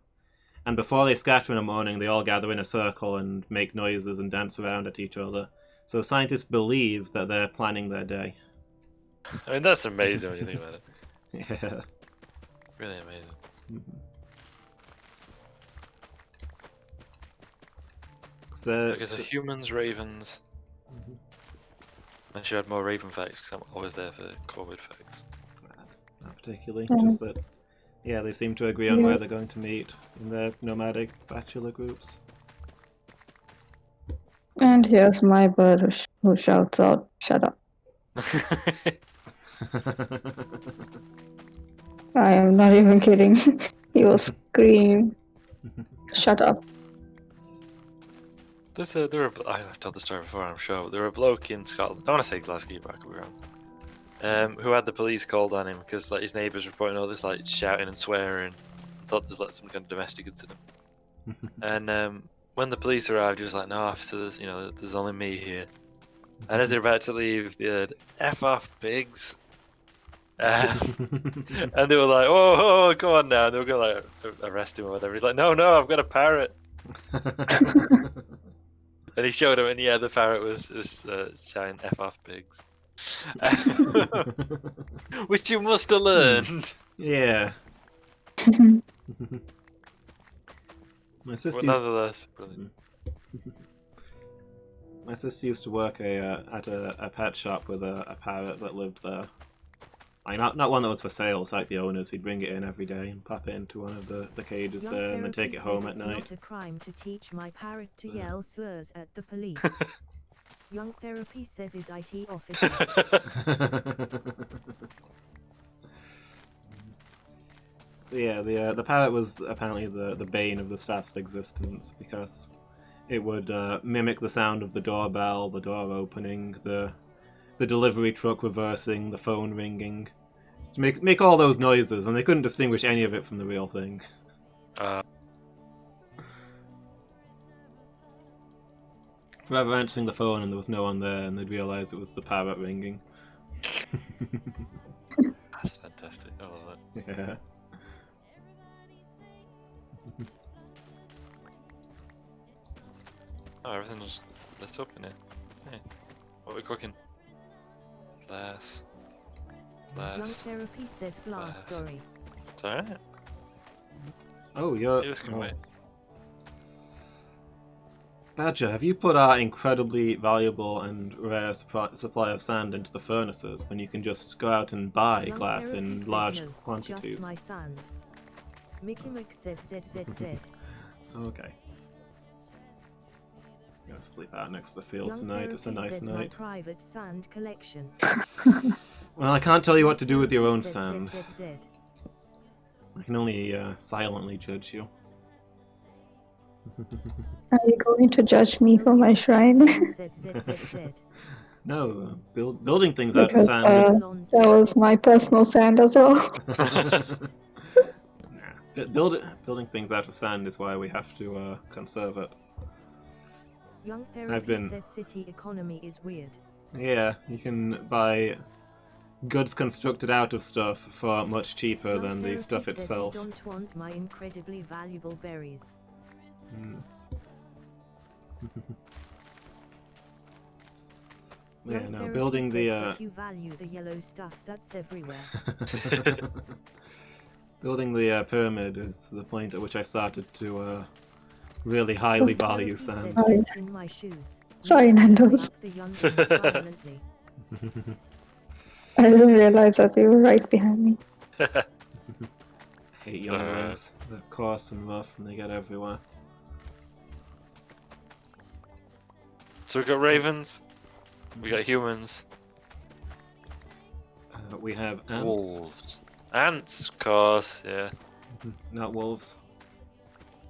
And before they scatter in the morning, they all gather in a circle and make noises and dance around at each other. So scientists believe that they're planning their day. I mean, that's amazing when you think about it. Yeah. Really amazing. Because of humans, ravens. I should add more raven facts because I'm always there for Corvid facts. Not particularly, just that, yeah, they seem to agree on where they're going to meet in their nomadic bachelor groups. And here's my bird who shouts out, "Shut up." I am not even kidding. He will scream, "Shut up." I've told the story before, I'm sure, but there were a bloke in Scotland, I want to say Glasgow, but I could be wrong, who had the police called on him because like his neighbours reporting all this like shouting and swearing, thought there's like some kind of domestic incident. And when the police arrived, he was like, "No, officer, there's only me here." And as they're about to leave, they heard, "F off, pigs." And they were like, "Oh, go on now." And they were going to like arrest him or whatever. He's like, "No, I've got a parrot." And he showed him, and yeah, the parrot was shouting "F off, pigs," which you must have learned. Yeah. My sister. But nonetheless, brilliant. My sister used to work at a pet shop with a parrot that lived there. Not one that was for sale, it's like the owners. He'd bring it in every day and pop it into one of the cages Young there and then take Therapy it home says at it's night. not a crime to teach my parrot to yell slurs at the police. Young Therapy says his IT officer. Yeah, the parrot was apparently the bane of the staff's existence because it would mimic the sound of the doorbell, the door opening, the delivery truck reversing, the phone ringing. To make all those noises, and they couldn't distinguish any of it from the real thing. forever answering the phone and there was no one there, and they'd realise it was the parrot ringing. That's fantastic. I love it. Yeah. Oh, everything's lit up in here. Hey, what are we cooking? Glass. Young Glass. Therapy says glass, Glass. sorry. It's alright. Oh, you're... You just can oh. wait. Badger, have you put our incredibly valuable and rare supply of sand into the furnaces when you can just go out and buy Young glass Therapy in says large no, quantities? Just my sand. Mickey Mick says ZZZ. Okay. I'm gonna sleep out next to the field Young tonight. It's a Therapy nice says my night. private sand collection. Well, I can't tell you what to do with your Therapy own says sand. ZZZ. I can only silently judge you. Are you going to judge me for my shrine? Says ZZZ. No, building things out of Because sand. that was my personal sand as well. Nah. Building things out of sand is why we have to conserve it. Young Therapy says city economy is weird. Yeah, you can buy goods constructed out of stuff for much cheaper Young than the Therapy stuff says itself. You don't want my incredibly valuable berries. Mm. Young Yeah, no, Therapy building says, the but you value the yellow stuff that's everywhere. building the pyramid is the point at which I started to really highly value Therapy sand. says it's in my shoes. Sorry, Yes, Nando's. I up the younglings violently. I didn't realize that you were right behind me. Hate younglings. They're coarse and rough and they get everywhere. So we got ravens, we got humans, We have ants. wolves, ants, of course, yeah. Not wolves.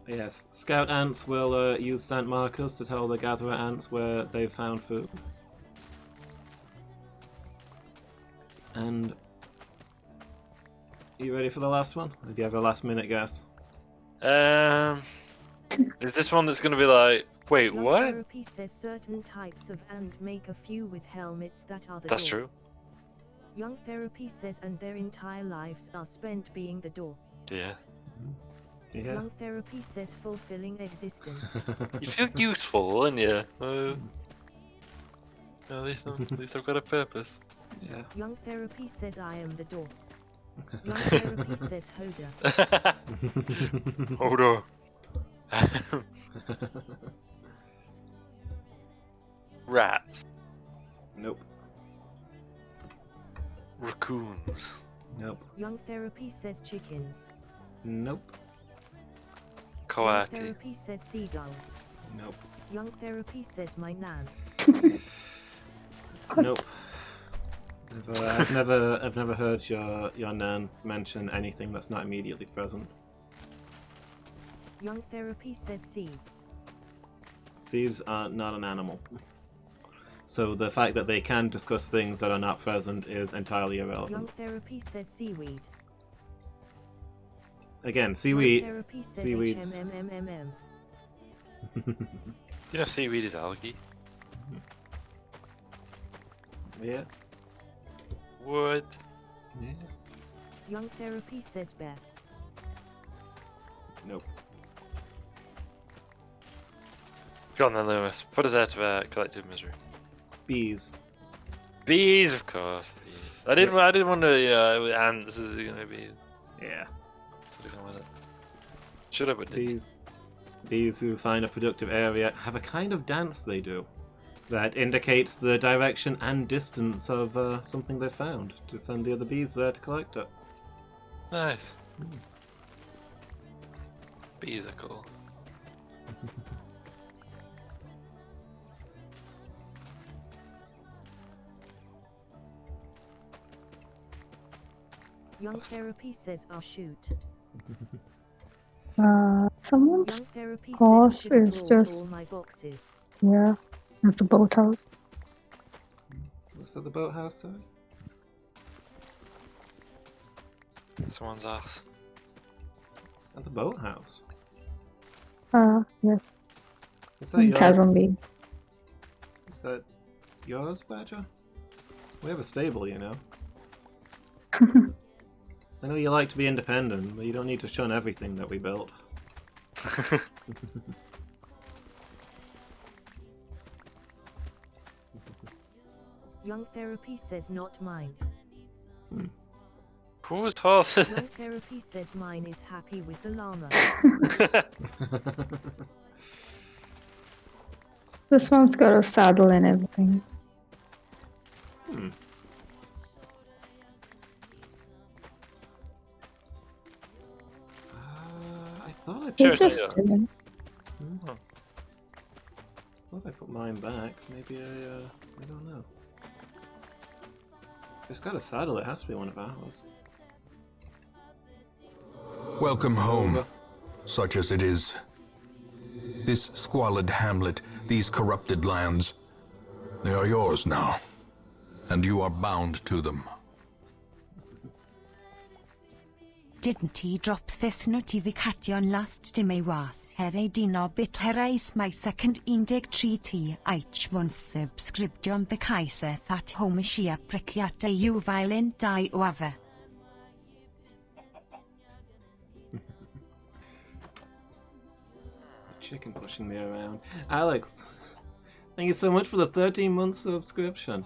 Yes, scout ants will use scent markers to tell the gatherer ants where they've found food. And you ready for the last one? Or do you have a last minute guess? Is this one that's gonna be like, wait, Young what? Therapy says certain types of ant make a few with helmets that are the That's door. true. Young Therapy says and their entire lives are spent being the door. Yeah. Yeah. Young Therapy says fulfilling existence. You feel useful, and yeah. At least I've got a purpose. Yeah. Young Therapy says I am the door. Young Therapy says Hoda. Hold on. Rats. Nope. Raccoons. Nope. Young Therapy says chickens. Nope. Young Coati. Therapy says seagulls. Nope. Young Therapy says my nan. Nope. I've never heard your nan mention anything that's not immediately present. Young Therapy says seeds. Seeds are not an animal. So the fact that they can discuss things that are not present is entirely Young irrelevant. Therapy says seaweed. Again, Young seaweed. Therapy says seaweeds. HMMMM. You know seaweed is algae? Yeah. Wood. Yeah. Young Therapy says bear. Nope. Go on then, Lewis. Put us out of our collective misery. Bees. Bees, of course. Bees. I didn't want to, you know, with ants is it gonna be. Yeah. Sort of going with it. Should have, but didn't. Bees who find a productive area have a kind of dance they do that indicates the direction and distance of something they found to send the other bees there to collect it. Nice. Bees are cool. Young Therapy says oh shoot. Someone's Young Therapy horse says should is brought just- all my boxes. Yeah, at the boathouse. What's that, the boathouse, sorry? Someone's ass. At the boathouse? Yes. Is that In your... Kazanbi. that yours, Badger? We have a stable, you know. I know you like to be independent, but you don't need to shun everything that we built. Young Therapy says not mine. Whose horse is Young Therapy says mine is happy with the llama. This one's got a saddle and everything. I thought I He's checked. just yeah. chilling. I thought I put mine back. Maybe I don't know. If it's got a saddle, it has to be one of ours. Welcome home, such as it is. This squalid hamlet, these corrupted lands, they are yours now, and you are bound to them. Didn't he drop this notification last time I was here? I did not bit here is my second indeg each month subscription because that home she appreciate you violent die over. Chicken pushing me around. Alex, thank you so much for the 13-month subscription.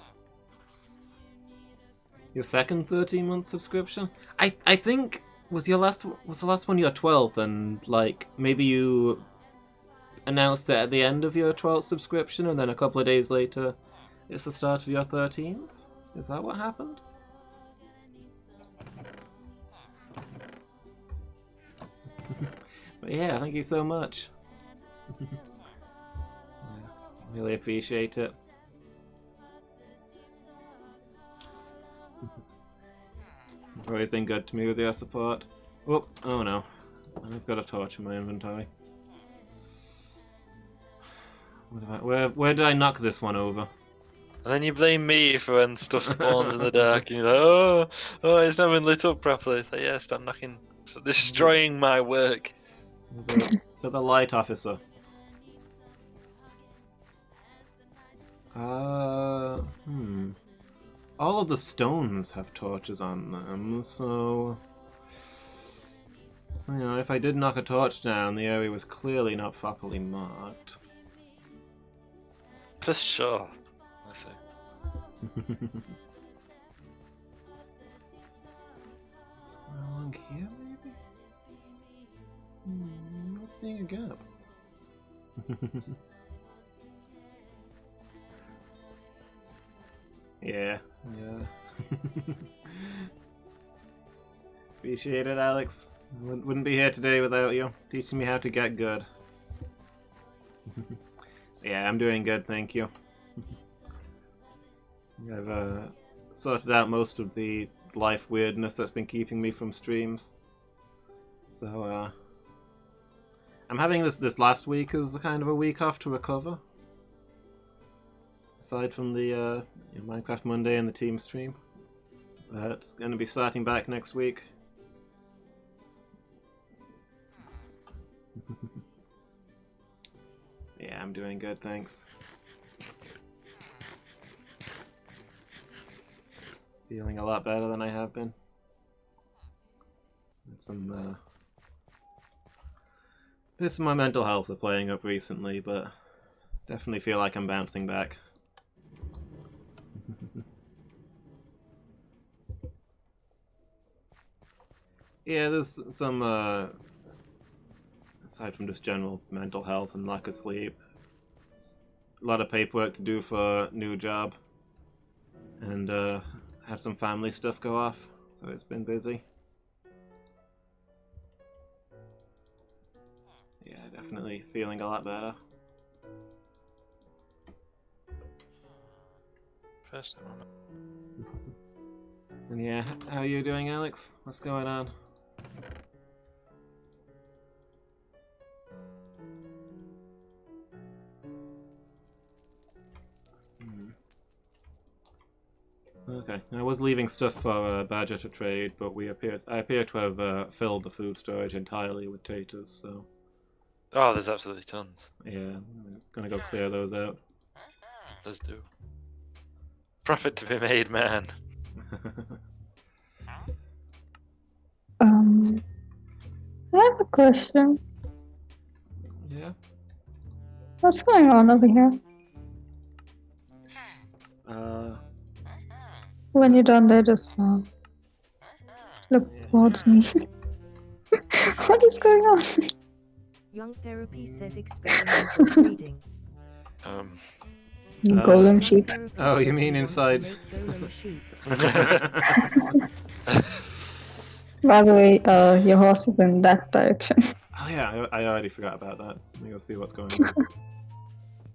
Your second 13-month subscription? I think was the last one your 12th, and like maybe you announced it at the end of your 12th subscription, and then a couple of days later it's the start of your 13th? Is that what happened? But yeah, thank you so much. Yeah, really appreciate it. You've always been good to me with your support. Oh no. I've got a torch in my inventory. Where did I knock this one over? And then you blame me for when stuff spawns in the dark, and you're like, oh, it's not been lit up properly. It's like, yeah, stop knocking, stop destroying my work. To the light officer. All of the stones have torches on them, so... You know, if I did knock a torch down, the area was clearly not properly marked. Just sure. I say. Along here, maybe? I'm not seeing a gap. Yeah. Appreciate it, Alex. Wouldn't be here today without you, teaching me how to get good. Yeah, I'm doing good, thank you. I've sorted out most of the life weirdness that's been keeping me from streams. So, I'm having this last week as kind of a week off to recover. Aside from the Minecraft Monday and the team stream. It's going to be starting back next week. Yeah, I'm doing good, thanks. Feeling a lot better than I have been. Had some bits of my mental health are playing up recently, but definitely feel like I'm bouncing back. Yeah, there's some, aside from just general mental health and lack of sleep, a lot of paperwork to do for a new job, and had some family stuff go off, so it's been busy. Yeah, definitely feeling a lot better. First time on it. And yeah, how are you doing, Alex? What's going on? Okay, I was leaving stuff for Badger to trade, but I appear to have filled the food storage entirely with taters, so... Oh, there's absolutely tons. Yeah, I'm gonna go clear those out. Let's do. Profit to be made, man. I have a question. Yeah. What's going on over here? When you're done there, just look towards me. What is going on? Young Therapy says experimental breeding. Golem Young sheep. Therapy Oh, you says mean we want to inside? make golem sheep. By the way, your horse is in that direction. Oh yeah, I already forgot about that. Let me go see what's going on.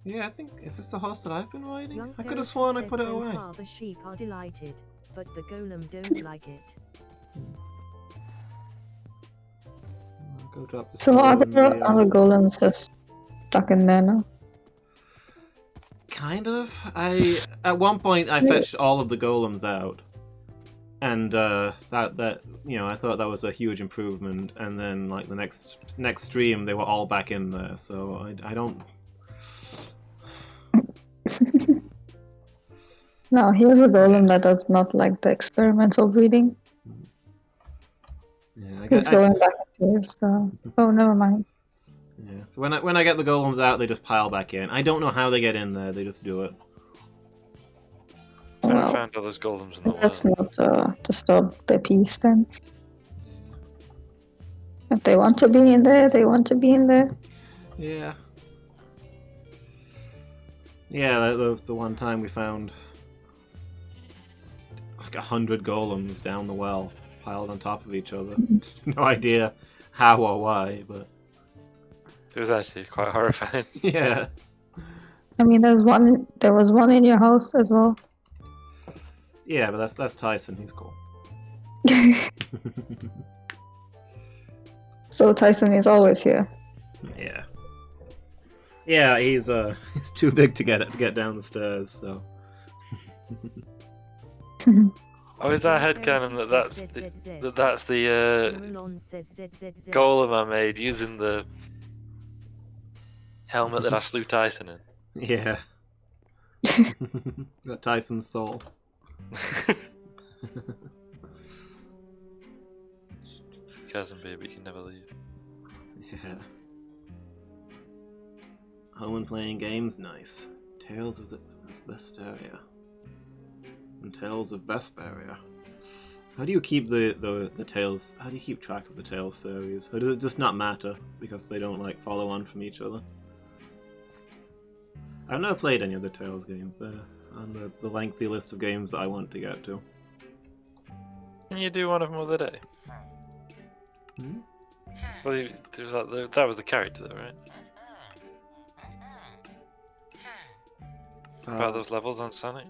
Yeah, I think, is this the horse that I've been riding? Young I could have Therapy sworn I says put it so away. far the sheep are delighted, but the golem don't like it. I'll go drop this So are in the other golems just stuck in there now? Kind of. At one point I fetched all of the golems out, and that you know, I thought that was a huge improvement. And then like the next stream they were all back in there, so I don't. No, here's a golem that does not like the experimental breeding. Yeah, He's going back into his. Oh, never mind. Yeah. So when I get the golems out, they just pile back in. I don't know how they get in there. They just do it. I Well, found all those golems in the let's wild. not disturb their peace then. If they want to be in there, they want to be in there. Yeah. Yeah, the one time we found like 100 golems down the well, piled on top of each other. No idea how or why, but It was actually quite horrifying. yeah. I mean, there was one in your house as well. Yeah, but that's Tyson. He's cool. So Tyson is always here. Yeah. Yeah, he's too big to get down the stairs, so. Oh, is that headcanon that's the golem I made using the helmet that I slew Tyson in? Yeah. Got Tyson's soul. Cousin baby can never leave. Yeah. Home and playing games, nice. Tales of the Vestaria. And Tales of Vesperia. How do you keep the Tales? How do you keep track of the Tales series? Or does it just not matter because they don't like follow on from each other? I've never played any of the Tales games. They're on the lengthy list of games that I want to get to. Can you do one of them other day? Hmm? Well, that was the character though, right? About those levels on Sonic?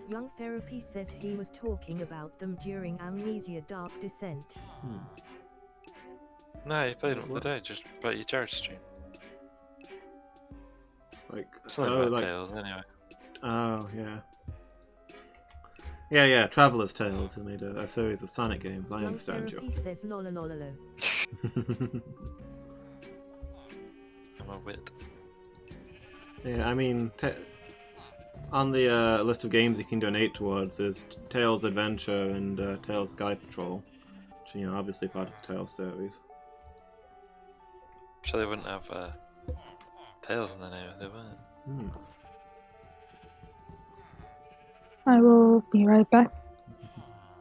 Young Therapy says he was talking about them during Amnesia Dark Descent. No, you played them the other day, just about your character stream. Like Something about Tales, anyway. Oh yeah. Yeah, Traveler's Tales, who made a series of Sonic games. I Young understand Therapy you. says lololololo. I'm a wit. Yeah, I mean, on the list of games you can donate towards, there's Tales Adventure and Tales Sky Patrol, which are, you know, obviously part of the Tales series. So they wouldn't have Tales in the name if they weren't. I will be right back.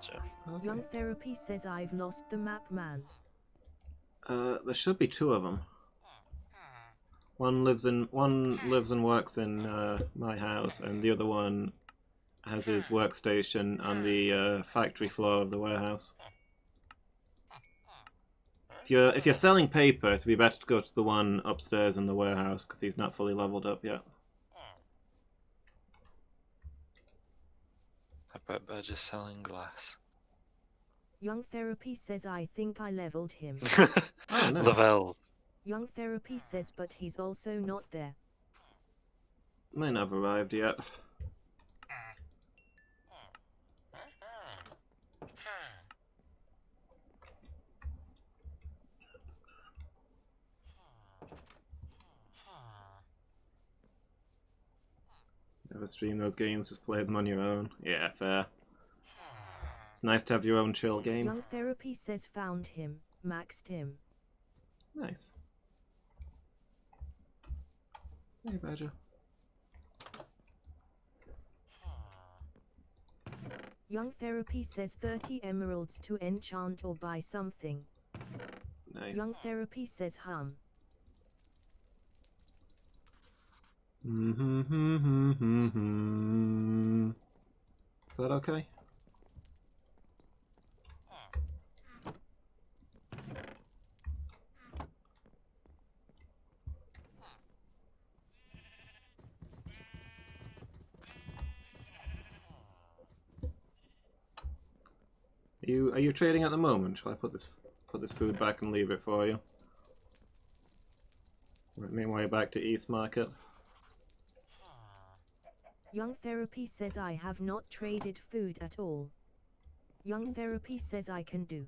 Sure. Okay. Young Therapy says I've lost the map man. There should be two of them. One lives and works in my house, and the other one has his workstation on the factory floor of the warehouse. If you're selling paper, it'd be better to go to the one upstairs in the warehouse because he's not fully leveled up yet. I bet by just selling glass. Young Therapy says I think I leveled him. Oh, nice. Level. Young Therapy says but he's also not there. Might not have arrived yet. Never stream those games, just play them on your own. Yeah, fair. It's nice to have your own chill game. Young Therapy says found him, maxed him. Nice. Hey, Badger. Young Therapy says 30 emeralds to enchant or buy something. Nice. Young Therapy says hum. Is that okay? Are you trading at the moment? Shall I put this food back and leave it for you? Make my way back to East Market. Young Therapy says I have not traded food at all. Young Therapy says I can do.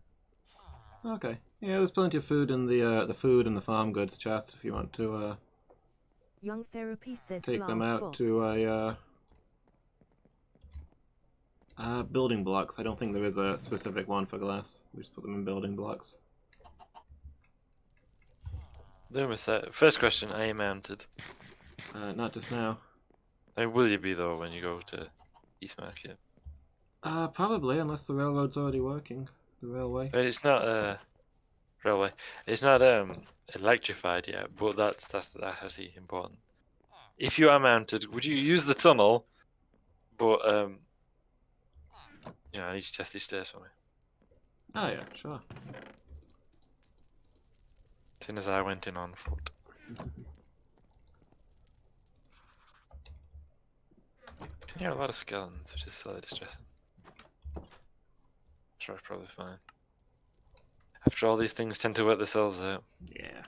Okay. Yeah, there's plenty of food in the food and the farm goods chest if you want to Young Therapy says take glass them out box. to building blocks. I don't think there is a specific one for glass. We just put them in building blocks. There was that. First question, are you mounted? Not just now. Will you be though when you go to East Market? Probably, unless the railroad's already working. The railway. But it's not railway. It's not electrified yet, but that's actually important. If you are mounted, would you use the tunnel? But you know, I need to test these stairs for me. Oh yeah, sure. As soon as I went in on foot. Can hear a lot of skeletons, which is slightly distressing. Sure, it's probably fine. After all, these things tend to work themselves out. Yeah.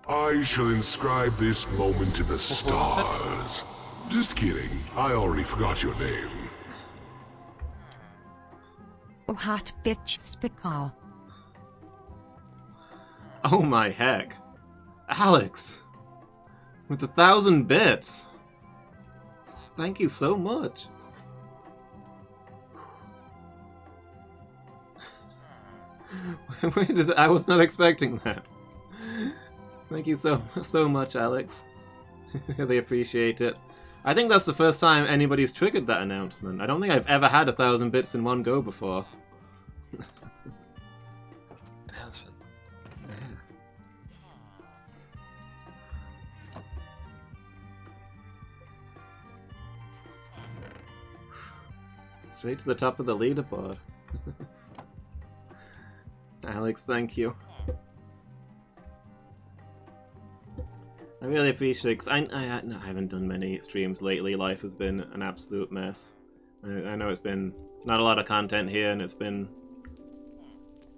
I shall inscribe this moment in the stars. Just kidding. I already forgot your name. Oh, hot bitch spicar. Oh my heck. Alex! With 1,000 bits! Thank you so much. I was not expecting that. Thank you so much, Alex. Really appreciate it. I think that's the first time anybody's triggered that announcement. I don't think I've ever had 1,000 bits in one go before. Announcement. Straight to the top of the leaderboard. Alex, thank you. I really appreciate it, 'cause I haven't done many streams lately. Life has been an absolute mess. I know it's been not a lot of content here, and it's been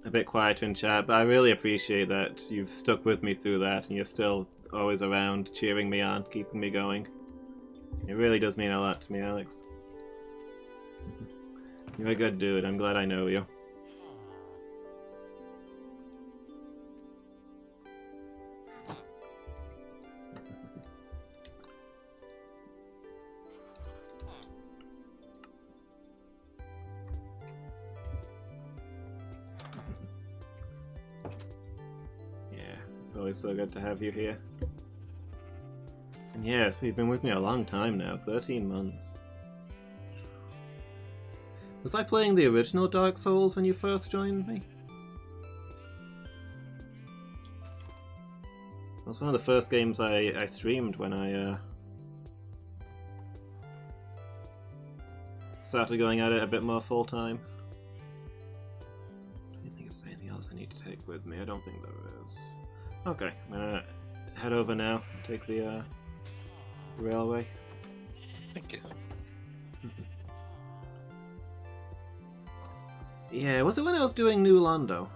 a bit quieter in chat, but I really appreciate that you've stuck with me through that, and you're still always around, cheering me on, keeping me going. It really does mean a lot to me, Alex. You're a good dude. I'm glad I know you. It's always so good to have you here. And yes, you've been with me a long time now, 13 months. Was I playing the original Dark Souls when you first joined me? That was one of the first games I streamed when I started going at it a bit more full time. I don't think there's anything else I need to take with me. I don't think there is. Okay, I'm gonna head over now, take the railway. Thank you. Yeah, was it when I was doing New Londo?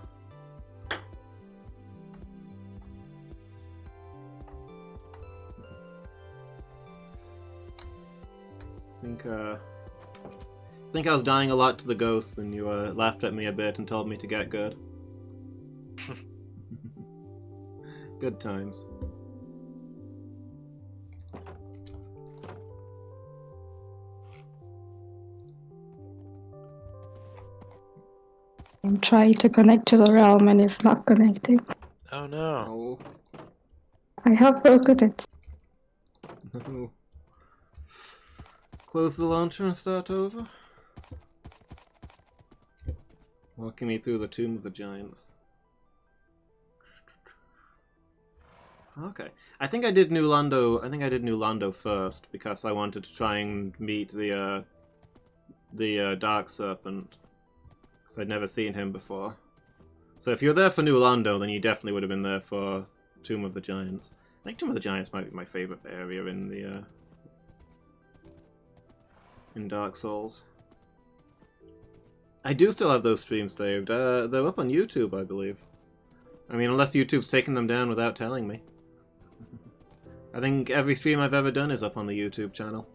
think I was dying a lot to the ghost, and you laughed at me a bit and told me to get good. Good times. I'm trying to connect to the realm and it's not connecting. Oh no. Oh. I have broken it. No. Close the launcher and start over. Walking me through the Tomb of the Giants. Okay. I think I did New Lando first because I wanted to try and meet the Dark Serpent. Because I'd never seen him before. So if you're there for New Lando, then you definitely would have been there for Tomb of the Giants. I think Tomb of the Giants might be my favourite area in the in Dark Souls. I do still have those streams saved. They're up on YouTube, I believe. I mean, unless YouTube's taken them down without telling me. I think every stream I've ever done is up on the YouTube channel.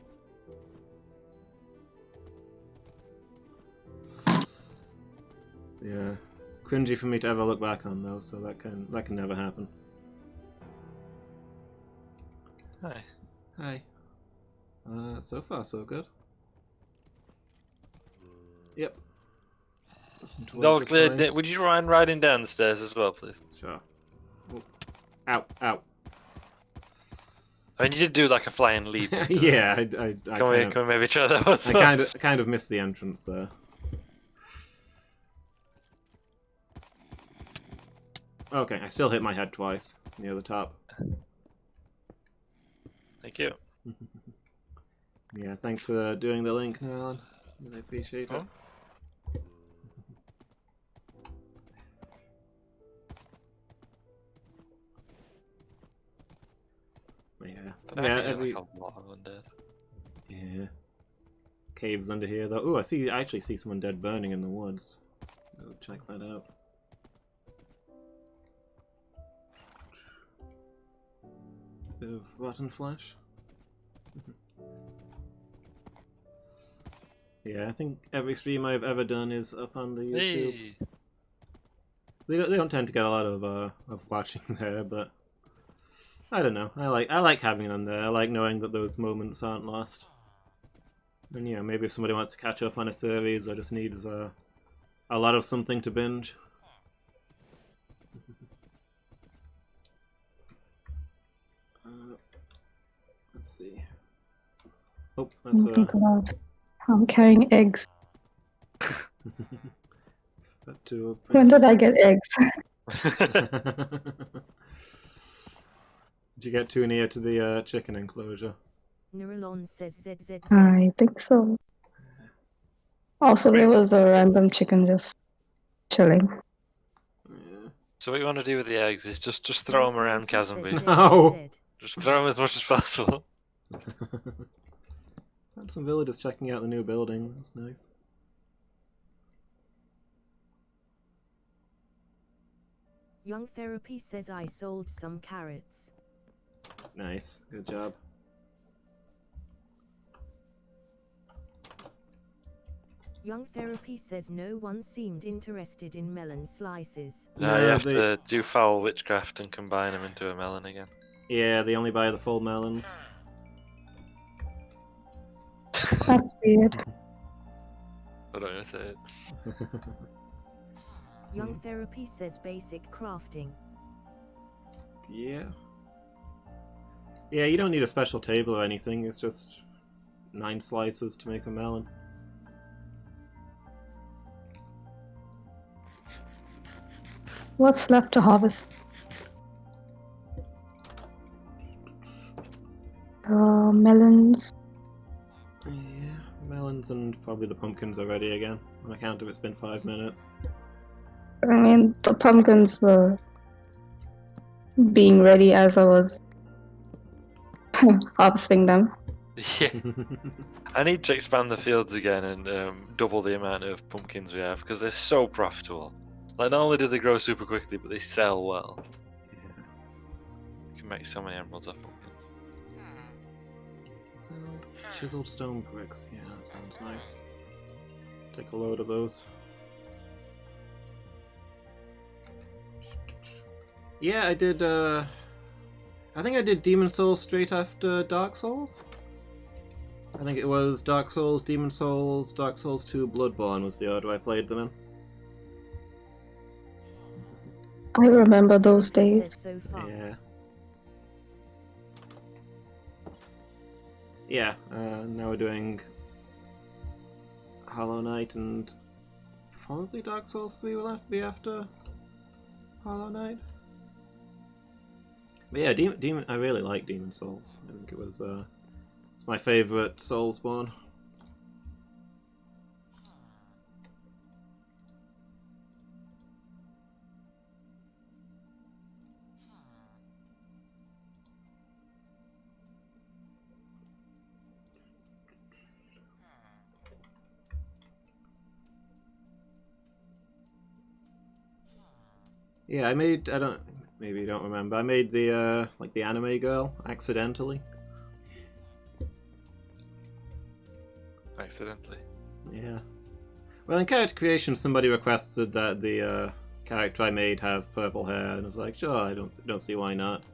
Yeah, cringy for me to ever look back on though, so that can never happen. Hi. Hi. So far so good. Yep. No, Claire, would you mind riding down the stairs as well, please? Sure. Oh. Ow! Ow! I mean, you did do like a flying leap. Yeah, Can we maybe try that one? I kind of missed the entrance there. Okay, I still hit my head twice near the top. Thank you. Yeah, thanks for doing the link, Nolan. I appreciate it. Yeah. Like a lot of undead. Yeah. Caves under here, though. Ooh, I actually see someone dead burning in the woods. Go check that out. Bit of rotten flesh. Yeah, I think every stream I've ever done is up on the YouTube. Hey. They don't tend to get a lot of watching there, but I don't know. I like having them there. I like knowing that those moments aren't lost. And yeah, maybe if somebody wants to catch up on a series or just needs a lot of something to binge. Let's see. Oh, that's I'm carrying eggs. to When did I get eggs? Did you get too near to the chicken enclosure? Neuralon says ZZZ. I think so. Also, there was a random chicken just chilling. Yeah. So what you want to do with the eggs is just throw them around Chasm Beach. No! Just throw them as much as possible. Found some villagers checking out the new building. That's nice. Young Therapy says I sold some carrots. Nice. Good job. Young Therapy says no one seemed interested in melon slices. No, you have to do foul witchcraft and combine them into a melon again. Yeah, they only buy the full melons. That's weird. I don't want to say it. Young Therapy says basic crafting. Yeah. Yeah, you don't need a special table or anything. It's just 9 slices to make a melon. What's left to harvest? Melons. Yeah, melons and probably the pumpkins are ready again, on account of it's been 5 minutes. I mean, the pumpkins were being ready as I was harvesting them. Yeah. I need to expand the fields again and double the amount of pumpkins we have, because they're so profitable. Like, not only do they grow super quickly, but they sell well. Yeah. You can make so many emeralds off pumpkins. So, Chiseled stone bricks. Yeah, that sounds nice. Take a load of those. Yeah, I did, I think I did Demon Souls straight after Dark Souls. I think it was Dark Souls, Demon Souls, Dark Souls 2, Bloodborne was the order I played them in. I remember those Therapy days. says so far. Yeah. Yeah, now we're doing Hollow Knight and probably Dark Souls 3 will have to be after Hollow Knight. But yeah, Demon. I really like Demon Souls. I think it was it's my favorite Soulsborne. Yeah, I don't, maybe you don't remember, I made the, like the anime girl, accidentally. Accidentally. Yeah. Well, in character creation, somebody requested that the, character I made have purple hair, and I was like, sure, I don't see why not.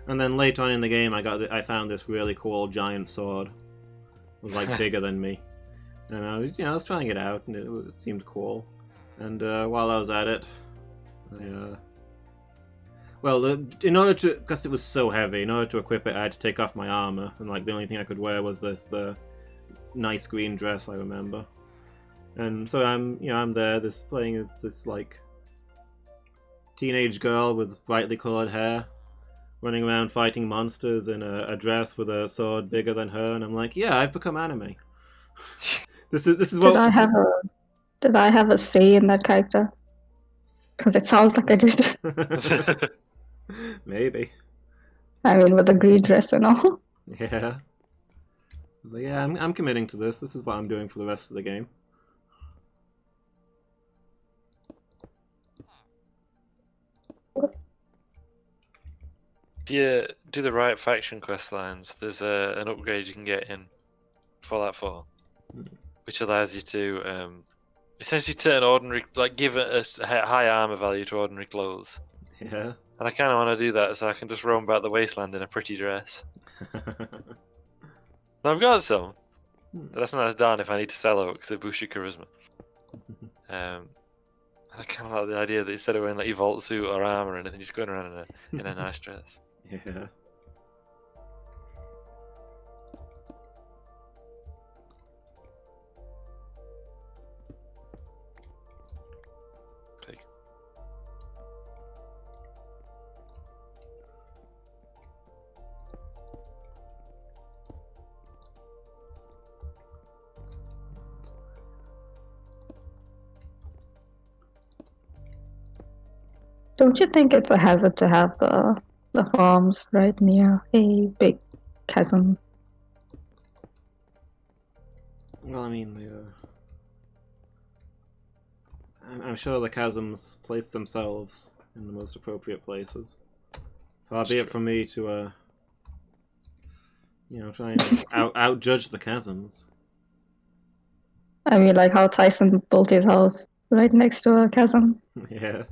And then later on in the game, I found this really cool giant sword. It was like bigger than me. And I was trying it out, and it seemed cool. And, while I was at it, in order to, because it was so heavy, in order to equip it, I had to take off my armor, and like the only thing I could wear was this nice green dress I remember. And so I'm there, playing as this like teenage girl with brightly colored hair, running around fighting monsters in a dress with a sword bigger than her, and I'm like, yeah, I've become anime. This is what. Did I have a say in that character? Because it sounds like I did. Maybe. I mean, with the green dress and all. Yeah. But yeah, I'm committing to this. This is what I'm doing for the rest of the game. If you do the right faction quest lines, there's an upgrade you can get in Fallout 4, which allows you to essentially turn ordinary, like give it a high armor value to ordinary clothes. Yeah. And I kind of want to do that so I can just roam about the wasteland in a pretty dress. I've got some. But that's not as darn if I need to sell it because they boost your charisma. I kind of like the idea that instead of wearing like your vault suit or armor or anything, you're just going around in a nice dress. Yeah. Pig. Don't you think it's a hazard to have the farms right near a big chasm? Well, I mean, I'm sure the chasms place themselves in the most appropriate places. Far be it from me to, try and outjudge the chasms. I mean, like how Tyson built his house right next to a chasm. Yeah.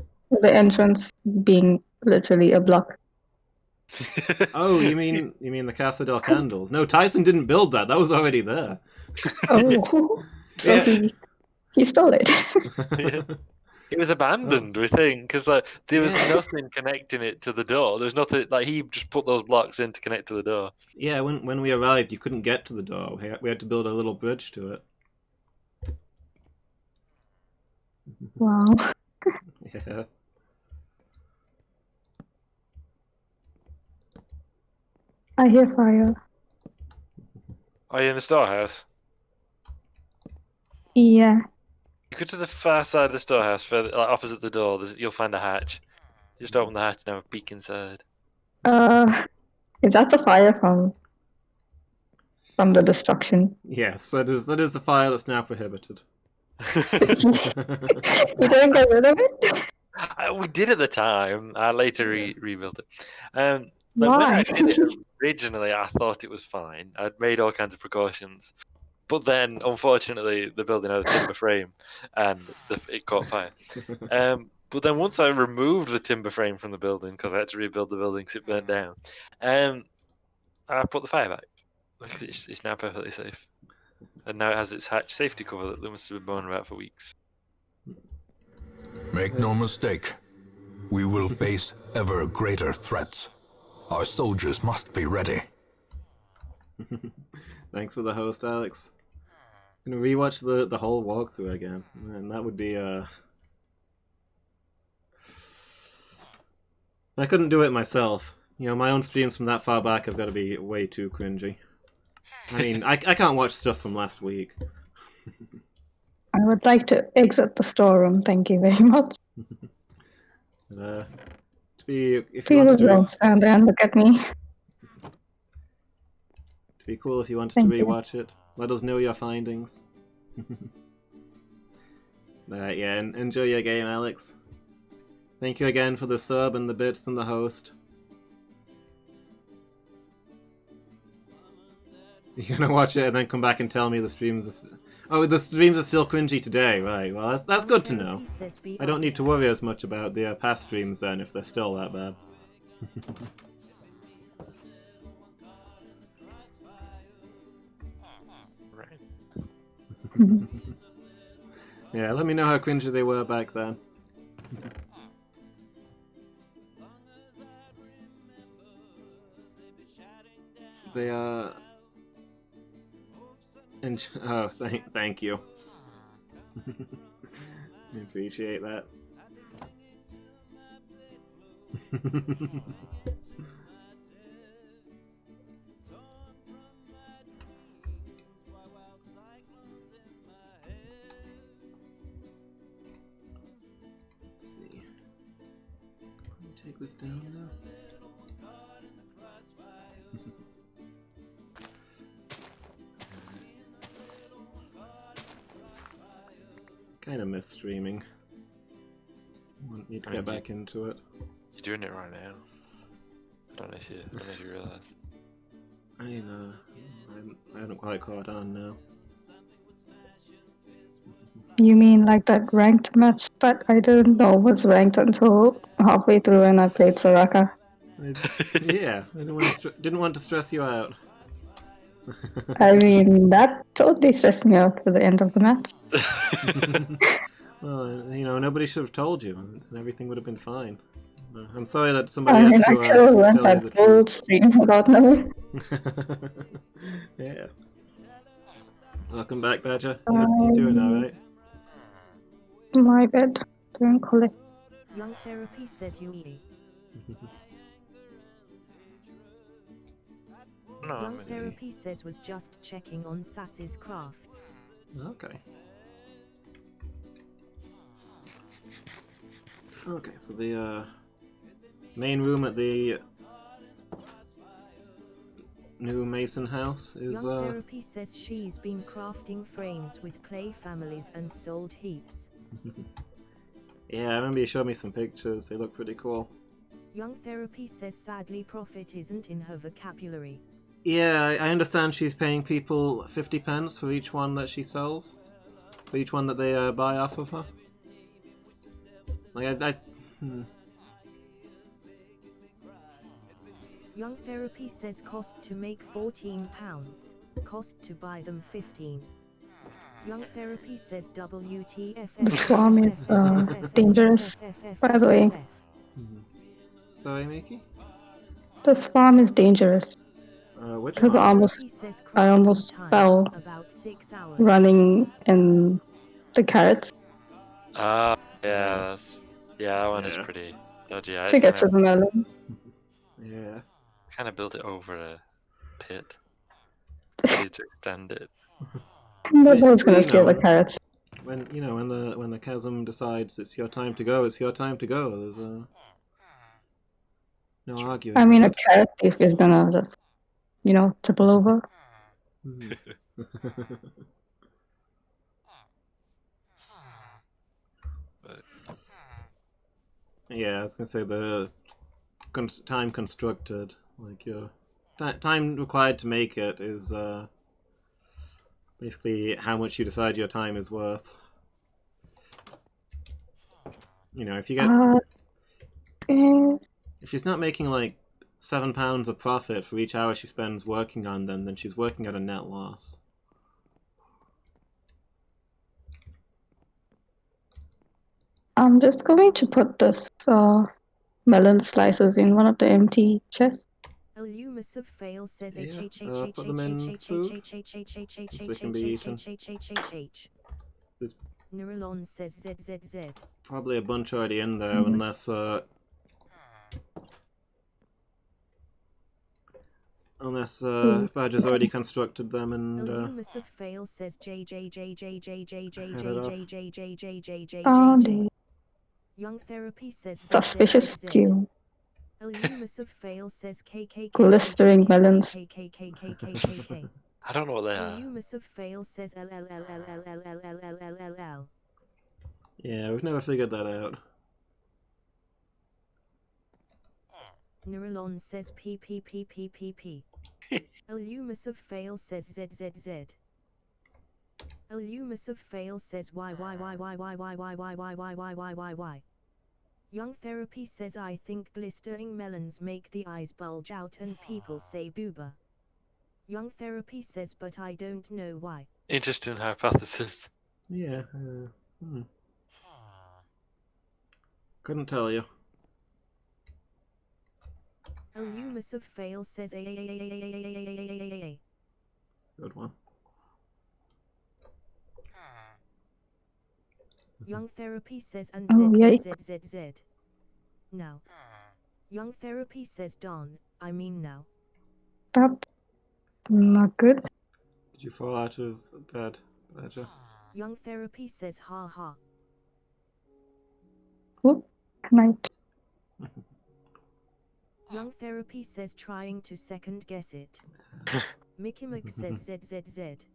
The entrance being literally a block. Oh, you mean the Casa del Candles? No, Tyson didn't build that. That was already there. Oh, so Yeah. he stole it. Yeah. It was abandoned, we think, because like there was nothing connecting it to the door. There was nothing, like he just put those blocks in to connect to the door. Yeah, when we arrived, you couldn't get to the door. We had to build a little bridge to it. Wow. Yeah. I hear fire. Are you in the storehouse? Yeah. You go to the far side of the storehouse, further, like opposite the door. You'll find a hatch. You just open the hatch and have a peek inside. Is that the fire from the destruction? Yes, that is the fire that's now prohibited. You didn't get rid of it? We did at the time. I later rebuilt it. Why? Originally, I thought it was fine. I'd made all kinds of precautions. But then, unfortunately, the building had a timber frame, and it caught fire. But then once I removed the timber frame from the building, because I had to rebuild the building because it burnt down, I put the fire back. Like, it's now perfectly safe. And now it has its hatch safety cover that must have been blown about for weeks. Make no mistake. We will face ever greater threats. Our soldiers must be ready. Thanks for the host, Alex. I'm gonna rewatch the whole walkthrough again, and that would be I couldn't do it myself. You know, my own streams from that far back have got to be way too cringy. I mean, I can't watch stuff from last week. I would like to exit the storeroom, thank you very much. To be, if you Please wanted to, don't stand there and look at me. to be cool if you wanted Thank to you. rewatch it. Let us know your findings. Yeah, enjoy your game, Alex. Thank you again for the sub and the bits and the host. You're gonna watch it and then come back and tell me the streams. Oh, the streams are still cringy today, right? Well, that's good to know. I don't need to worry as much about the past streams then if they're still that bad. Right. Yeah, let me know how cringy they were back then. They are. Oh, thank you. I appreciate that. Let's see. Let me take this down now. Kind of miss streaming. Need to get back into it. You're doing it right now. I don't know if you realise. I know. I haven't quite caught on now. You mean like that ranked match that I didn't know was ranked until halfway through and I played Soraka? Yeah, I didn't want to stress you out. I mean, that totally stressed me out for the end of the match. Well, you know, nobody should have told you, and everything would have been fine. I'm sorry that somebody I had mean, to I could have went tell you that the whole truth. stream without knowing. Yeah. Welcome back, Badger. You doing alright? My bad. Don't collect. Young Therapy says you eat. No, Young Therapy says was just checking on Sass's crafts. Okay. Okay, so the main room at the new Mason house is Young Therapy says she's been crafting frames with clay families and sold heaps. Yeah, I remember you showed me some pictures. They look pretty cool. Young Therapy says sadly profit isn't in her vocabulary. Yeah, I understand she's paying people 50 pence for each one that she sells. For each one that they buy off of her. Like, Young Therapy says cost to make £14, cost to buy them 15. Young Therapy says WTF. The swarm is dangerous, by the way. Sorry, Miki? The swarm is dangerous. Which Because one? I almost fell running in the carrots yeah, that one is pretty dodgy. to get to the melons. Yeah. Kind of built it over a pit. Need to extend it. Nobody's gonna steal the carrots. When when the chasm decides it's your time to go, it's your time to go. There's no arguing. I mean, a carrot thief is gonna just, triple over. Yeah, I was gonna say the time constructed, like time required to make it is basically how much you decide your time is worth. You know, if you get if she's not making like £7 of profit for each hour she spends working on them, then she's working at a net loss. I'm just going to put this melon slices in one of the empty chests. Illumus of fail says Yeah, put them in food, so they can be eaten. There's Neuralon says ZZZ. probably a bunch already in there, unless Badger's already constructed them and Illumus of fail says Found Young Therapy says suspicious stew. Illumus of fail says Glistering melons. I don't know what they are. Illumus of fail says LLLLLLLLLLLLL. yeah, we've never figured that out. Neuralon says PPPPPP. Illumus of fail says ZZZ. Illumus of fail says YYYYYYYYYYYYYYY. Young Therapy says I think glistering melons make the eyes bulge out and people say booba. Young Therapy says but I don't know why. Interesting hypothesis. Yeah. Couldn't tell you. Illumus of fail says a. Good one. Young Therapy says and ZZZZZ. Now. Young Therapy says Don, I mean now. That's not good. Did you fall out of bed, Badger? Young Therapy says ha ha. Oop, night. Young Therapy says trying to second guess it. Mickey Mc says ZZZ.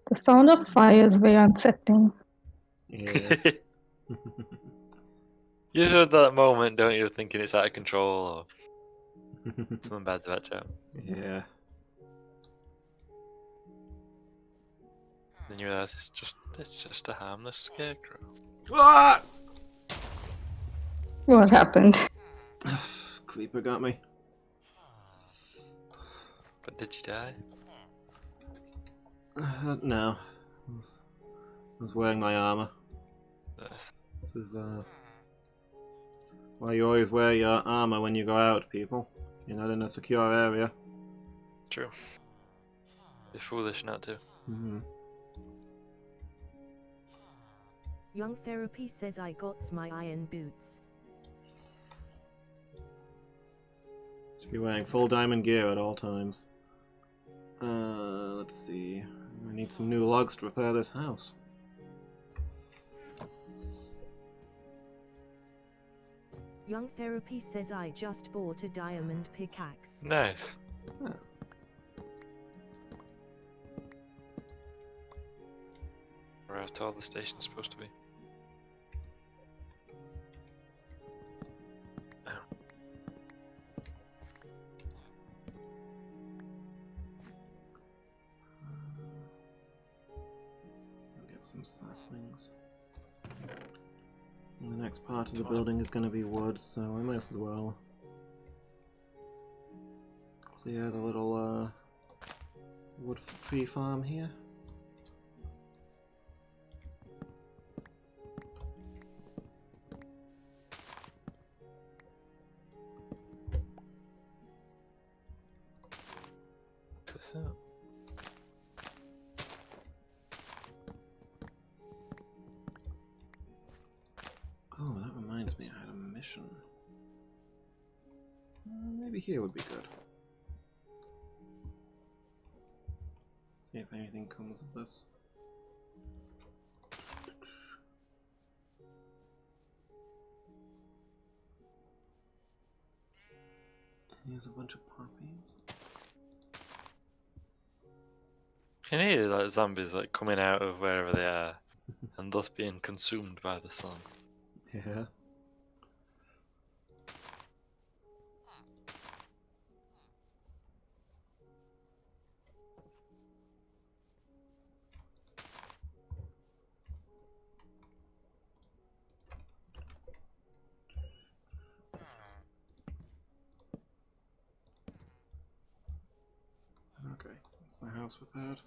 The sound of fire is very unsettling. Yeah. You just at that moment, don't you, thinking it's out of control or something bad's about to happen. Yeah. Then you realise it's just a harmless scarecrow. Ah! What happened? Creeper got me. But did you die? No. I was wearing my armor. Nice. This is why you always wear your armor when you go out, people. You're not in a secure area. True. You're foolish not to. Young Therapy says I got my iron boots. Should be wearing full diamond gear at all times. Let's see. I need some new logs to repair this house. Young Therapy says I just bought a diamond pickaxe. Nice. Huh. Or how tall the station's supposed to be. Get some saplings. And the next part of the building is going to be wood, so I might as well clear the little wood tree farm here. Oh, that reminds me, I had a mission. Maybe here would be good. See if anything comes of this. There's a bunch of poppies. You can hear like zombies like coming out of wherever they are, and thus being consumed by the sun. Yeah. Okay, that's the house repaired.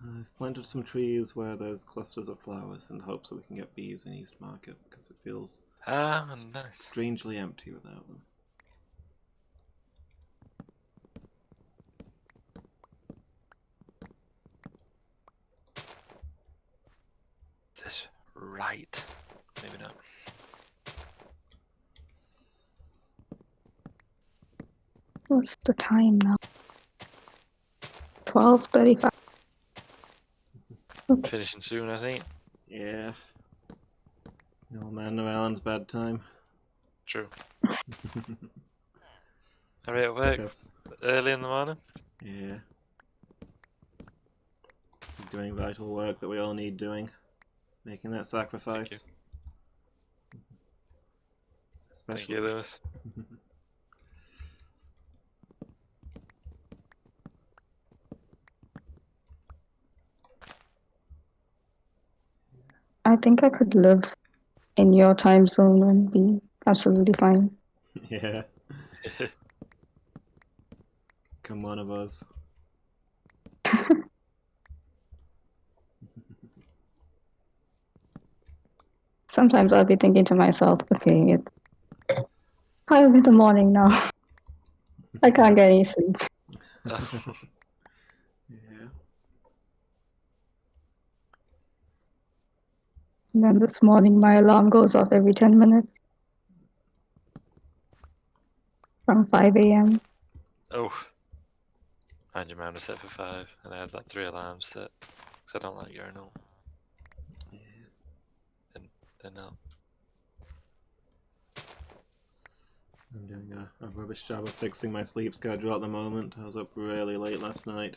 I've planted some trees where there's clusters of flowers in the hopes that we can get bees in East Market, because it feels Ah, nice. strangely empty without them. Is this right? Maybe not. What's the time now? 12:35. Finishing soon, I think. Yeah. The old man Noellen's bedtime. True. Are we at work Yes. early in the morning? Yeah. Doing vital work that we all need doing. Making that sacrifice. Thank Especially. you, Lewis. I think I could live in your time zone and be absolutely fine. Yeah. Come one of us. Sometimes I'll be thinking to myself, okay, it's 5 in the morning now. I can't get any sleep. Yeah. And then this morning my alarm goes off every 10 minutes from 5 a.m. Oh. Mind you, mine was set for 5, and I had like 3 alarms set, because I don't like urinal. Yeah. Then no. I'm doing a rubbish job of fixing my sleep schedule at the moment. I was up really late last night.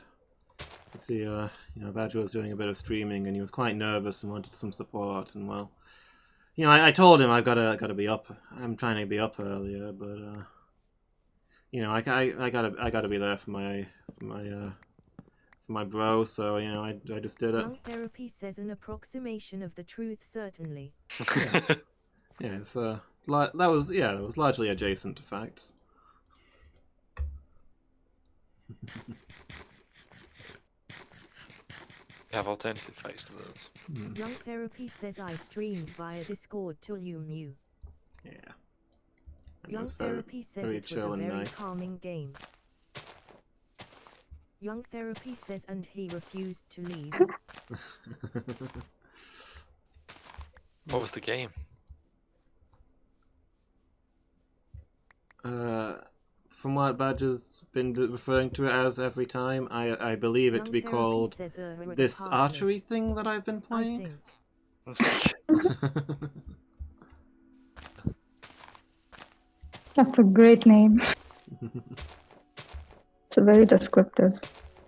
You see, Badger was doing a bit of streaming, and he was quite nervous and wanted some support. And well, I told him I've gotta be up. I'm trying to be up earlier, but I gotta be there for my bro. So I just did it. Young Therapy says an approximation of the truth, certainly. Yeah, it's that was largely adjacent to facts. You have alternative facts to those. Young Therapy says I streamed via Discord till you knew. Yeah. And it Young was very, Therapy says very it was a chill and very nice. calming game. Young Therapy says and he refused to leave. What was the game? From what Badger's been referring to it as every time, I believe it Young to be Therapy called says, this heartless, archery thing that I've been I playing. think. That's a great name. It's very descriptive.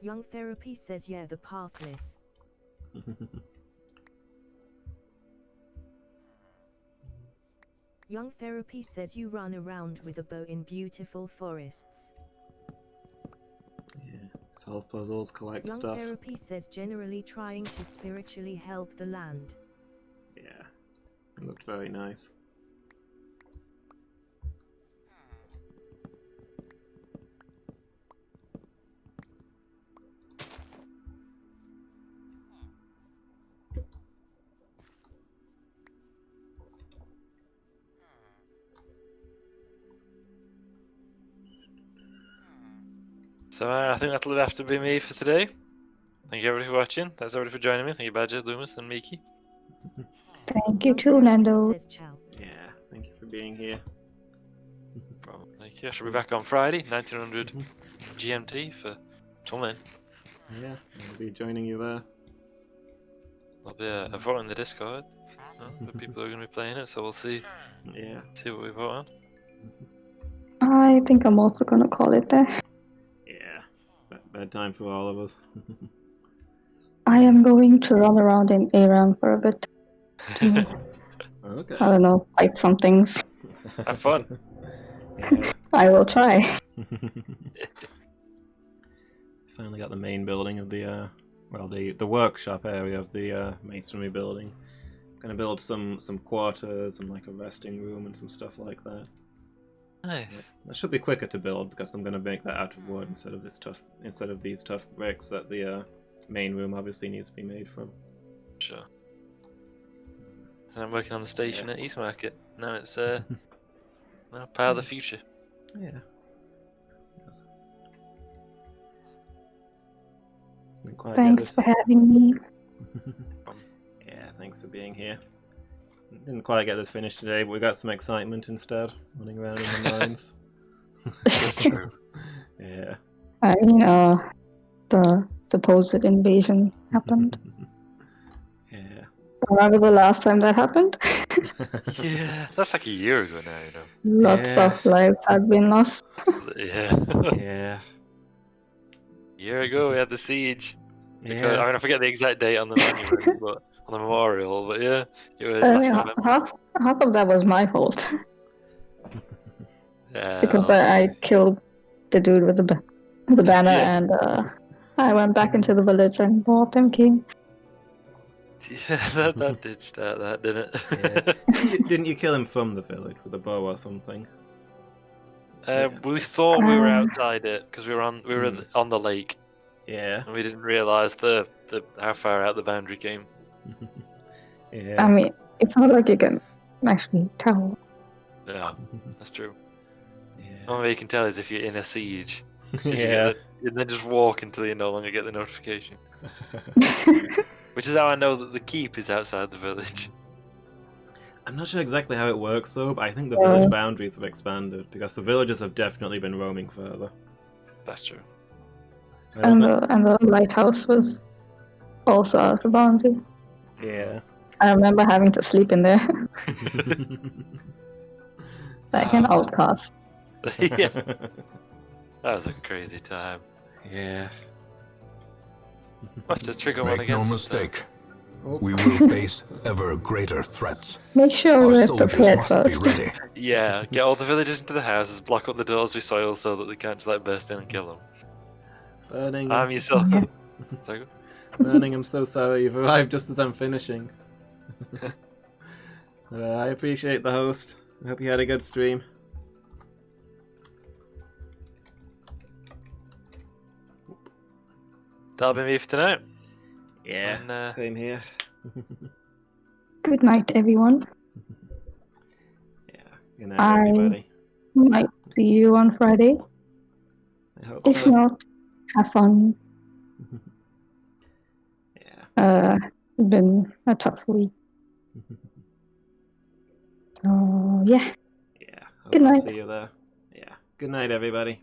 Young Therapy says yeah, the pathless. Young Therapy says you run around with a bow in beautiful forests. Yeah, solve puzzles, collect Young stuff. Therapy says generally trying to spiritually help the land. Yeah, it looked very nice. So I think that'll have to be me for today. Thank you everybody for watching. Thanks everybody for joining me. Thank you Badger, Loomis and Miki. Thank you Young too, Therapy Nando. says ciao. Yeah, thank you for being here. Thank you. I shall be back on Friday, 1900 GMT for till then. Yeah, I'll be joining you there. I'll be a vote in the Discord. Well, the people are going to be playing it, so we'll see. Yeah. See what we vote on. I think I'm also gonna call it there. Yeah. It's bedtime for all of us. I am going to run around in ARAM for a bit. To, Okay. I don't know, fight some things. Have fun. Yeah. I will try. Finally got the main building of the the workshop area of the masonry building. Gonna build some quarters and like a resting room and some stuff like that. Nice. Yeah. That should be quicker to build because I'm gonna make that out of wood instead of these tough bricks that the main room obviously needs to be made from. Sure. And I'm working on the station at East Market. Now it's now part of the future. Yeah. Yes. Didn't quite get Thanks this. for having me. Yeah, thanks for being here. Didn't quite get this finished today, but we got some excitement instead, running around in the mines. That's true. Yeah. I mean, the supposed invasion happened. Yeah. Remember the last time that happened? Yeah, that's like a year ago now, you know. Lots of lives had been lost. Yeah. Yeah. Year ago we had the siege. Because, Yeah. I mean, I forget the exact date on the monument, but on the memorial. But yeah, it was I last mean, November. half of that was my fault Yeah. because I killed the dude with the banner, Yeah. and I went back into the village and bought them king. Yeah, that did start that, didn't it? Yeah. Didn't you kill him from the village with a bow or something? We thought we were outside it because we were on the lake, Yeah. and we didn't realise the how far out the boundary came. Yeah. I mean, it's not like you can actually tell. Yeah, that's true. Yeah. The only way you can tell is if you're in a siege. 'Cause Yeah. and then just walk until you no longer get the notification. Which is how I know that the keep is outside the village. I'm not sure exactly how it works though, but I think the village boundaries have expanded because the villagers have definitely been roaming further. That's true. And the lighthouse was also out of boundary. Yeah. I remember having to sleep in there like an outcast. Yeah, that was a crazy time. Yeah. I'll have to trigger one Make again. no sometime. mistake. We will face ever greater threats. Make sure Our we're soldiers prepared must first. be ready. Yeah, get all the villagers into the houses, block up the doors with soil so that they can't just like burst in and kill them. Burning. Arm yourself. Sorry? Burning, I'm so sorry. You've arrived just as I'm finishing. I appreciate the host. I hope you had a good stream. That'll be me for tonight. Yeah, And, same here. Good night, everyone. Yeah, good night, everybody. Might see you on Friday. I hope If so. not, have fun. Yeah. It's been a tough week. So yeah. Yeah. Good I'll night. see you there. Yeah. Good night, everybody.